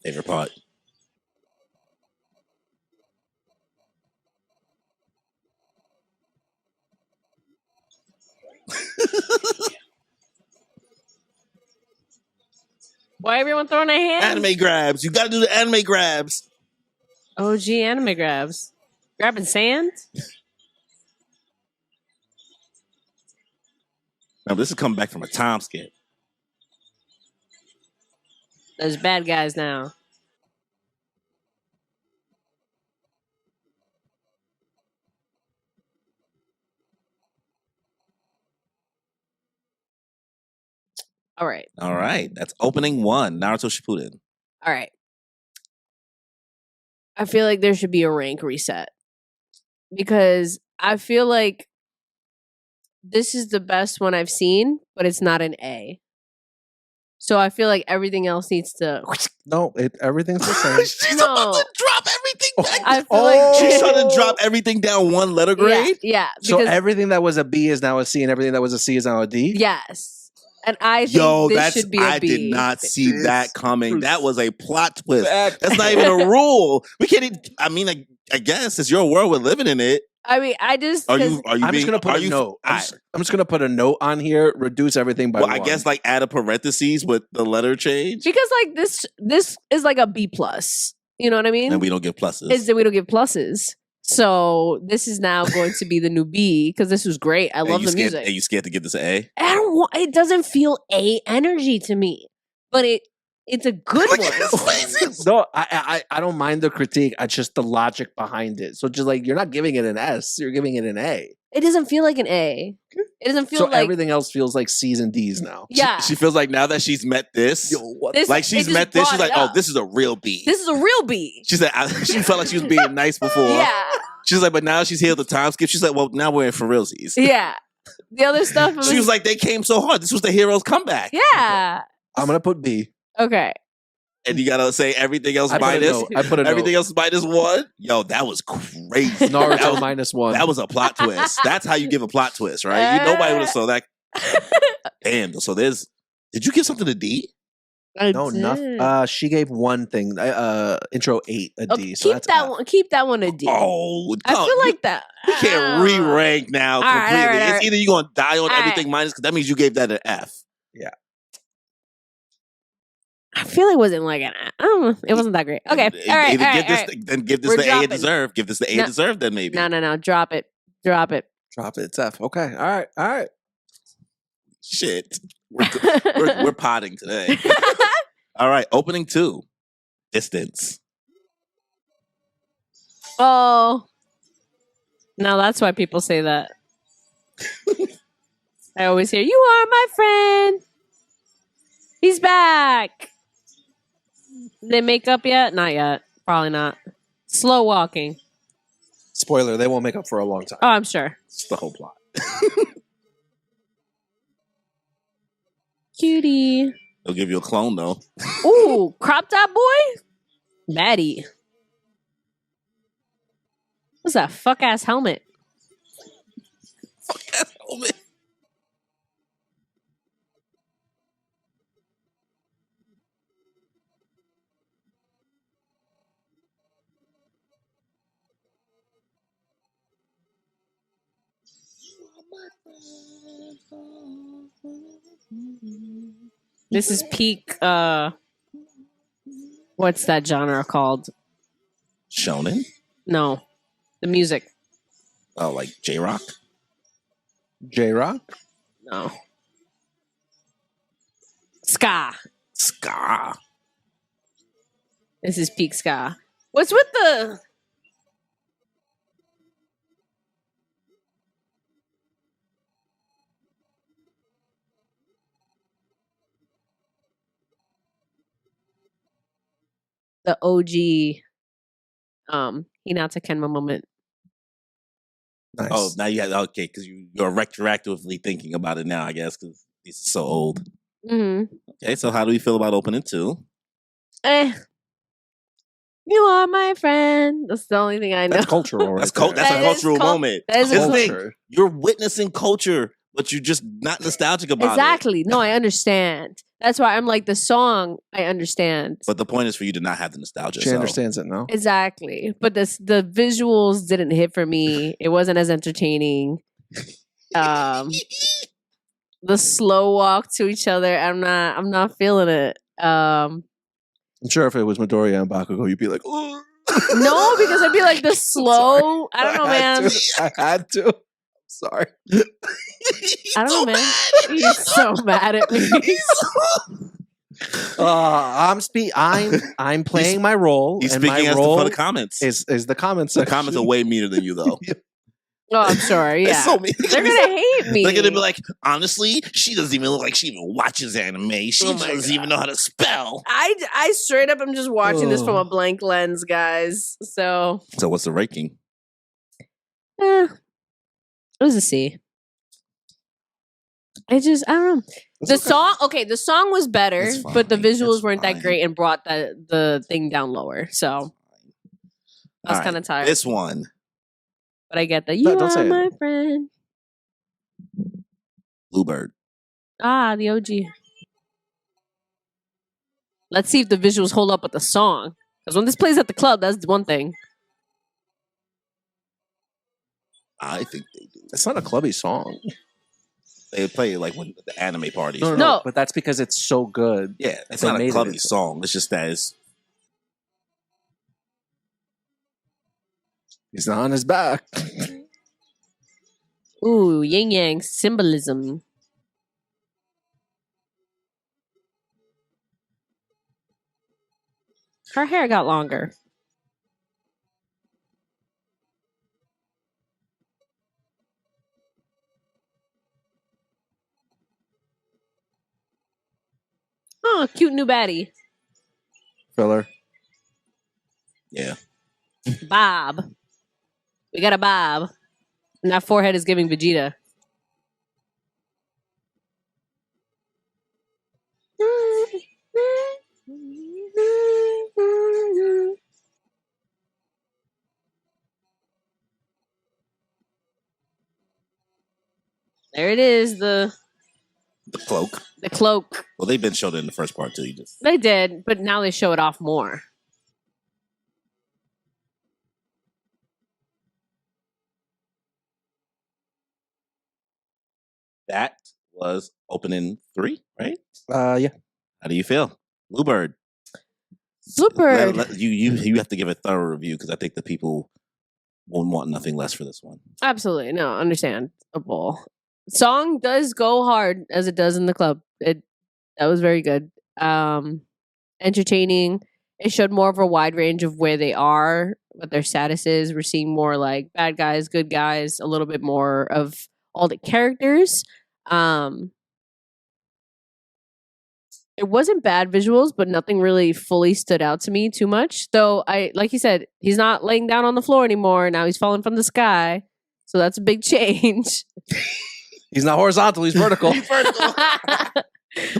Favorite part. Why everyone throwing their hands? Anime grabs. You got to do the anime grabs. OG anime grabs. Grabbing sand? Now this is coming back from a time skip. There's bad guys now. All right. All right, that's opening one. Naruto Shippuden. All right. I feel like there should be a rank reset because I feel like this is the best one I've seen, but it's not an A. So I feel like everything else needs to. No, everything's the same. She's No. about to drop everything back. I feel like She's trying to drop everything down one letter grade. Yeah. So Because, everything that was a B is now a C, and everything that was a C is now a D. yes. And I think Yo, this that's should be a I B. did not see It's that coming. That was a plot twist. Fact. That's not even a rule. We can't even. I mean, I guess it's your world. We're living in it. I mean, I just. Are 'cause- you? Are you? I'm being, just gonna put are a you, note. I, I'm just gonna put a note on here. Reduce everything by well, one. I guess like add a parentheses with the letter change, Because like this is like a B plus. You know what I mean? and we don't give pluses. Is that we don't give pluses. So this is now going to be the new B because this was great. I And love you the scared, music. And you scared to give this an A? I don't want. It doesn't feel A energy to me, but it's a good Look one. at his faces. No, I don't mind the critique. It's just the logic behind it. So just like you're not giving it an S, you're giving it an A. It doesn't feel like an A. It doesn't feel So like everything else feels like C's and D's now. yeah. She feels like now that she's met this, what? This- like it she's just met this, she's brought like, it oh, up. this is a real B. This is a real B. She said she felt like she was being nice before. Yeah, She's like, but now she's healed the time skip. She's like, well, now we're in for realsies. yeah. The other stuff. She was like, they came so hard. This was the hero's comeback. yeah. I'm gonna put B. Okay. And you gotta say everything else I put a minus. note. I put a note. Everything else minus one. Yo, that was crazy. Naruto that, was, -1. that was a plot twist. That's how you give a plot twist, right? You nobody would have saw that. Damn. So there's. Did you give something a D? I No, did. nothing. She gave one thing. Intro 8 a D. Okay, So keep that's that F. one. Keep that one a D. Oh, I feel like that. you can't re-rank now All right, completely. all right, all right. It's either you're gonna die on All everything minus because that means you gave that an F. I feel it wasn't like an. I don't know. It wasn't that great. Okay. And All right. either All right, give this, all right. then give this We're the A dropping. it deserve. Give this the A No. it deserve. Then maybe. No. Drop it. Drop it. Drop it. It's F. Okay. All right. All right. Shit. We're potting today. All right, opening two. Distance. Oh, now that's why people say that. I always hear, "You are my friend. He's back." They make up yet? Not yet. Probably not. Slow walking. Spoiler: they won't make up for a long time. Oh, I'm sure. It's the whole plot. Cutie. They'll give you a clone though. Ooh, crop top boy? Maddie. What's that fuck ass helmet? Fuck that helmet. This is peak what's that genre called? Shonen? No. The music. Oh, like J-Rock? J-Rock? No. Ska. Ska. This is peak ska. What's with the OG Hinata Kenma moment? Nice. Oh, now you have okay, because you're retroactively thinking about it now, I guess, because these are so old. Mm-hmm. Okay, so how do we feel about opening 2? You are my friend. That's the only thing I know. That's cultural, right? That's there. that's That a is cultural moment. That is a Here's the culture. thing, Culture. you're witnessing culture, but you're just not nostalgic about it. Exactly. No, I understand. That's why I'm like the song. I understand. But the point is for you to not have the nostalgia. She so. understands it now. Exactly. But the visuals didn't hit for me. It wasn't as entertaining. The slow walk to each other, I'm not feeling it. I'm sure if it was Midoriya and Bakugo, you'd be like, "Ugh." No, because I'd be like the slow. I don't know, man. I had to. Sorry. I don't know, man. He's so mad at me. I'm playing my role, He's and speaking my as role for the comments. is the comments. The section. comments are way meaner than you, though. Oh, I'm sorry. It's Yeah, so mean. they're gonna hate me. They're gonna be like, honestly, she doesn't even look like she even watches anime. She Oh my doesn't even know how to spell. I straight up am just watching this from a Ugh. blank lens, guys. So, So what's the ranking? it was a C. I don't know. The song, okay, the song was better, It's fine. but the visuals It's weren't that fine. great and brought the thing down lower. So I was All right, kind of tired. This one. But I get that. No, You don't say are it. my friend. Bluebird. Ah, the OG. Let's see if the visuals hold up with the song. Because when this plays at the club, that's one thing. I think they do. It's not a clubby song. They play it like when the anime parties. No. But that's because it's so good. Yeah, it's They not made a it clubby into- song. It's just that it's He's not on his back. Ooh, yin yang symbolism. Her hair got longer. Oh, cute new baddie. Filler. yeah. Bob. We got a Bob. And that forehead is giving Vegeta. There it is, the Cloak. cloak. Well, they've been showed it in the first part too. You just They did, but now they show it off more. that was opening 3, right? Yeah. How do you feel, Bluebird? Bluebird. You have to give a thorough review because I think the people won't want nothing less for this one. Absolutely. No, understandable. Song does go hard as it does in the club. That was very good. Entertaining. It showed more of a wide range of where they are, what their status is. We're seeing more like bad guys, good guys, a little bit more of all the characters. It wasn't bad visuals, but nothing really fully stood out to me too much. Though like you said, he's not laying down on the floor anymore. Now he's falling from the sky. So that's a big change. He's not horizontal, he's vertical. Vertical.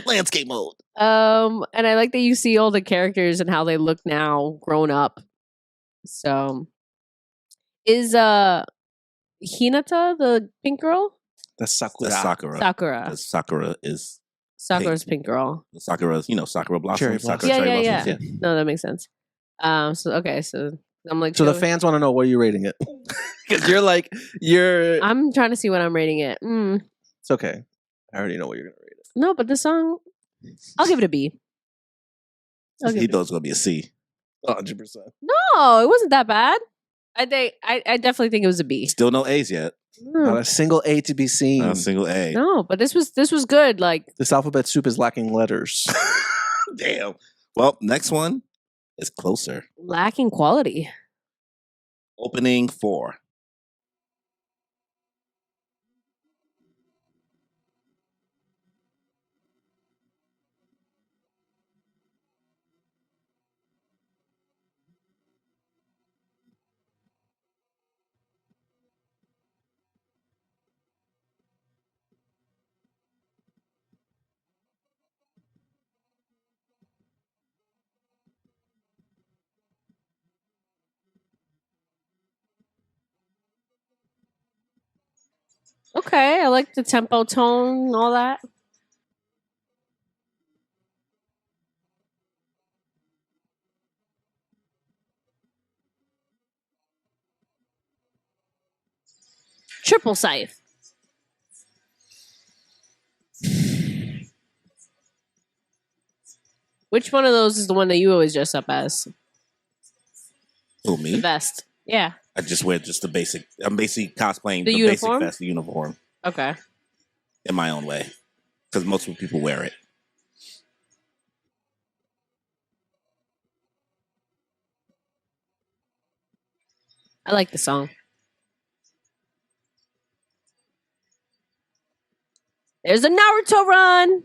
Landscape mode. And I like that you see all the characters and how they look now grown up. So is Hinata the pink girl? That's Sakura. That's Sakura. Sakura. 'Cause Sakura is Sakura's pink girl. Sakura's, Sakura blossom. Cherry Sakura blossom. cherry Yeah. blossoms, No, that makes sense. So I'm like, So the fans want to know, what are you rating it? Because you're I'm trying to see what I'm rating it. It's okay. I already know what you're gonna rate it. No, but the song, I'll give it a B. I'll give He it a thought it was gonna be a C. 100%. No, it wasn't that bad. I definitely think it was a B. Still no A's yet. Not a single A to be seen. Not a single A. No, but this was good. Like, This alphabet soup is lacking letters. Damn. Well, next one is Closer. lacking quality. Opening 4. Okay, I like the tempo, tone, and all that. Triple scythe. Which one of those is the one that you always dress up as? Who, The me? vest. Yeah. I just wear just the basic. I'm basically cosplaying The the uniform? basic vest, the uniform, Okay. in my own way. Because most people wear it. I like the song. There's a Naruto run.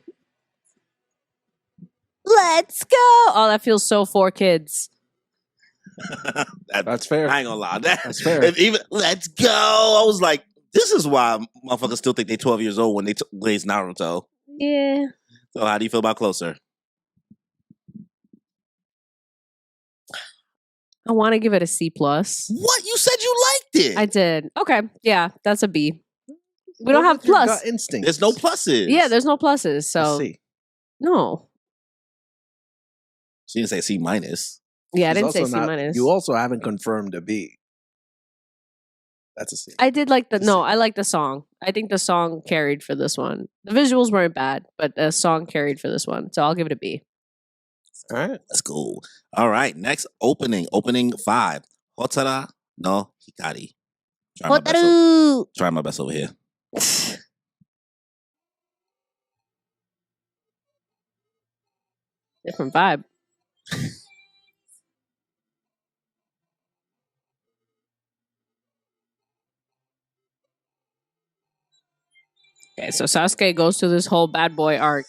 Let's go. Oh, that feels so for kids. That's fair. I ain't gonna lie. That's fair. If even let's go. I was like, this is why motherfuckers still think they 12 years old when they plays Naruto. Yeah. So how do you feel about Closer? I want to give it a C plus. What? You said you liked it. I did. Okay. Yeah, that's a B. We don't Go have with your plus. gut instinct. There's no pluses. Yeah, there's no pluses. So C. no. She didn't say C minus. Yeah, I She's didn't say also C not- minus. You also haven't confirmed a B. That's a C. I did like I like the song. I think the song carried for this one. The visuals weren't bad, but the song carried for this one. So I'll give it a B. All right. Let's go. All right. Next opening 5. Hotara no Hikari. Try my best over here. Different vibe. Okay, so Sasuke goes through this whole bad boy arc.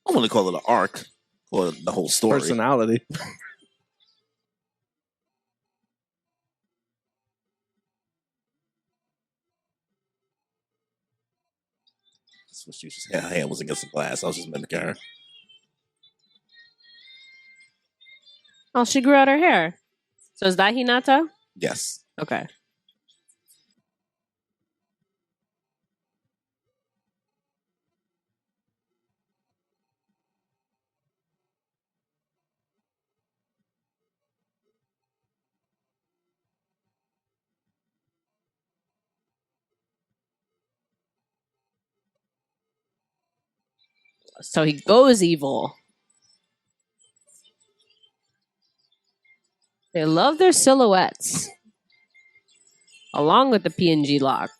I want to call it an arc or the whole story. Personality. Her hand was against the glass. I was just mimicking her. Oh, she grew out her hair. So is that Hinata? Yes. Okay. So he goes evil. They love their silhouettes. Along with the PNG lock.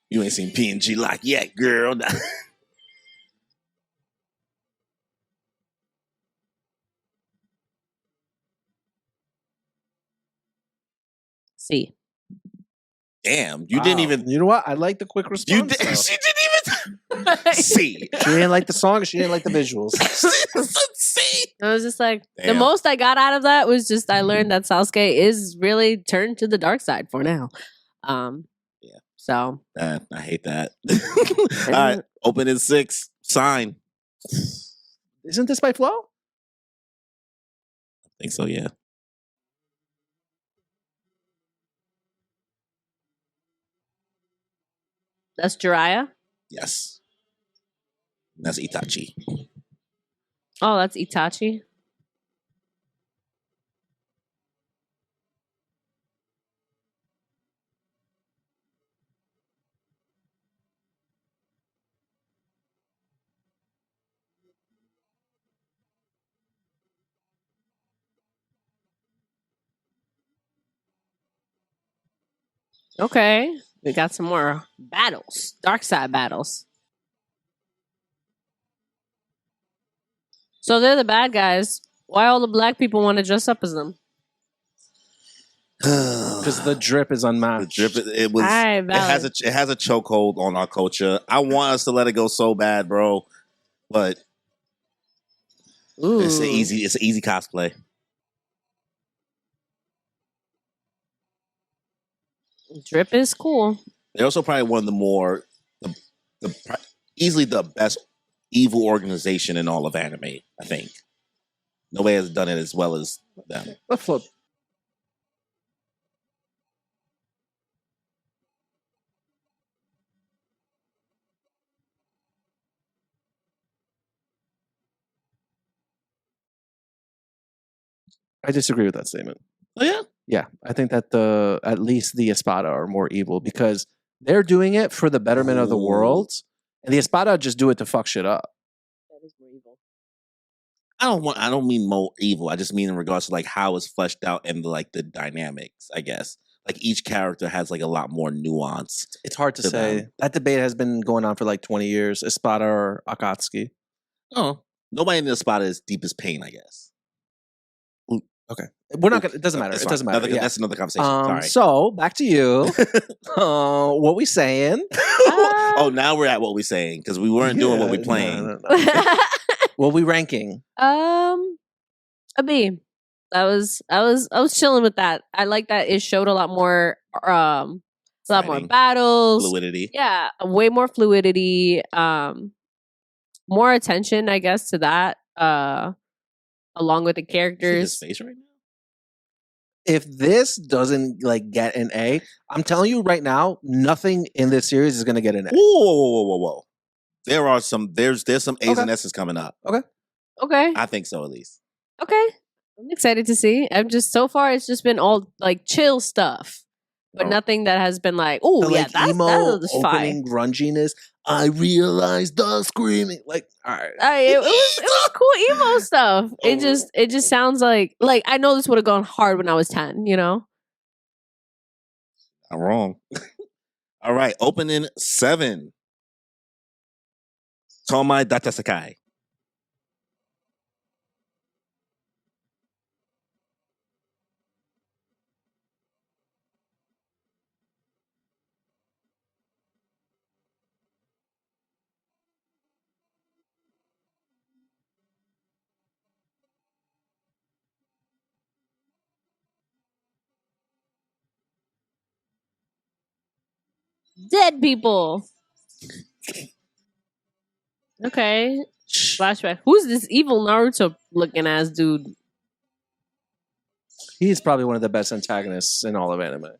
You ain't seen PNG Lock yet, girl. C. Damn, you didn't Wow. even. You know what? I like the quick response. You did, though. she didn't even see. She didn't like the song. She didn't like the visuals. See. I was just like, the Damn. most I got out of that was just I learned that Sasuke is really turned to the dark side for now. Yeah. So I hate that. All right, open in 6. Sign. Isn't this by Flo? I think so. Yeah. that's Jiraiya. Yes. That's Itachi. Oh, that's Itachi. Okay, we got some more battles, dark side battles. So they're the bad guys. Why all the black people want to dress up as them? Because the drip is The unmatched. drip. It was. Alright, It has a chokehold on our culture. I want us to let it go so bad, bro. But Ooh. it's an easy cosplay. Drip is cool. They're also probably one of the more, easily the best evil organization in all of anime. I think nobody has done it as well as them. Let's flip. I disagree with that statement. Oh yeah, Yeah, I think that at least the Espada are more evil because they're doing it for the betterment of the Ooh. world, and the Espada just do it to fuck shit up. That is more evil. I don't mean more evil. I just mean in regards to like how it's fleshed out and the dynamics. I guess like each character has like a lot more nuance. It's hard to To say. them. That debate has been going on for like 20 years. Espada or Akatsuki. Oh, nobody in the spot is deep as pain. I guess. We're not gonna. It doesn't matter. That's It fine. doesn't matter. Yeah. That's another conversation. Sorry. So back to you. What we saying? Oh, now we're at what we saying because we weren't doing what we Yeah, playing. no. What we ranking? A B. I was chilling with that. I like that it showed a lot more a lot more Fighting. battles. Fluidity. Yeah, way more fluidity. More attention, I guess, to that. Along with the See his characters. face right now. If this doesn't like get an A, I'm telling you right now, nothing in this series is gonna get an A. Whoa. There's some A's Okay. and S's coming up. Okay. I think so at least. Okay. I'm excited to see. I'm just so far it's just been all like chill stuff. But Oh. nothing that has been like, oh The, yeah, like, that emo was fine. opening grunginess. I realized the screaming. Like, all right. It was cool emo stuff. Oh. It just sounds like I know this would have gone hard when I was 10, you know? I'm wrong. All right, opening 7. Tomai Datasakai. Dead people. Okay. Flashback. Who's this evil Naruto looking ass dude? He's probably one of the best antagonists in all of anime.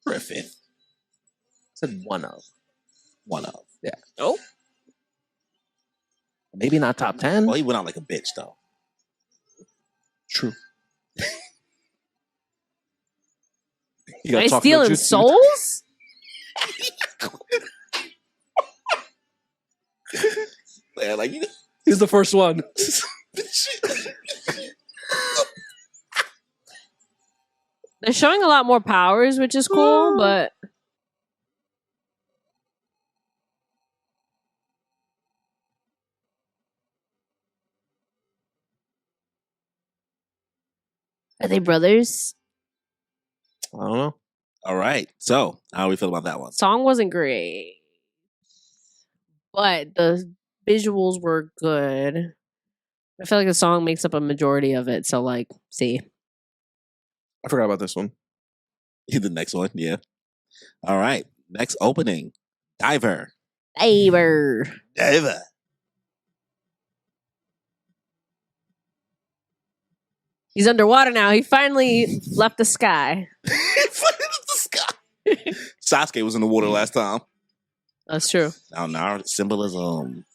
Griffith. Said one of. One of. Yeah. Oh. Maybe not top 10. Well, he went out like a bitch though. True. Are they stealing souls? Yeah, like you. He's the first one. They're showing a lot more powers, which is cool, but Are they brothers? I don't know. All right. So, how do we feel about that one? Song wasn't great, but the visuals were good. I feel like the song makes up a majority of it. So, like, see. I forgot about this one. The next one, yeah. All right. Next opening, Diver. Diver. Diver. He's underwater now. He finally left the sky. the sky. Sasuke was in the water last time. That's true. Now symbolism,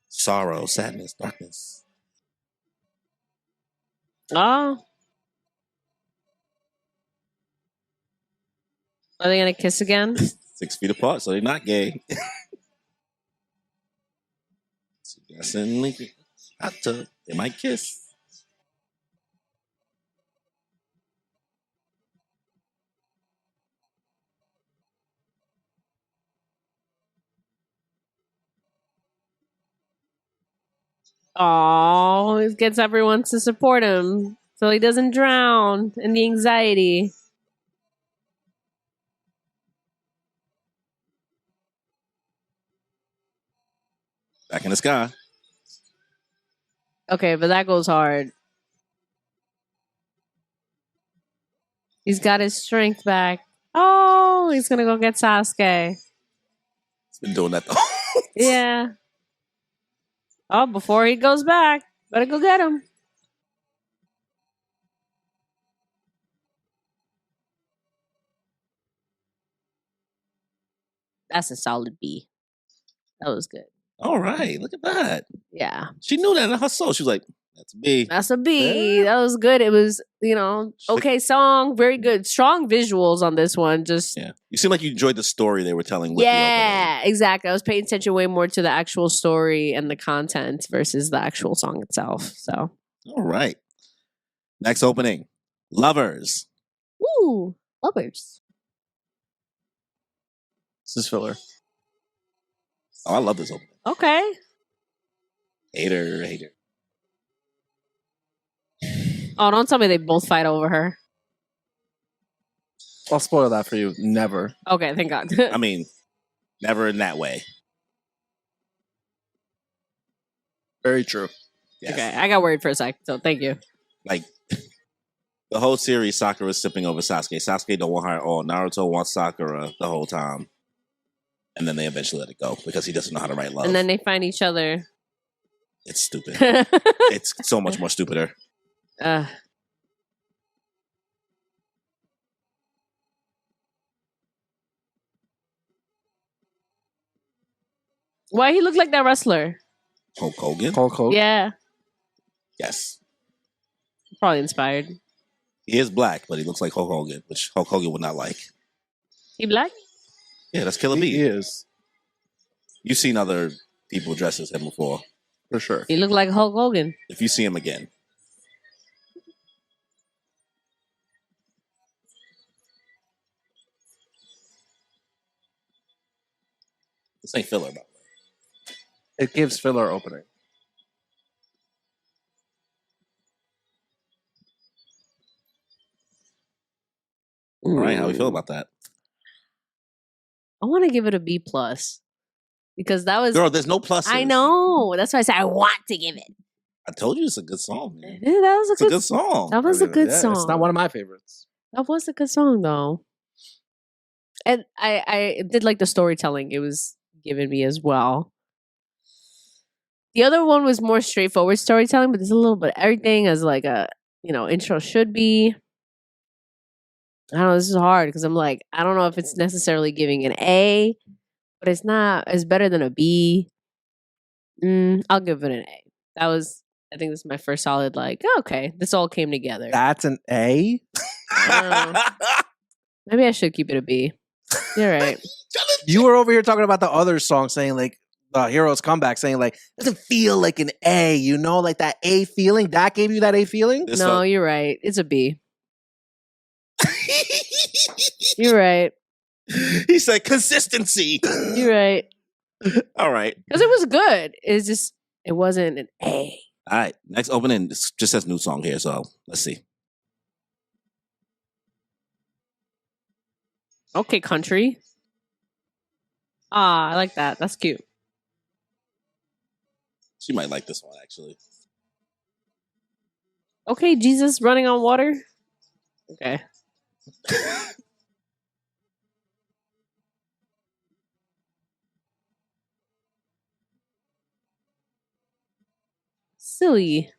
sorrow, sadness, darkness. Oh. Are they going to kiss again? 6 feet apart, so they're not gay. Suddenly, hot tub. They might kiss. Oh, it gets everyone to support him so he doesn't drown in the anxiety. Back in the sky. Okay, but that goes hard. He's got his strength back. Oh, he's gonna go get Sasuke. He's been doing that though. Yeah. Oh, before he goes back, better go get him. That's a solid B. That was good. All right, look at that. Yeah. She knew that in her soul. She was like, that's me. That's a B. That was good. It was, okay song, very good. Strong visuals on this one. Just Yeah. You seem like you enjoyed the story they were telling with yeah, exactly. I was paying attention way more to the actual story and the content versus the actual song itself. So, the opening. All right. Next opening, Lovers. ooh, lovers. This is filler. Oh, I love this opening. Okay. Hater. Oh, don't tell me they both fight over her. I'll spoil that for you. Never. Okay, thank God. I mean, never in that way. Very true. Yes. Okay, I got worried for a sec, so thank you. Like, the whole series, Sakura is sipping over Sasuke. Sasuke don't want her at all. Naruto wants Sakura the whole time. And then they eventually let it go because he doesn't know how to write love. And then they find each other. It's stupid. It's so much more stupider. Why he look like that wrestler? Hulk Hogan? Hulk Hogan. Yeah, Yes. probably inspired. He is black, but he looks like Hulk Hogan, which Hulk Hogan would not like. He black? Yeah, that's Killer He Bee. is. You've seen other people dressed as him before. For sure. He look like Hulk Hogan. If you see him again. This ain't filler, by the way. It gives filler opening. All right, how we feel about that? I want to give it a B plus because that was. Girl, there's no pluses. I know. That's why I said I want to give it. I told you it's a good song, man. Yeah, that was It's a good song. That was a good Yeah, song. It's not one of my favorites. That was a good song though. And I did like the storytelling it was giving me as well. The other one was more straightforward storytelling, but there's a little bit of everything as like a intro should be. I don't know, this is hard because I'm like, I don't know if it's necessarily giving an A, but it's better than a B. I'll give it an A. I think this is my first solid, like, okay, this all came together. That's an A? Maybe I should keep it a B. You're right. You were over here talking about the other song, saying like the hero's comeback, saying like doesn't feel like an A, like that A feeling. That gave you that A feeling? This No, felt- you're right. It's a B. You're right. He said consistency. You're right. All right. Because it was good. It's just, it wasn't an A. All right, next opening just says new song here, so let's see. Okay, country. Ah, I like that. That's cute. She might like this one actually. Okay, Jesus running on water. Okay. Silly.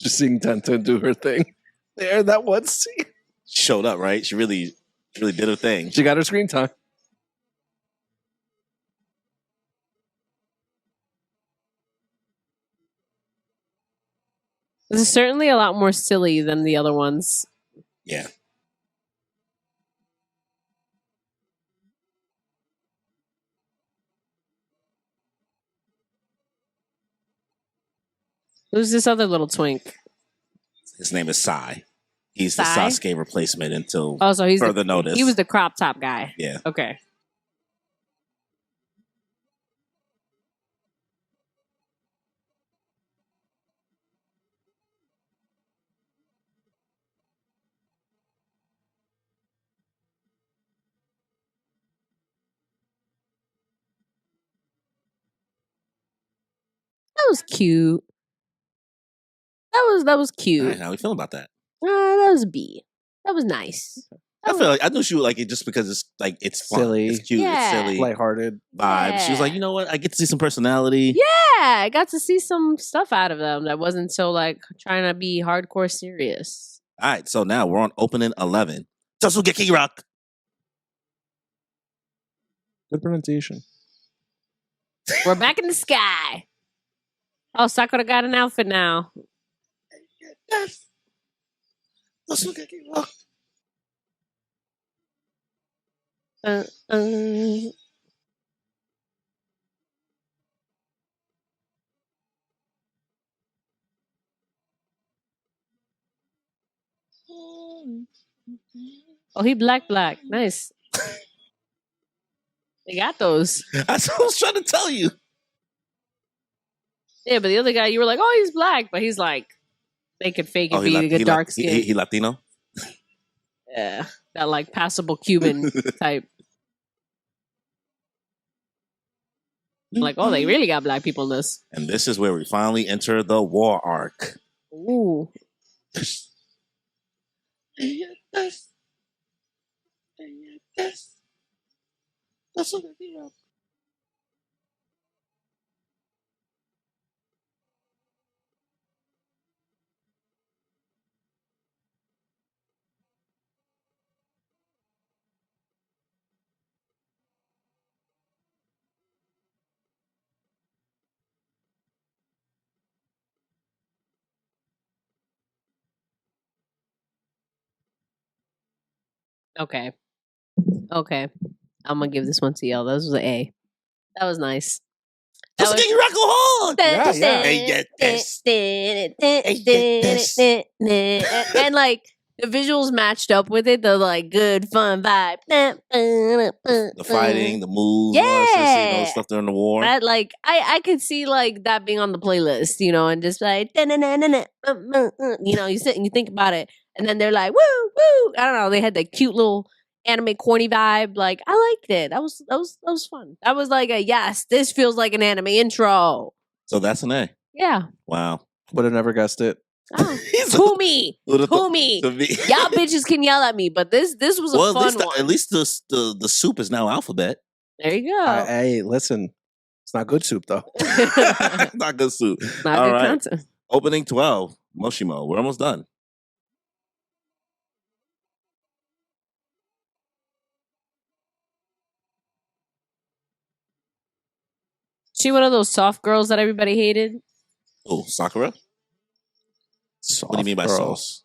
Just seeing Tenta do her thing. There, that one scene. She showed up, right? She really did her thing. She got her screen time. This is certainly a lot more silly than the other ones. Yeah. Who's this other little twink? His name is Sai. He's the Sai? Sasuke replacement until Oh, so he's further notice. He was the crop top guy. Yeah. Okay. That was cute. That was All cute. right, how we feeling about that? That was a B. That was nice. I feel like I knew she would like it just because it's like it's fun. Silly. It's cute, Yeah. it's silly Lighthearted. vibe. She was like, Yeah. you know what? I get to see some personality. Yeah, I got to see some stuff out of them that wasn't so like trying to be hardcore serious. All right, so now we're on opening 11. Tosuke Rock. Good pronunciation. We're back in the sky. Oh, Sakura got an outfit now. Tosuke Rock. Uh, uh. Oh, he black. Nice. They got those. That's what I was trying to tell you. Yeah, but the other guy, you were like, oh, he's black, but he's like, they could fake it, be like a dark skin. He Latino. Yeah, that like passable Cuban type. I'm like, oh, they really got black people in this. And this is where we finally enter the war arc. Ooh. Okay. I'm gonna give this one to y'all. That was an A. That was nice. That was- Tosuke Rock go hard. Yeah, yeah. Hey, get this. Hey, get And like the visuals matched up with it. The like good fun vibe. The fighting, the moves, all that shit, you know, stuff during the war. That like I could see like that being on the playlist, you know, and just like you know, you sit and you think about it, and then they're like woo woo. I don't know. They had that cute little anime corny vibe. Like I liked it. That was fun. That was like a yes. This feels like an anime intro. So that's an A. Yeah. Wow. Would have never guessed it. Oh. He's Who me? Who'da Who thought- me? to me. Y'all bitches can yell at me, but this was a Well, fun one. at least the soup is now alphabet. There you go. Hey, listen. It's not good soup, though. Not good soup. Not All good right. content. Opening 12, Moshimo. We're almost done. She one of those soft girls that everybody hated. Oh, Sakura? What do you mean by Soft sauce? girls.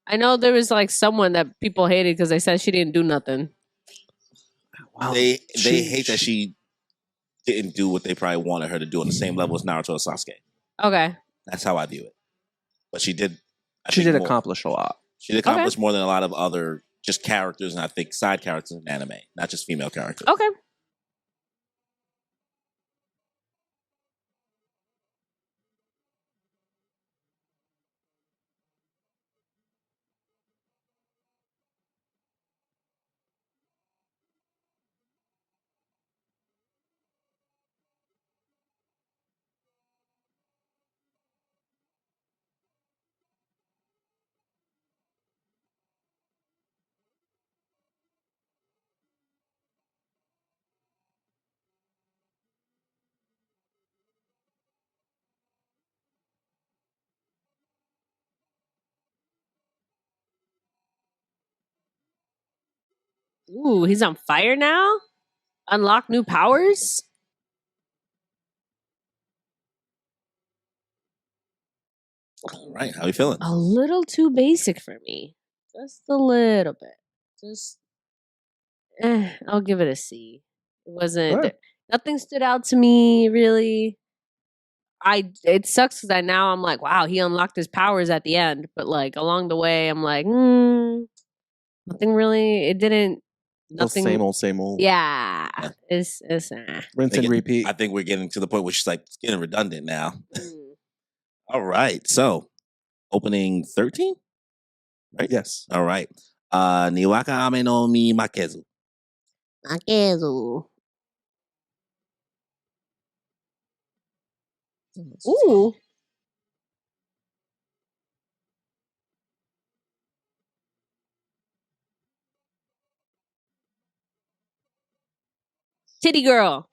I know there was like someone that people hated because they said she didn't do nothing. Wow. They She- hate that she didn't do what they probably wanted her to do on the same level as Naruto and Sasuke. Okay. That's how I view it. But she did. I She think, did more. accomplish a lot. She did accomplish more than a lot of other just characters, and I think side characters in anime, not just female characters. Okay. Ooh, he's on fire now? Unlock new powers? All right, how you feeling? A little too basic for me. Just a little bit. Just I'll give it a C. It wasn't Sure. nothing stood out to me really. It sucks because now I'm like, wow, he unlocked his powers at the end, but like along the way, I'm like, nothing really. It didn't. Still Nothing. same old. Yeah, Yeah. it's Rinse Think and it- repeat. I think we're getting to the point where she's like it's getting redundant now. Mm. All right, so opening 13. Right? Yes. All right. Niwaka ame no mi makezu. Makezu. Ooh. Titty girl.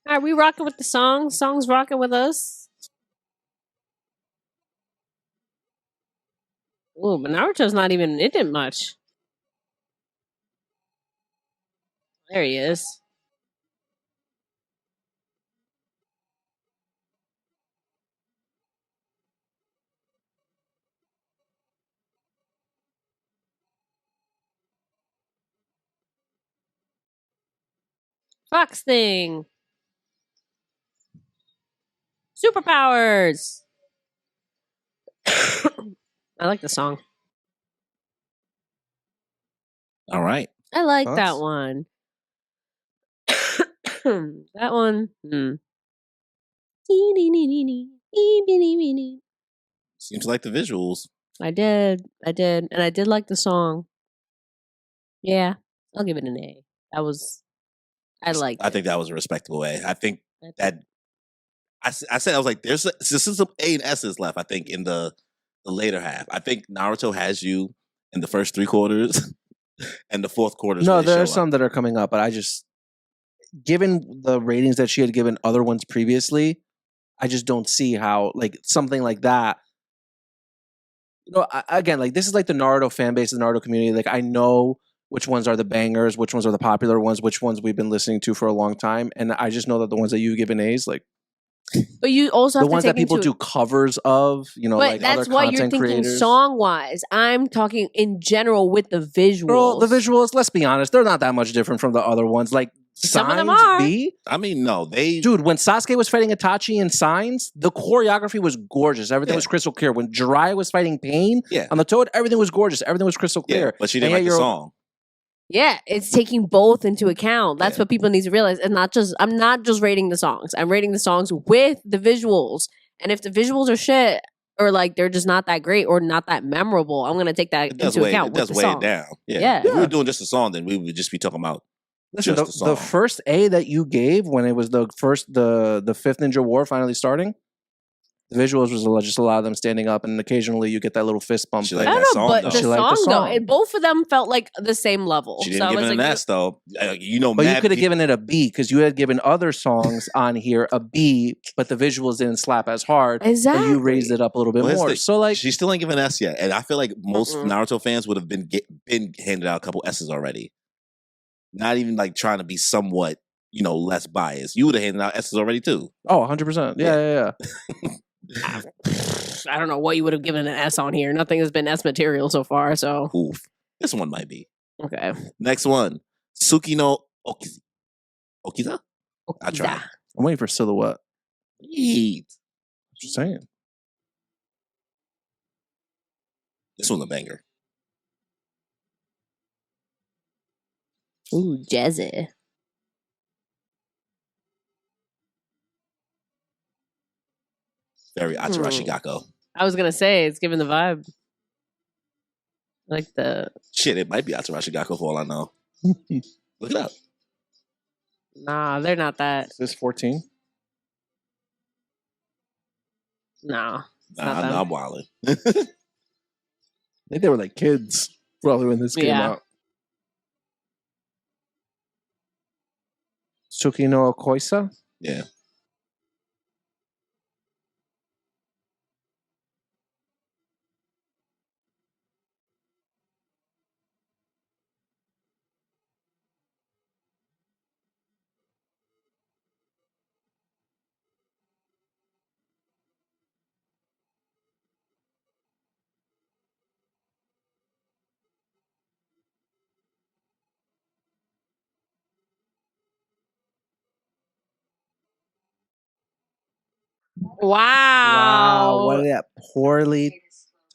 Are we rocking with the song? Song's rocking with us. Ooh, but Naruto's not even in it much. There he is. Fox thing. Superpowers. I like the song. All right. I like that Thoughts? one. That one. Seems like the visuals. I did. And I did like the song. Yeah, I'll give it an A. I liked I it. think that was a respectable A. I think I think- that I said I was like, this is some A and S's left. I think in the later half. I think Naruto has you in the first 3 quarters, and the fourth quarter. No, there are some that are coming up, but I just, given the ratings that she had given other ones previously, I just don't see how like something like that. You know, again, like this is like the Naruto fan base, the Naruto community. Like I know which ones are the bangers, which ones are the popular ones, which ones we've been listening to for a long time, and I just know that the ones that you've given A's, like But you also the have ones to that take people into do covers of, you know, But like that's other why content you're thinking creators. song wise. I'm talking in general with the visuals. Girl, the visuals, let's be honest, they're not that much different from the other ones. Like Some of them Signs are. B, I mean, no, they dude, when Sasuke was fighting Itachi in Signs, the choreography was gorgeous. Everything Yeah. was crystal clear. When Jiraiya was fighting Pain Yeah. on the Toad, everything was gorgeous. Everything was crystal yeah, clear. but she And didn't yet like the you're- song. Yeah, it's taking both into account. That's Yeah. what people need to realize. And I'm not just rating the songs. I'm rating the songs with the visuals. And if the visuals are shit or like they're just not that great or not that memorable, I'm gonna take that It does into weigh account it with does the weigh song. it down. Yeah. Yeah. If we Yeah. were doing just a song, then we would just be talking about Listen, just the the song. first A that you gave when it was the fifth Ninja War finally starting, the visuals was just a lot of them standing up, and occasionally you get that little fist bump. She thing. liked I that don't know, song, but though. the She song, liked the though, song. both of them felt like the same level. She So didn't I give was it an like, S though. You know, But you mad could have pe- given it a B because you had given other songs on here a B, but the visuals didn't slap as hard. exactly. But you raised it up a little bit Well, here's more. the- So like, She still ain't given an S yet, and I feel like most Mm-mm. Naruto fans would have been handed out a couple S's already. Not even like trying to be somewhat, less biased. You would have handed out S's already too. oh, 100%. Yeah. I don't know what you would have given an S on here. Nothing has been S material so far. So Oof. This one might be. okay. Next one, Suki no Okiza. Okiza? I tried. I'm waiting for Silhouette. Yeet. Just saying. This one's a banger. Ooh, jazzy. Very Atarashi Gakko. I was gonna say it's giving the vibe. Like the Shit, it might be Atarashigako for all I know. Look it up. nah, they're not that. Is this 14? No, Nah, not them. I'm wilding. I think they were like kids probably when this came Yeah. out. Suki no Koisa? Yeah. Wow. What that poorly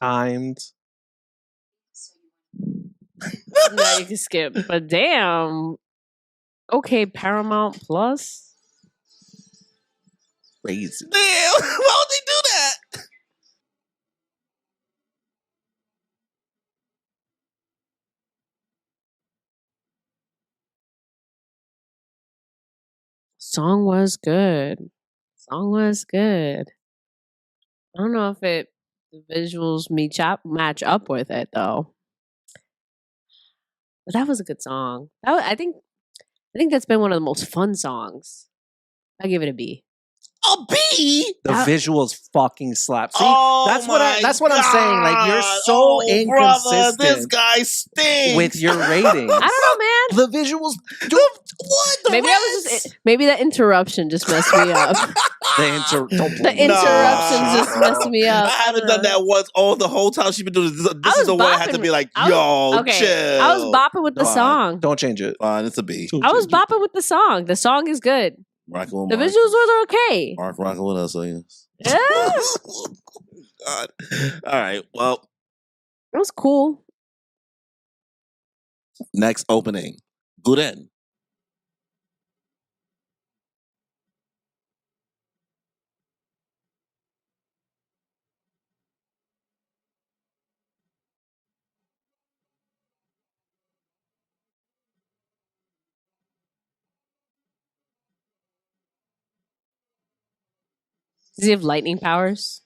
timed. No, you can skip. But damn. Okay, Paramount Plus. Crazy. Damn, why would they do that? Song was good. Song was good. I don't know if the visuals match up with it though. But that was a good song. I think that's been one of the most fun songs. I give it a B. A B? The That- visuals fucking slap. See, Oh that's what my that's what I'm saying. Like you're God. so Oh, brother, inconsistent this guy stinks. with your ratings. I don't know, man. The visuals, What? The Maybe that was rest? just maybe that interruption just messed me up. don't The blame me. interruptions just messed me up. I haven't done that once. Oh, the whole time she's been doing this. This I is the was one I had to bopping. be like, I yo, was, okay, chill. I was bopping with the Fine. song. Don't change it. Fine, it's a B. I was bopping with the song. The song is good. Rocking with The Mark. visuals were okay. Mark rocking with us, so yes. Yeah, God. All right. Well, it was cool. next opening. Guren. Does he have lightning powers?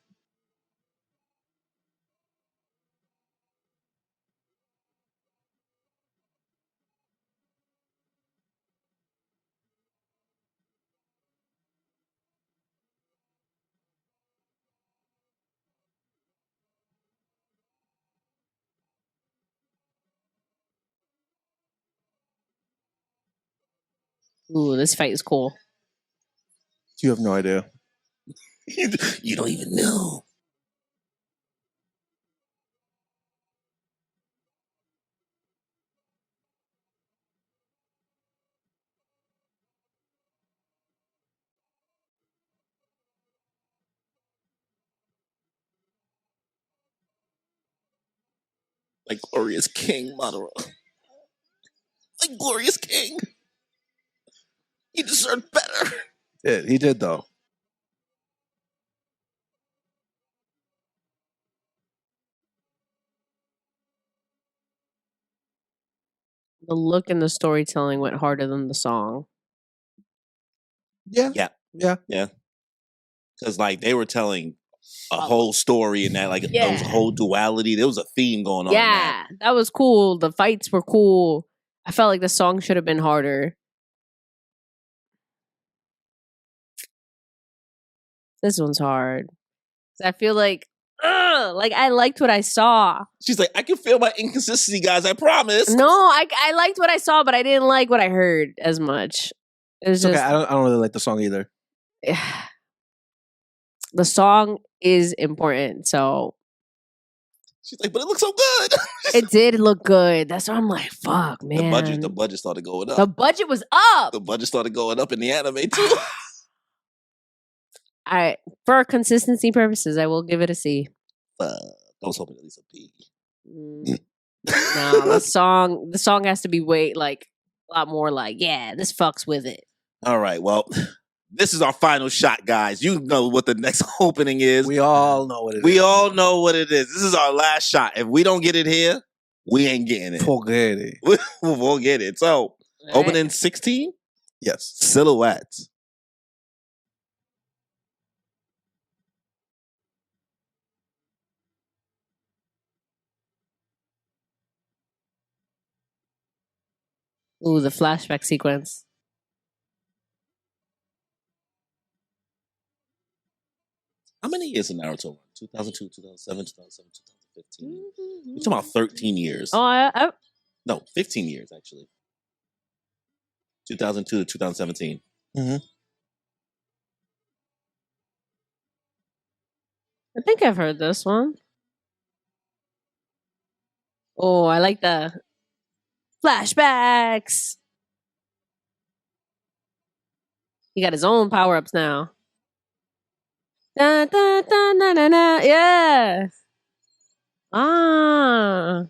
Ooh, this fight is cool. You have no idea. You don't even know. Like Glorious King, Madara. Like Glorious King. He deserved better. Yeah, he did though. The look and the storytelling went harder than the song. Yeah. Yeah. Yeah. Because like they were telling a whole story and that like there was a Yeah. whole duality. There was a theme going on. in that. Yeah, that was cool. The fights were cool. I felt like the song should have been harder. This one's hard. 'Cause I feel like I liked what I saw. She's like, I can feel my inconsistency, guys. I promise. No, I liked what I saw, but I didn't like what I heard as much. It was It's just okay. I don't really like the song either. the song is important, so She's like, but it looks so good. it did look good. That's why I'm like, fuck, man. The budget started going up. The budget was up. The budget started going up in the anime too. For consistency purposes, I will give it a C. I was hoping at least a B. Mm. No, the song has to be a lot more like, yeah, this fucks with it. All right, well, this is our final shot, guys. You know what the next opening is. We all know what it is. We all know what it is. This is our last shot. If we don't get it here, We ain't getting it. Forget it. We'll get it. So, All opening 16, Yes. Silhouettes. Ooh, the flashback sequence. How many years in Naruto run? 2002, 2007, 2007, 2015. We're talking about 13 years. Oh, No, 15 years, actually. 2002 to 2017. I think I've heard this one. Oh, I like the flashbacks. He got his own power ups now. Da, da, da, na, na, na. Yeah. Ah.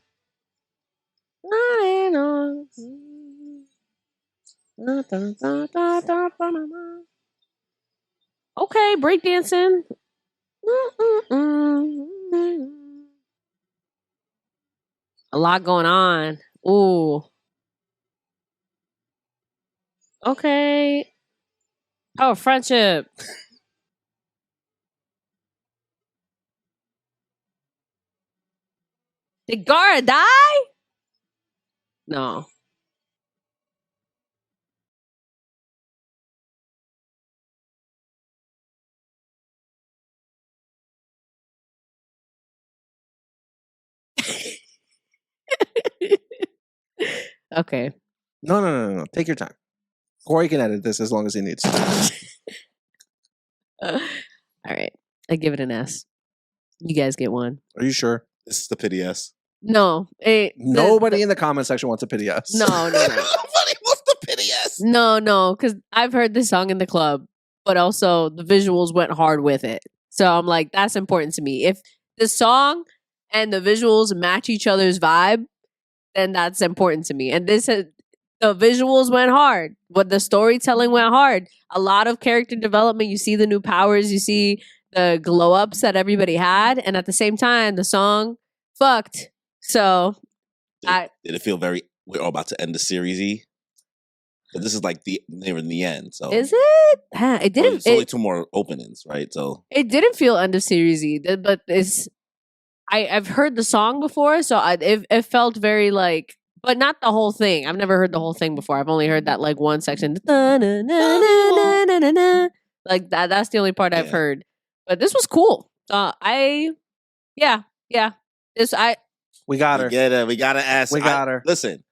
Okay, breakdancing. A lot going on. Ooh. Okay. Oh, friendship. Did Gara die? No. Okay. No. Take your time. Corey can edit this as long as he needs to. All right. I give it an S. You guys get one. Are you sure? This is the pity S. No. Nobody in the comment section wants a pity us. No. Nobody wants the pity S. No, because I've heard this song in the club, but also the visuals went hard with it. So I'm like, that's important to me. If the song and the visuals match each other's vibe, then that's important to me. And the visuals went hard, but the storytelling went hard. A lot of character development. You see the new powers, you see the glow ups that everybody had, and at the same time, the song fucked. So Did it feel very, we're all about to end the series E? But this is like near in the end. So is it? It didn't. It's only two more openings, right? So It didn't feel end of series E, but it's. I've heard the song before, so it felt very like, but not the whole thing. I've never heard the whole thing before. I've only heard that like one section, like that. That's the only part I've heard. But this was cool. Yeah. We got her. We gotta ask. We got her. Listen,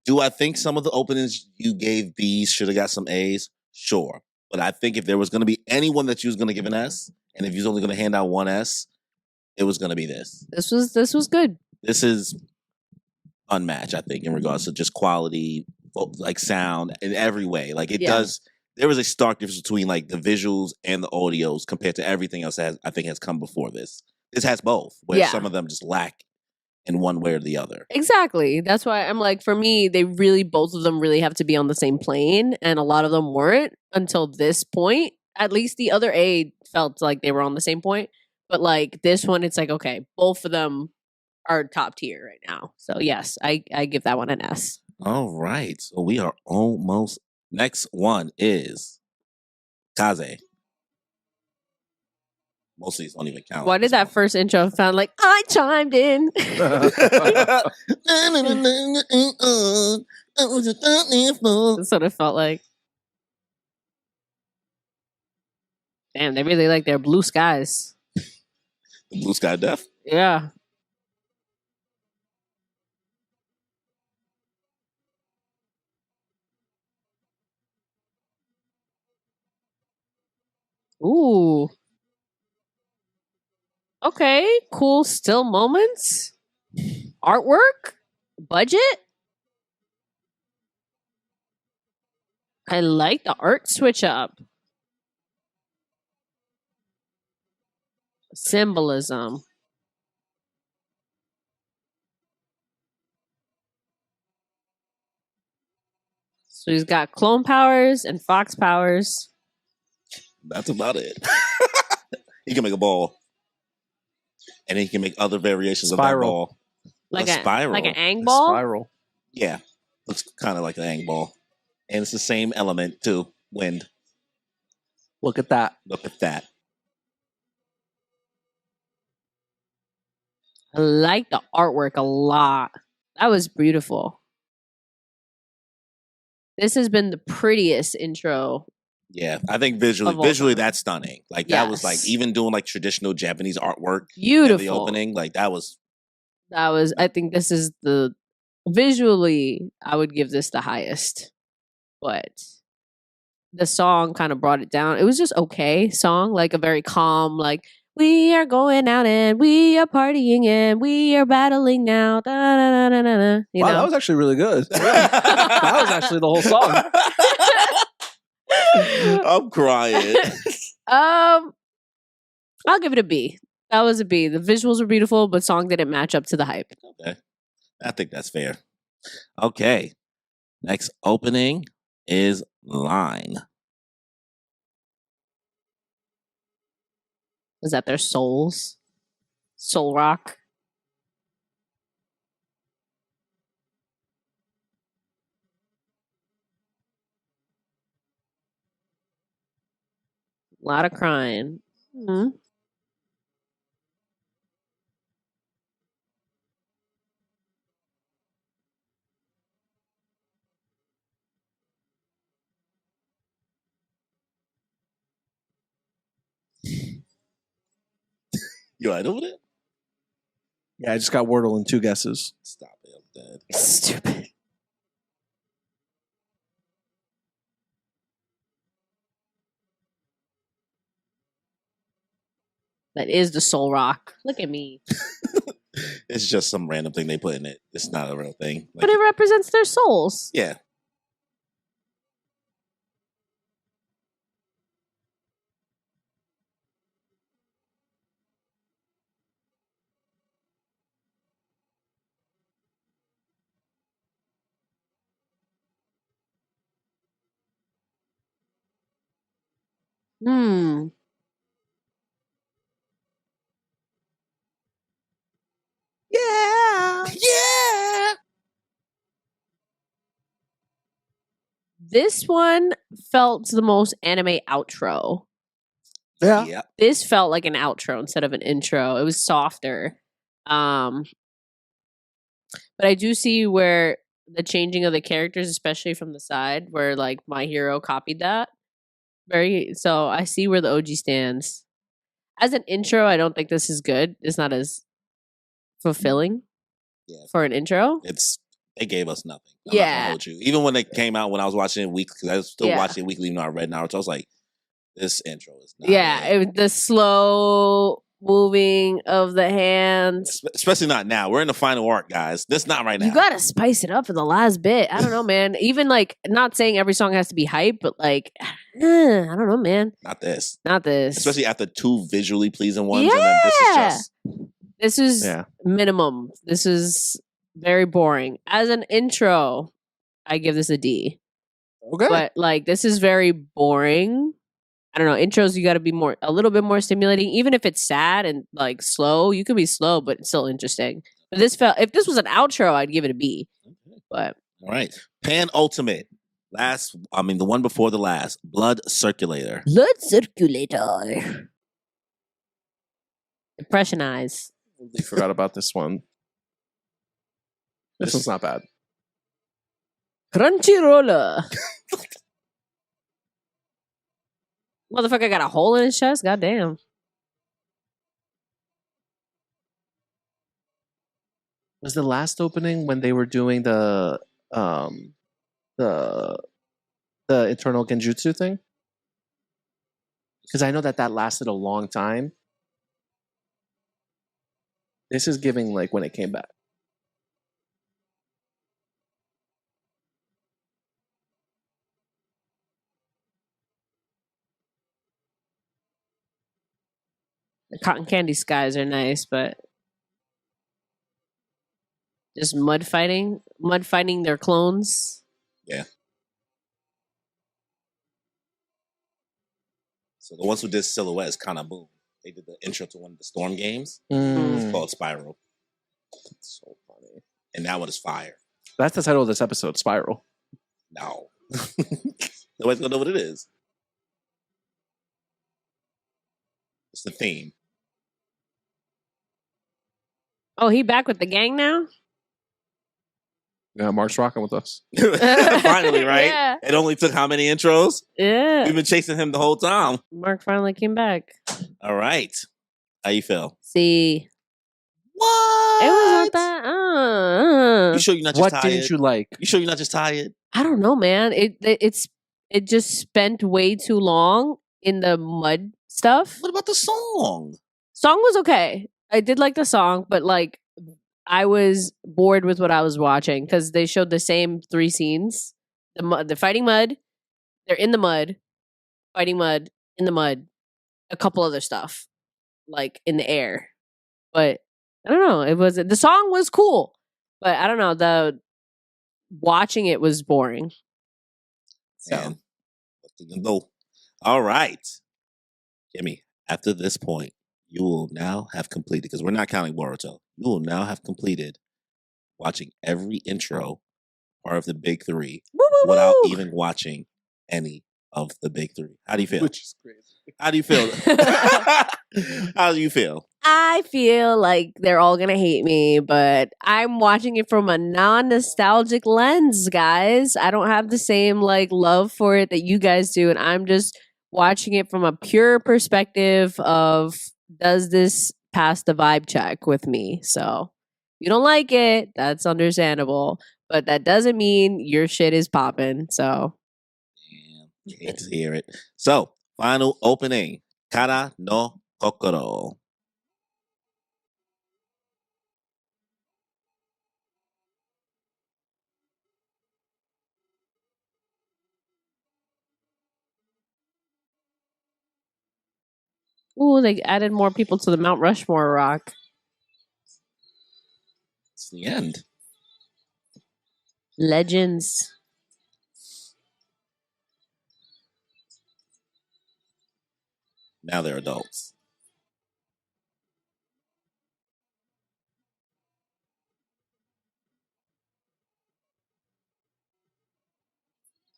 do I think some of the openings you gave B's should have got some A's? Sure. But I think if there was going to be anyone that you was going to give an S, and if you was only going to hand out one S, it was going to be this. This was good. This is unmatched, I think, in regards to just quality, like sound in every way. Like it does. There was a stark difference between like the visuals and the audios compared to everything else that I think has come before this. This has both, where some of them just lack in one way or the other. Exactly. That's why I'm like, for me, both of them really have to be on the same plane, and a lot of them weren't until this point. At least the other A felt like they were on the same point. But like this one, it's like, okay, both of them are top tier right now. So yes, I give that one an S. All right. So we are almost. Next one is Kaze. Most of these don't even count. Why did that first intro sound like I chimed in? That's what it felt like. Damn, they really like their blue skies. The Blue Sky Death? Yeah. Ooh. Okay, cool still moments. Artwork? Budget? I like the art switch up. Symbolism. So he's got clone powers and fox powers. That's about it. He can make a ball. And he can make other variations of that ball. Like A spiral. like an ang A ball. spiral. Yeah, looks kind of like an ang ball, and it's the same element too. Wind. Look at that. Look at that. I like the artwork a lot. That was beautiful. This has been the prettiest intro. Yeah, I think Of all visually time. that's stunning. Like that was like Yes. even doing like traditional Japanese artwork in the Beautiful. opening. Like that was I think this is the visually I would give this the highest. But the song kind of brought it down. It was just okay song, like a very calm, like we are going out and we are partying and we are battling now. Da, da, da, da, da, da. You Wow, know? that was actually really good. That was actually the whole song. I'm crying. I'll give it a B. That was a B. The visuals were beautiful, but song didn't match up to the hype. Okay. I think that's fair. Okay. Next opening is Line. Was that their souls? Soul rock. A lot of crying. Mhm. You all right over there? Yeah, I just got Wordle in 2 guesses. Stop it. I'm dead. Stupid. That is the soul rock. Look at me. It's just some random thing they put in it. It's not a real thing. But it represents their souls. Yeah. Hmm. Yeah. Yeah. This one felt the most anime outro. Yeah. Yeah. This felt like an outro instead of an intro. It was softer. But I do see where the changing of the characters, especially from the side, where like My Hero copied that. So I see where the OG stands. As an intro, I don't think this is good. It's not as fulfilling Yeah. for an intro. They gave us nothing. I'm not gonna Yeah. hold you. Even when it came out, when I was watching it weekly, because I was still Yeah. watching it weekly, even though I read Naruto, I was like, this intro is not Yeah, it. the slow moving of the hands. Especially not now. We're in the final arc, guys. This not right now. You gotta spice it up for the last bit. I don't know, man. Even like, not saying every song has to be hype, but like, I don't know, man. Not this. Not this. Especially after 2 visually pleasing ones, and then this is Yeah. just This is Yeah. minimum. This is very boring. As an intro, I give this a D. Okay. But like, this is very boring. I don't know. Intros, you got to be a little bit more stimulating. Even if it's sad and like slow, you could be slow, but it's still interesting. But if this was an outro, I'd give it a B. But all right. Pan Ultimate. The one before the last. Blood Circulator. blood circulator. Depression eyes. I forgot about this one. This one's not bad. Crunchyroller. Motherfucker got a hole in his chest. Goddamn. Was the last opening when they were doing the Eternal Genjutsu thing? Because I know that lasted a long time. This is giving like when it came back. The cotton candy skies are nice, but just mud fighting their clones. So the ones who did Silhouette is kind of boom. They did the intro to one of the Storm games. Mm. It's called Spiral. So funny. And that one is fire. That's the title of this episode, Spiral. No. Nobody's gonna know what it is. It's the theme. Oh, he back with the gang now? Yeah, Mark's rocking with us. Finally, right? Yeah. It only took how many intros? Yeah. We've been chasing him the whole time. Mark finally came back. All right. How you feel? See. What? It was not that. You sure you're not just What tired? didn't you like? You sure you're not just tired? I don't know, man. It just spent way too long in the mud stuff. What about the song? Song was okay. I did like the song, but like I was bored with what I was watching because they showed the same 3 scenes. The fighting mud, they're in the mud, fighting mud, in the mud, a couple other stuff like in the air. But I don't know. The song was cool, but I don't know. The watching it was boring. So Man, what can you do? All right. Kimmy, after this point, you will now have completed, because we're not counting Boruto, you will now have completed watching every intro part of the big 3 woo, woo, without woo. even watching any of the big 3. How do you feel? Which is crazy. How do you feel? How do you feel? I feel like they're all gonna hate me, but I'm watching it from a non-nostalgic lens, guys. I don't have the same like love for it that you guys do, and I'm just watching it from a pure perspective of does this pass the vibe check with me? So you don't like it, that's understandable, but that doesn't mean your shit is popping. So Damn, hate to hear it. So, final opening. Kara no Kokoro. ooh, they added more people to the Mount Rushmore rock. It's the end. Legends. Now they're adults.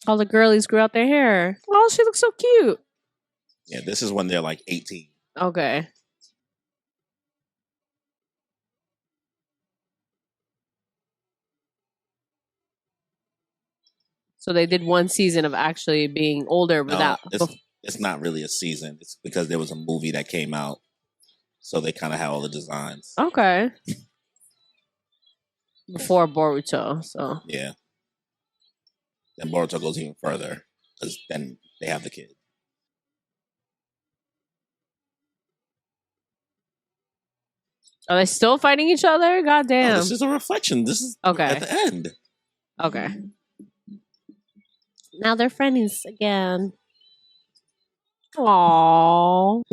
All the girlies grew out their hair. Oh, she looks so cute. Yeah, this is when they're like 18. Okay. So they did one season of actually being older No, without. it's not really a season. It's because there was a movie that came out. So they kind of had all the designs. Okay. Before Boruto, so Yeah. Then Boruto goes even further because then they have the kid. are they still fighting each other? God No, damn. this is a reflection. This is Okay. at the end. Okay. Now they're friends again. Aww. All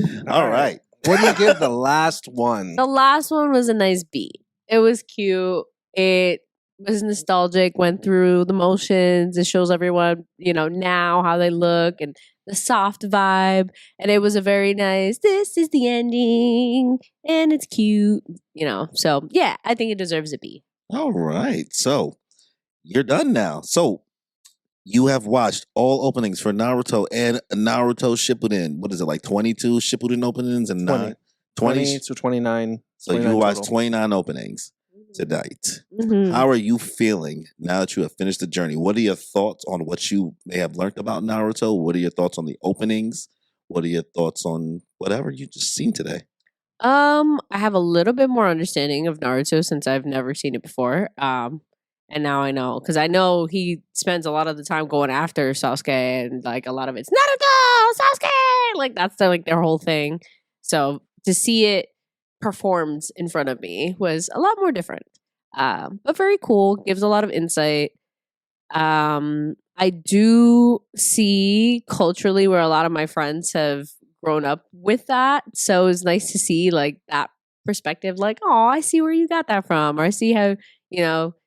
right. What do you give the last one? The last one was a nice beat. It was cute. It was nostalgic, went through the motions. It shows everyone, now how they look and the soft vibe. And it was a very nice, this is the ending. And it's cute, So, yeah, I think it deserves a B. All right. So you're done now. So you have watched all openings for Naruto and Naruto Shippuden. What is it, like 22 Shippuden openings and 20. 20 to 29. So you 29 watched total. 29 openings tonight. Mhm. How are you feeling now that you have finished the journey? What are your thoughts on what you may have learned about Naruto? What are your thoughts on the openings? What are your thoughts on whatever you just seen today? I have a little bit more understanding of Naruto since I've never seen it before. And now I know because I know he spends a lot of the time going after Sasuke, and like a lot of it's Naruto, Sasuke, like that's their whole thing. So to see it performed in front of me was a lot more different, but very cool. Gives a lot of insight. I do see culturally where a lot of my friends have grown up with that, so it's nice to see like that perspective. Like, oh, I see where you got that from, or I see how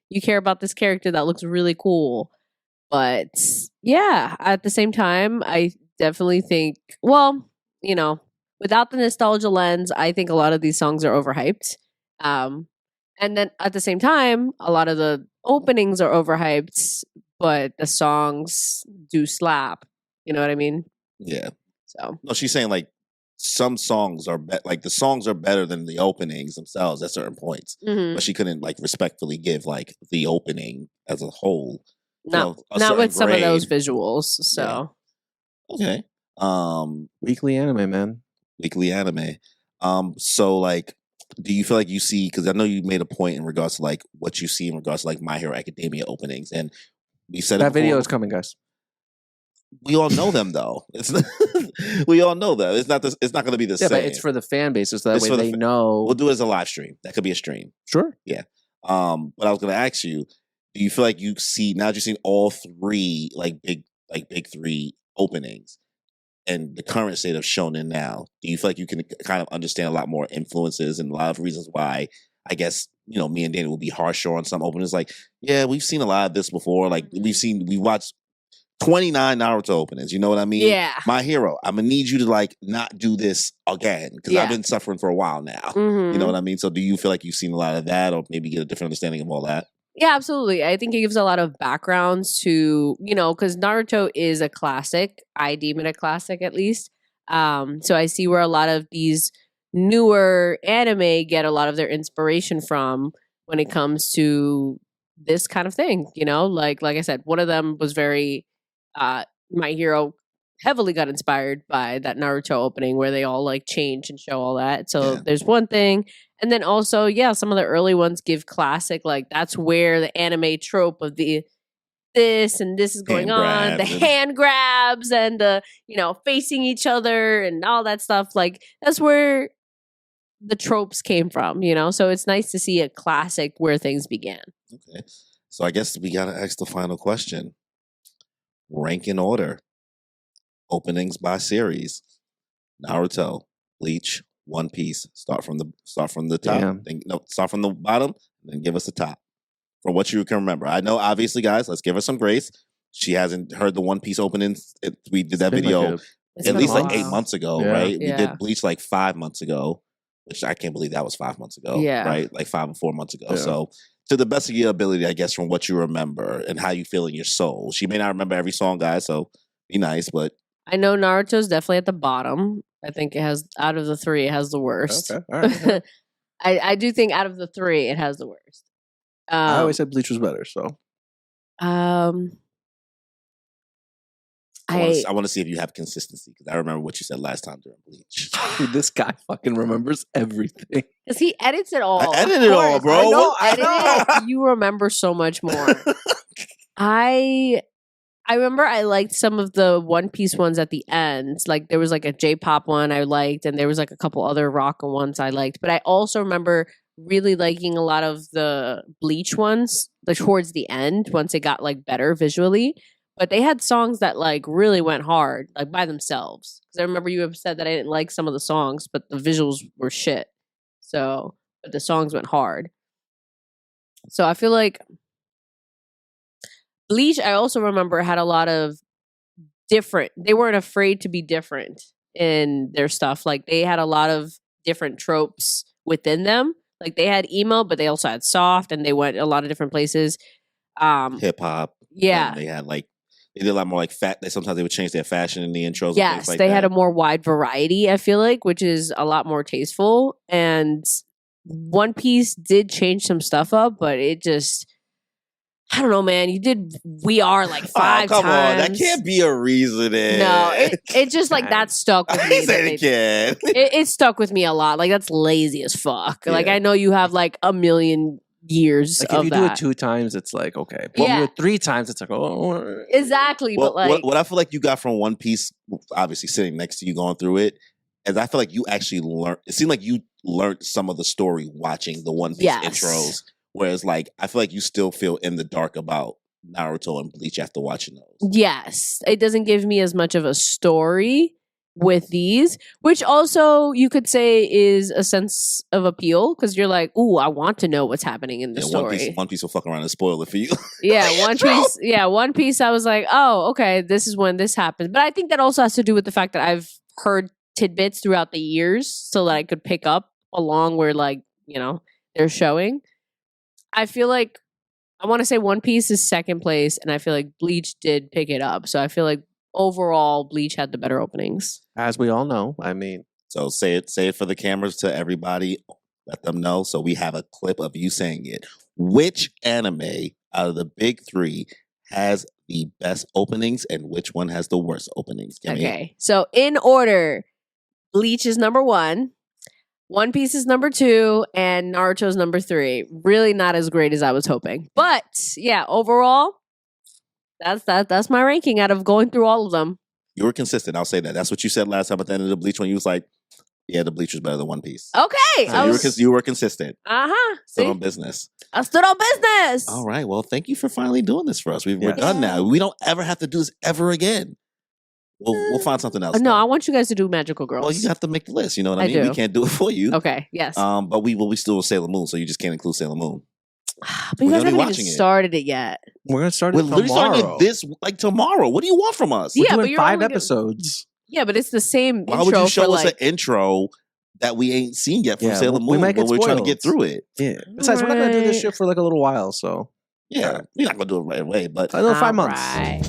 you care about this character that looks really cool. But yeah, at the same time, I definitely think, without the nostalgia lens, I think a lot of these songs are overhyped. And then at the same time, a lot of the openings are overhyped, but the songs do slap. You know what I mean? Yeah. So No, she's saying like some songs are like the songs are better than the openings themselves at certain points, mhm. but she couldn't like respectfully give like the opening as a whole. not a not certain with some of those grade. visuals. So Okay. Weekly anime, man. Weekly anime. So like, do you feel like you see? Because I know you made a point in regards to like what you see in regards to like My Hero Academia openings, and we said That it before, video is coming, guys. We all know them though. It's not, we all know them. It's not. It's not going to be the Yeah, same. but it's for the fan bases, so that It's way for the they know. We'll do it as a live stream. That could be a stream. Sure. But I was going to ask you: do you feel like you see now that you've seen all three big three openings and the current state of shonen now? Do you feel like you can kind of understand a lot more influences and a lot of reasons why? I guess me and Danny will be harsher on some openings. Like, yeah, we've seen a lot of this before. Like we watched 29 Naruto openings. You know what I mean? yeah. My Hero, I'm gonna need you to like not do this again because Yeah. I've been suffering for a while now. Mhm. You know what I mean? So do you feel like you've seen a lot of that or maybe get a different understanding of all that? Yeah, absolutely. I think it gives a lot of backgrounds to, because Naruto is a classic. I deem it a classic at least. So I see where a lot of these newer anime get a lot of their inspiration from when it comes to this kind of thing. Like I said, one of them was very My Hero heavily got inspired by that Naruto opening where they all like change and show all that. So Yeah. there's one thing. And then also, yeah, some of the early ones give classic, like that's where the anime trope of this and this is going on, the grabs and- hand grabs and the, facing each other and all that stuff. Like that's where the tropes came from, So it's nice to see a classic where things began. Okay. So I guess we gotta ask the final question. Rank in order. Openings by series. Naruto, Bleach, One Piece. Start from the top. Damn. Start from the bottom, and then give us the top. From what you can remember. I know, obviously, guys, let's give her some grace. She hasn't heard the One Piece openings. We did that Been like video It's at been a least like while. 8 months ago, Yeah. right? We Yeah. did Bleach like 5 months ago, which I can't believe that was 5 months ago. Yeah. Right? Like 5 or 4 months ago. Yeah. So to the best of your ability, I guess, from what you remember and how you feel in your soul. She may not remember every song, guys, so be nice, but I know Naruto's definitely at the bottom. I think it has, out of the three, it has the worst. Okay. All right. I do think out of the three, it has the worst. I always said Bleach was better, so I want to see if you have consistency because I remember what you said last time during Bleach. Dude, this guy fucking remembers everything. because he edits it all. I of edit it all, course. bro. I know, What- edit it. You remember so much more. I remember I liked some of the One Piece ones at the end. Like there was like a J-pop one I liked, and there was like a couple other rock ones I liked. But I also remember really liking a lot of the Bleach ones, like towards the end, once it got like better visually. But they had songs that like really went hard, like by themselves. Because I remember you have said that I didn't like some of the songs, but the visuals were shit. So, but the songs went hard. So I feel like Bleach, I also remember, had a lot of different, they weren't afraid to be different in their stuff. Like they had a lot of different tropes within them. Like they had emo, but they also had soft, and they went a lot of different places. Hip hop. Yeah. They had like, they did a lot more like sometimes they would change their fashion in the intros. and Yes, things like they that. had a more wide variety, I feel like, which is a lot more tasteful. And One Piece did change some stuff up, but it just, I don't know, man. You did We Are like 5 come times. on, that can't be a reason. No, it just like that stuck with me. I said it can. It stuck with me a lot. Like that's lazy as fuck. Like Yeah. I know you have like a million years Like of if you that. do it 2 times, it's like okay. But Yeah. you do it 3 times, it's like oh. Exactly, Well, but like what I feel like you got from One Piece, obviously sitting next to you going through it, is I feel like you actually learned. It seemed like you learned some of the story watching the One Piece Yes. intros. Whereas, like, I feel like you still feel in the dark about Naruto and Bleach after watching those. yes, it doesn't give me as much of a story with these, which also you could say is a sense of appeal because you're like, ooh, I want to know what's happening in the Yeah, story. One Piece will fuck around and spoil it for you. Yeah, One Piece. Yeah, One Piece. I was like, oh, okay, this is when this happens. But I think that also has to do with the fact that I've heard tidbits throughout the years, so that I could pick up along where, like, they're showing. I feel like I want to say One Piece is second place, and I feel like Bleach did pick it up. So I feel like overall, Bleach had the better openings. As we all know, I mean, So say it for the cameras to everybody. Let them know. So we have a clip of you saying it. Which anime out of the big three has the best openings, and which one has the worst openings? Kimmy? Okay. So in order, Bleach is number 1, One Piece is number 2, and Naruto's number 3. Really not as great as I was hoping. But yeah, overall, that's my ranking out of going through all of them. You were consistent. I'll say that. That's what you said last time at the end of the Bleach when you was like, yeah, the Bleach was better than One Piece. Okay. So you were consistent. Uh-huh. Still See? on business. I stood on business. All right. Well, thank you for finally doing this for us. We're Yes. done now. We don't ever have to do this ever again. We'll find something else. No, though. I want you guys to do Magical Girls. Well, you have to make the list. You know what I I mean? We do. can't do it for you. Okay, yes. But we still Sailor Moon, so you just can't include Sailor Moon. But you we're guys gonna be haven't even watching it. started it yet. we're gonna start We're it literally tomorrow. starting it tomorrow. What do you want from us? We're Yeah, but doing you're 5 only gonna- episodes. Yeah, but it's the same Why intro would you for show us like... an intro that we ain't seen yet from Yeah, Sailor we Moon might get when we're trying to get spoiled. through it? Yeah. Besides, we're not gonna do this Right. shit for like a little while, so Yeah, we're not gonna do it right away, but another 5 All months. right.